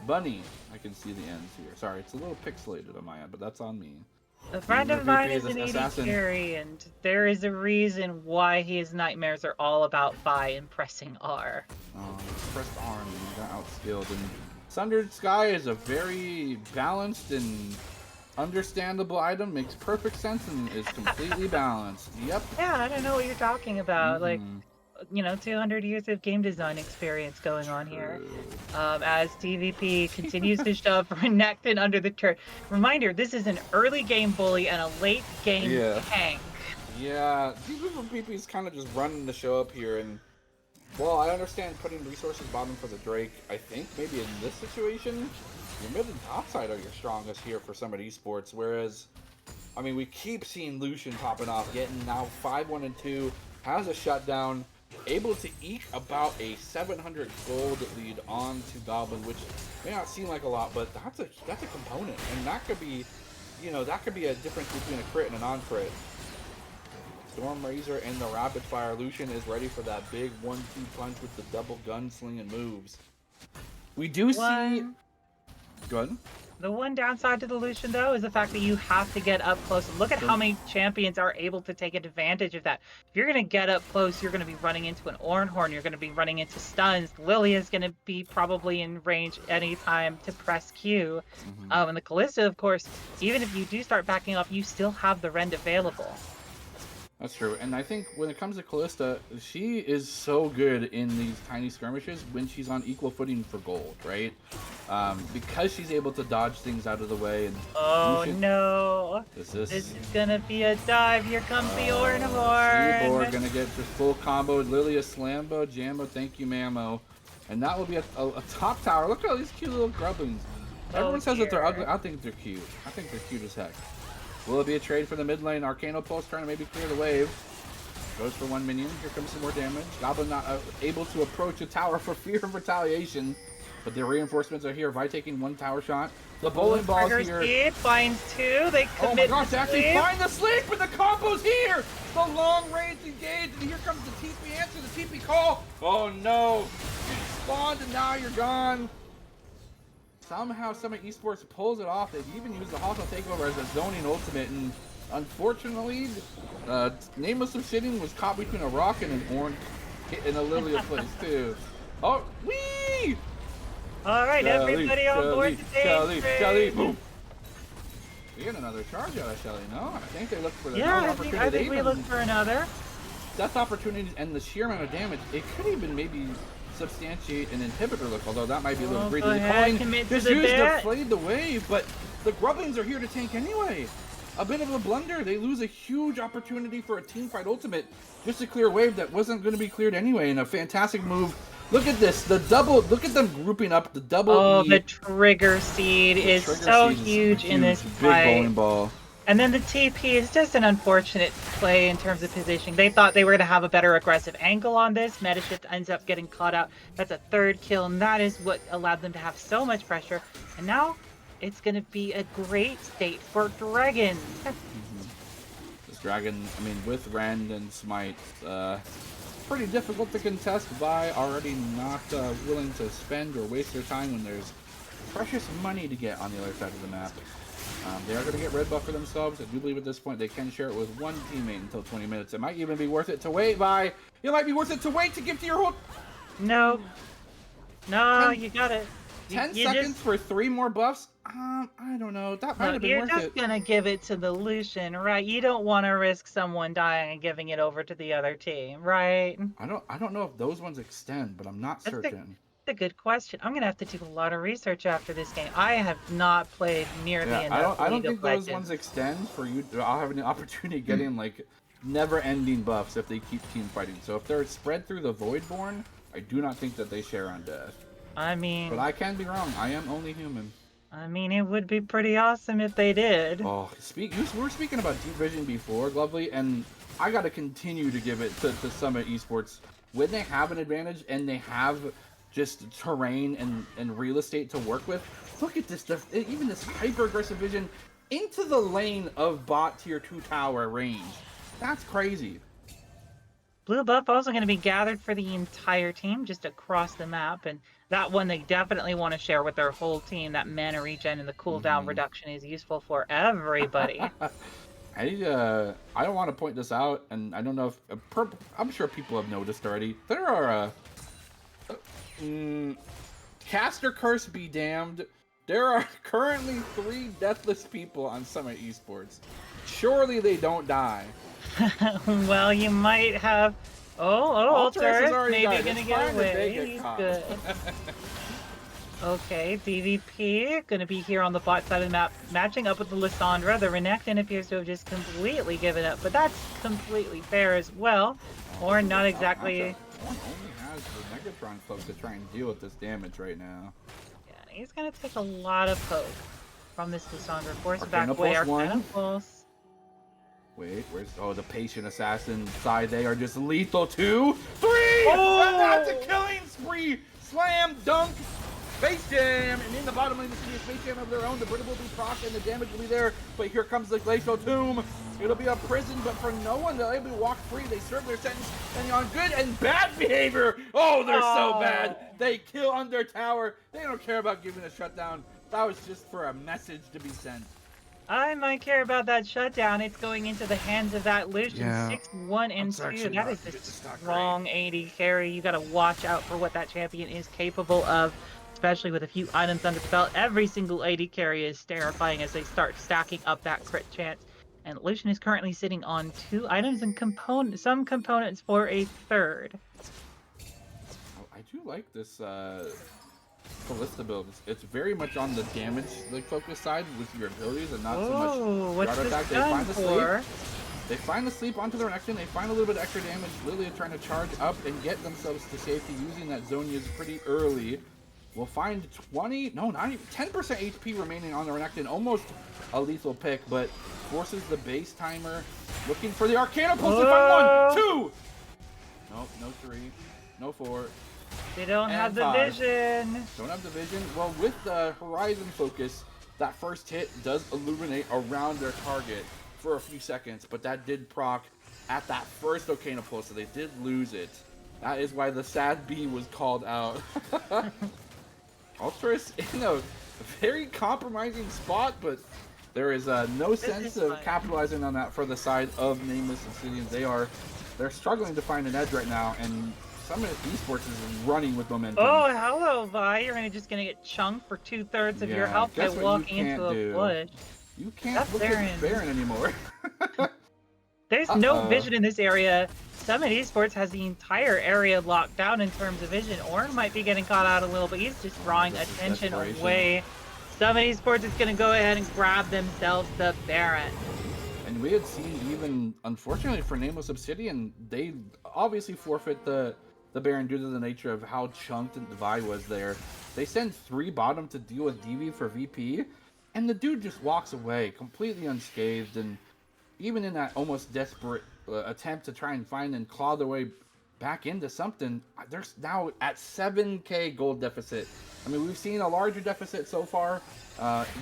Bunny. I can see the ends here. Sorry, it's a little pixelated on my end, but that's on me. A friend of mine is an AD carry, and there is a reason why his nightmares are all about Vi and pressing R. Oh, pressed R and he got outskilled. And Sundered Sky is a very balanced and understandable item. Makes perfect sense and is completely balanced. Yep. Yeah, I don't know what you're talking about. Like, you know, 200 years of game design experience going on here. As TVP continues to shove Renekton under the turret. Reminder, this is an early game bully and a late game tank. Yeah, TVP is kind of just running the show up here, and well, I understand putting resources bottom for the Drake. I think maybe in this situation, your mid and top side are your strongest here for Summit Esports, whereas, I mean, we keep seeing Lucian popping off, getting now 5-1-2, has a shutdown. able to eke about a 700 gold lead onto Goblin, which may not seem like a lot, but that's a component, and that could be, you know, that could be a difference between a crit and a non-crit. Storm Razor and the Rapid Fire. Lucian is ready for that big 1-2 punch with the double gunslinging moves. We do see. Go ahead. The one downside to the Lucian, though, is the fact that you have to get up close. Look at how many champions are able to take advantage of that. If you're going to get up close, you're going to be running into an Ornhorn. You're going to be running into stuns. Lilia is going to be probably in range anytime to press Q. And the Kalista, of course, even if you do start backing off, you still have the Rend available. That's true, and I think when it comes to Kalista, she is so good in these tiny skirmishes when she's on equal footing for gold, right? Because she's able to dodge things out of the way. And oh no! This is gonna be a dive. Here comes the Ornhorn. Seaboard gonna get just full combo. Lilia Slambo, Jambo, thank you, Mammo, and that will be a top tower. Look at all these cute little grublings. Everyone says that they're ugly. I think they're cute. I think they're cute as heck. Will it be a trade for the mid lane? Arcano Pulse trying to maybe clear the wave. Goes for 1 minion. Here comes some more damage. Goblin not able to approach a tower for fear of retaliation. But the reinforcements are here. Vi taking 1 tower shot. The bowling ball's here. Speed finds 2. They commit. Oh my gosh, they actually find the sleep, but the combo's here. The long range engage, and here comes the TP answer, the TP call. Oh no. You spawned and now you're gone. Somehow Summit Esports pulls it off. They've even used the hostile takeover as a zoning ultimate, and unfortunately, Nameless Obsidian was caught between a rock and an orange in a Lilia place too. Oh, wee! All right, everybody on board the Shelly, boom! We get another charge out of Shelly, no? I think they looked for the opportunity. I think we looked for another. Death opportunities and the sheer amount of damage. It could even maybe substantiate an inhibitor look, although that might be a little greedy. Just used to fade the wave, but the Grublings are here to tank anyway. A bit of a blunder. They lose a huge opportunity for a team fight ultimate just to clear a wave that wasn't going to be cleared anyway, and a fantastic move. Look at this, the double, look at them grouping up the double. Oh, the trigger seed is so huge in this fight. Big bowling ball. And then the TP is just an unfortunate play in terms of positioning. They thought they were going to have a better aggressive angle on this. Metashift ends up getting caught out. That's a 3rd kill, and that is what allowed them to have so much pressure. And now it's going to be a great state for Dragon. This Dragon, I mean, with Rend and Smite, pretty difficult to contest. Vi already not willing to spend or waste their time when there's precious money to get on the other side of the map. They are going to get red buff for themselves. I do believe at this point they can share it with 1 teammate until 20 minutes. It might even be worth it to wait, Vi. It might be worth it to wait to give to your whole... No. No, you got it. 10 seconds for 3 more buffs? I don't know. That might have been worth it. You're just going to give it to the Lucian, right? You don't want to risk someone dying and giving it over to the other team, right? I don't know if those ones extend, but I'm not certain. That's a good question. I'm gonna have to do a lot of research after this game. I have not played nearly enough. I don't think those ones extend for you. I'll have an opportunity getting like never-ending buffs if they keep team fighting. So if they're spread through the Voidborn, I do not think that they share on death. I mean, but I can be wrong. I am only human. I mean, it would be pretty awesome if they did. Oh, we were speaking about Deep Vision before, Lovely, and I got to continue to give it to Summit Esports when they have an advantage and they have just terrain and real estate to work with. Look at this stuff, even this hyper aggressive vision into the lane of bot tier 2 tower range. That's crazy. Blue buff also going to be gathered for the entire team just across the map, and that one they definitely want to share with their whole team. That mana regen and the cooldown reduction is useful for everybody. I don't want to point this out, and I don't know if I'm sure people have noticed already. There are caster curse be damned. There are currently 3 deathless people on Summit Esports. Surely they don't die. Well, you might have. Alterus is maybe gonna get away. He's good. Okay, DVP gonna be here on the bot side of the map, matching up with the Lissandra. The Renekton appears to have just completely given up, but that's completely fair as well, or not exactly. One only has the Megatron cloak to try and deal with this damage right now. Yeah, he's gonna take a lot of poke from this Lissandra. Force back Arcana away. Pulse Arcana 1. Pulse. Wait, where's the patient assassin side? They are just lethal. 2, 3. Oh! And that's a killing spree! Slam, dunk, Space Jam, and in the bottom lane, the Space Jam of their own. The Brittle will be proc, and the damage will be there. But here comes the Glacial Tomb. It'll be a prison, but for no one, they'll able to walk free. They serve their sentence, and on good and bad behavior. Oh, they're so bad. They kill under tower. They don't care about giving a shutdown. That was just for a message to be sent. I might care about that shutdown. It's going into the hands of that Lucian. Yeah. 6-1 and 2. actually That not- is a it's not strong AD carry. You got to watch out for what that champion is capable of, especially with a few items under the belt. Every single AD carry is terrifying as they start stacking up that crit chance. And Lucian is currently sitting on 2 items and some components for a third. I do like this Ballista build. It's very much on the damage focus side with your abilities and not so much What's auto this attack. They done find the for? sleep. They find the sleep onto the Renekton. They find a little bit of extra damage. Lilia trying to charge up and get themselves to safety using that Zhonya's pretty early. We'll find 20, no, not even 10% HP remaining on the Renekton. Almost a lethal pick, but forces the base timer. Looking for the Arcana Pulse. They find 1, 2. Nope, no 3, no 4. They don't And have the 5. vision. Don't have the vision. Well, with the Horizon focus, that first hit does illuminate around their target for a few seconds, but that did proc at that first Arcana Pulse, so they did lose it. That is why the sad B was called out. Ultras in a very compromising spot, but there is no sense of capitalizing on that for the side of Nameless Obsidian. They're struggling to find an edge right now, and Summit Esports is running with momentum. Oh, hello, Vi. You're just gonna get chunked for 2/3 of your health by guess what you walking into can't a do? bush. You can't That's look at Baron anymore. There's no vision in this area. Summit Esports has the entire area locked down in terms of vision. Orn might be getting caught out a little, but he's just drawing attention away. Summit Esports is going to go ahead and grab themselves the Baron. And we had seen even, unfortunately for Nameless Obsidian, they obviously forfeit the Baron due to the nature of how chunked Vi was there. They send 3 bottom to deal with DV for VP, and the dude just walks away completely unscathed. And even in that almost desperate attempt to try and find and claw their way back into something, they're now at 7k gold deficit. I mean, we've seen a larger deficit so far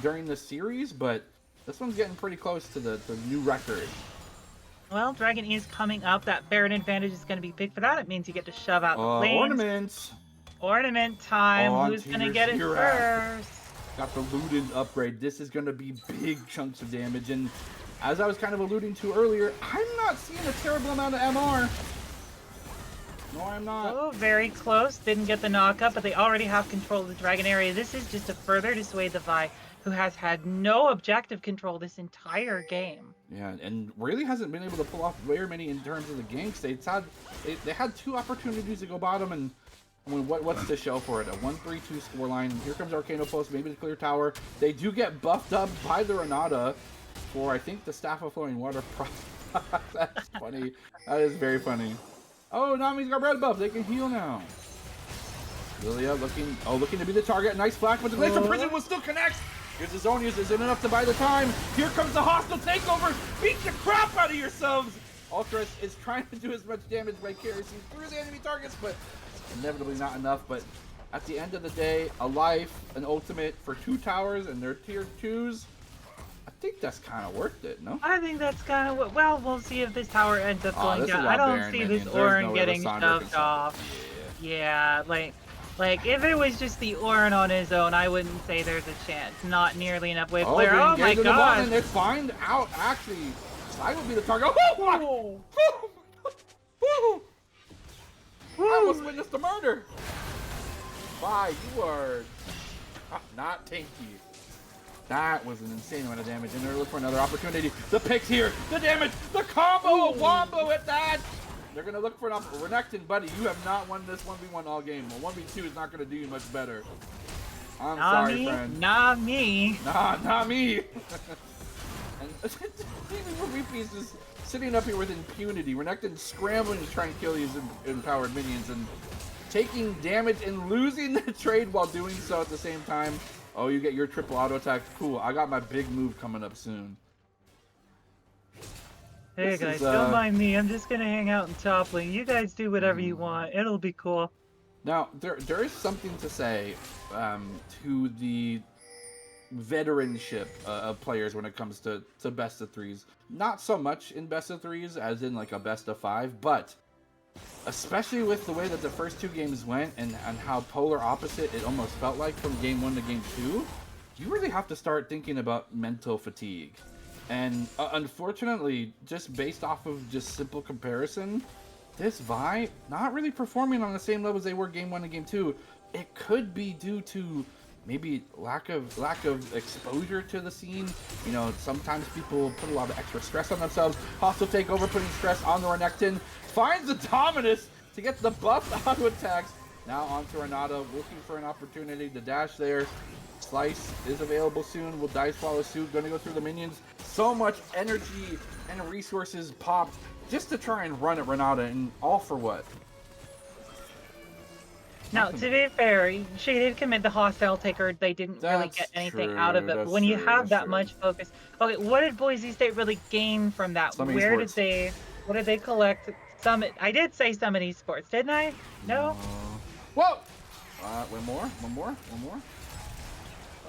during the series, but this one's getting pretty close to the new record. Well, Dragon is coming up. That Baron advantage is going to be big for that. It means you get to shove out the lanes. Ornaments. Ornament time. Who's going to get it first? Got the Luden upgrade. This is going to be big chunks of damage, and as I was kind of alluding to earlier, I'm not seeing a terrible amount of MR. No, I'm not. Oh, very close. Didn't get the knockup, but they already have control of the Dragon area. This is just to further dissuade the Vi, who has had no objective control this entire game. Yeah, and really hasn't been able to pull off very many in terms of the ganks. They had 2 opportunities to go bottom, and I mean, what's to show for it? A 1-3-2 scoreline. Here comes Arcano Post, maybe the clear tower. They do get buffed up by the Renata for, I think, the Staff of Flowing Water. That's funny. That is very funny. Oh, Nami's got red buff. They can heal now. Lilia looking to be the target. Nice flash, but the Glacial Prison will still connect. Here's the Zhonya's. Isn't enough to buy the time. Here comes the hostile takeover. Beat the crap out of yourselves. Ultras is trying to do as much damage vicariously through the enemy targets, but inevitably not enough. But at the end of the day, a life, an ultimate for 2 towers, and they're tier 2s. I think that's kind of worth it, no? I think that's kind of what. Well, we'll see if this tower ends up going down. I don't see this There's Orn no way getting Lysandra shoved off. Yeah, like if it was just the Orn on his own, I wouldn't say there's a chance. Not nearly enough wave clear. Oh my god! They find out actually. I will be the target. Oh! I almost witnessed a murder. Vi, you are not tanky. That was an insane amount of damage, and they're looking for another opportunity. The picks here, the damage, the combo, wombo at that. They're gonna look for an Renekton, buddy. You have not won this 1v1 all game. Well, 1v2 is not gonna do you much better. I'm sorry, friend. Not me. Not me. And even Repeat is just sitting up here with impunity. Renekton scrambling to try and kill these empowered minions and taking damage and losing the trade while doing so at the same time. Oh, you get your triple auto attack. Cool. I got my big move coming up soon. Hey This guys, is don't mind me. I'm just gonna hang out in top lane. You guys do whatever you want. It'll be cool. now there is something to say to the veteranship of players when it comes to best of threes. Not so much in best of threes as in like a best of five, but especially with the way that the first two games went and how polar opposite it almost felt like from game one to game two, you really have to start thinking about mental fatigue. And unfortunately, just based off of just simple comparison, this Vi not really performing on the same level as they were game one and game two. It could be due to maybe lack of exposure to the scene. You know, sometimes people put a lot of extra stress on themselves. Hostile takeover, putting stress on the Renekton. Finds the Dominus to get the buff auto attacks. Now onto Renata, looking for an opportunity to dash there. Slice is available soon. Will Dice follow suit? Gonna go through the minions. So much energy and resources popped just to try and run at Renata, and all for what? Now, to be fair, she did commit the hostile taker. They didn't really get That's anything out of true. it. But That's when you true. have That's that true. much focus, okay, what did Boise State really gain from that? Some Where did esports. what did they collect? Summit. I did say Summit Esports, didn't I? No. Whoa! One more. One more. One more.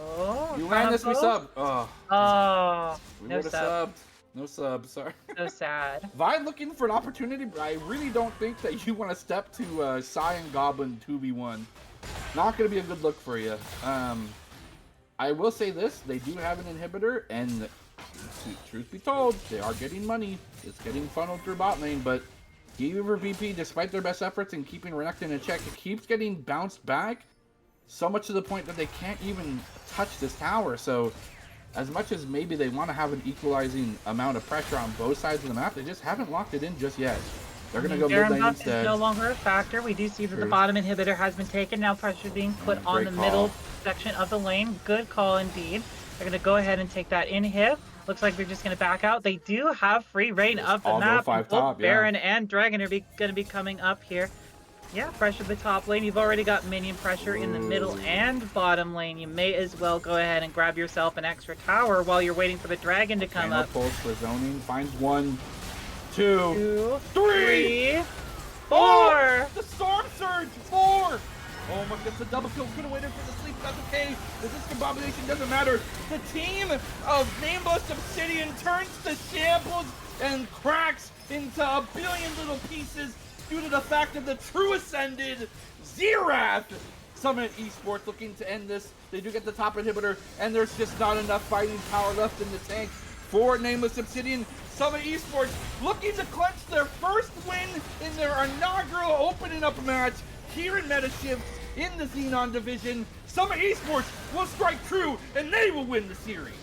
Oh, You ran this, we combo? sub. Oh, Oh, we no would have sub. subbed. No sub. Sorry. So sad. Vi looking for an opportunity, but I really don't think that you want to step to Psy and Goblin 2v1. Not going to be a good look for you. I will say this, they do have an inhibitor, and truth be told, they are getting money. It's getting funneled through bot lane, but Geaver VP, despite their best efforts in keeping Renekton in check, it keeps getting bounced back, so much to the point that they can't even touch this tower. So as much as maybe they want to have an equalizing amount of pressure on both sides of the map, they just haven't locked it in just yet. They're going to go mid Baron lane buff instead. is no longer a factor. We do see that the True. bottom inhibitor has been taken. Now pressure being put on Great the call. middle section of the lane. Good call indeed. They're going to go ahead and take that inhib. Looks like they're just going to back out. They do have free reign Just of the all go map. five Both top, yeah. Baron and Dragon are going to be coming up here. Yeah, pressure the top lane. You've already got minion pressure in the middle and bottom lane. You may as well go ahead and grab yourself an extra tower while you're waiting for the dragon to come up. Pulse for zoning. Finds 1, 2, 2, 3, 4. Oh, the storm surge. 4. Oh my goodness, the double kill. Could have waited for the sleep. That's okay. The discombobulation doesn't matter. The team of Nameless Obsidian turns to shambles and cracks into a billion little pieces due to the fact of the true ascended Xerath. Summit Esports looking to end this. They do get the top inhibitor, and there's just not enough fighting power left in the tank for Nameless Obsidian. Summit Esports looking to clinch their first win in their inaugural opening up match here in Metashift in the Xenon division. Summit Esports will strike true, and they will win the series.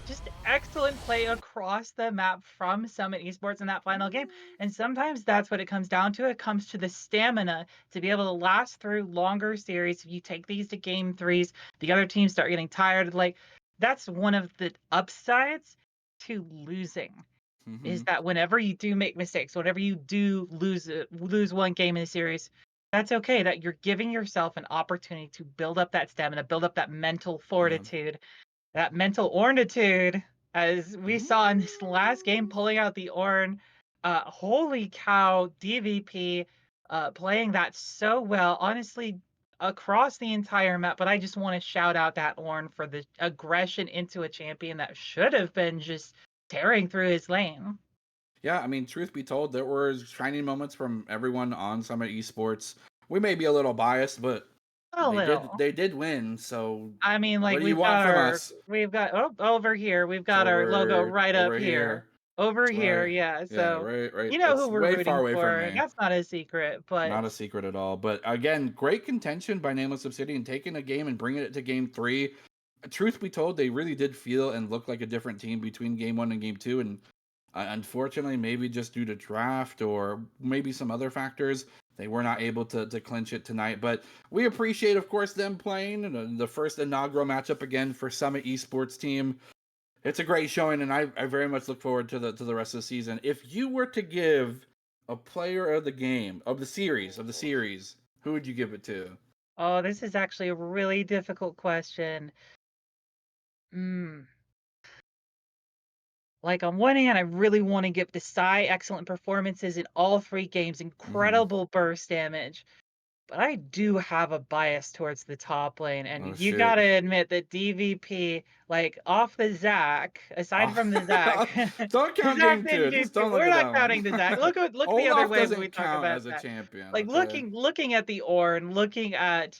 Just excellent play across the map from Summit Esports in that final game. And sometimes that's what it comes down to. It comes to the stamina to be able to last through longer series. If you take these to game threes, the other teams start getting tired. Like, that's one of the upsides to losing. Is that whenever you do make mistakes, whenever you do lose one game in a series, that's okay. That you're giving yourself an opportunity to build up that stamina, build up that mental fortitude, that mental ornitude, as we saw in this last game, pulling out the Ornn. Holy cow, DVP playing that so well, honestly, across the entire map. But I just want to shout out that Ornn for the aggression into a champion that should have been just tearing through his lane. Yeah, I mean, truth be told, there were shining moments from everyone on Summit Esports. We may be a little biased, but A little. they did win. So I mean, like what do you want from us? we've got over here, we've got our logo right up over here. Over That's here, right. yeah. Yeah, So right. you know It's who we're way far rooting away from for. me. That's not a secret, but Not a secret at all. But again, great contention by Nameless Obsidian, taking a game and bringing it to game 3. Truth be told, they really did feel and look like a different team between game 1 and game 2. And unfortunately, maybe just due to draft or maybe some other factors, they were not able to clinch it tonight. But we appreciate, of course, them playing the first inaugural matchup again for Summit Esports Team. It's a great showing, and I very much look forward to the rest of the season. If you were to give a player of the game, of the series, who would you give it to? oh, this is actually a really difficult question. Like, on one hand, I really want to give Desai excellent performances in all 3 games, incredible burst damage. But I do have a bias towards the top lane, and Oh you shit. gotta admit that DVP, like, off the Zac, aside Oh, from the Zac, don't the count Zac game didn't two. do Just too. don't look We're at not that counting the Zac. one. Look the other Olaf way when we doesn't talk count about as a that. champion. Like, Okay. looking at the Ornn, looking at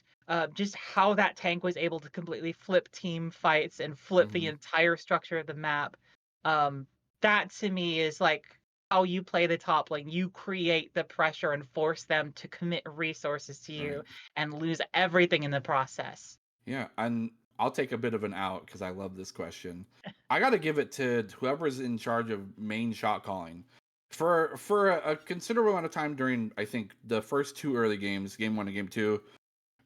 just how that tank was able to completely flip team fights and flip the hmm entire structure of the map. Um, that to me is like how you play the top lane. You create the pressure and force them to commit resources to Right. you and lose everything in the process. Yeah, and I'll take a bit of an out because I love this question. I got to give it to whoever's in charge of main shot calling. For a considerable amount of time during, I think, the first 2 early games, game 1 and game 2,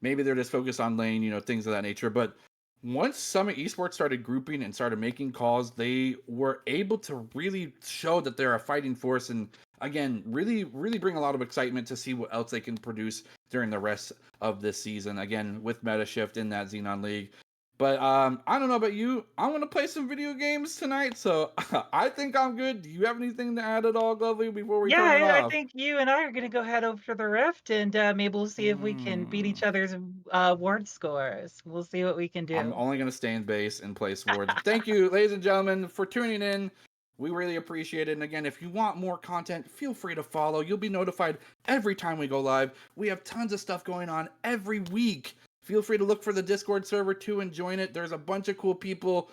maybe they're just focused on lane, things of that nature. But once Summit Esports started grouping and started making calls, they were able to really show that they're a fighting force and again, really, really bring a lot of excitement to see what else they can produce during the rest of this season. Again, with Metashift in that Xenon League. But I don't know about you. I want to play some video games tonight, so I think I'm good. Do you have anything to add at all, Lovely, before we Yeah, turn it I off? think you and I are gonna go head over to the Rift, and maybe we'll see if we can beat Hmm. each other's ward scores. We'll see what we can I'm do. only going to stay in base and play swords. Thank you, ladies and gentlemen, for tuning in. We really appreciate it. And again, if you want more content, feel free to follow. You'll be notified every time we go live. We have tons of stuff going on every week. Feel free to look for the Discord server too and join it. There's a bunch of cool people.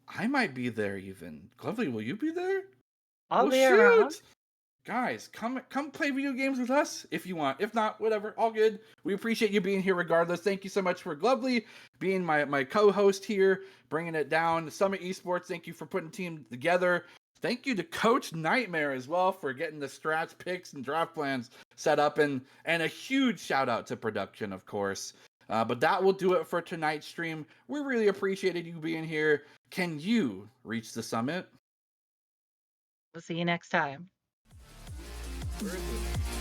I might be there even. Lovely, will you be there? I'll Well, be around. shoot. Guys, come play video games with us if you want. If not, whatever, all good. We appreciate you being here regardless. Thank you so much for Glovely being my co-host here, bringing it down. Summit Esports, thank you for putting team together. Thank you to Coach Nightmare as well for getting the strats, picks, and draft plans set up, and a huge shout out to production, of course. But that will do it for tonight's stream. We really appreciated you being here. Can you reach the summit? We'll see you next time. Where is it?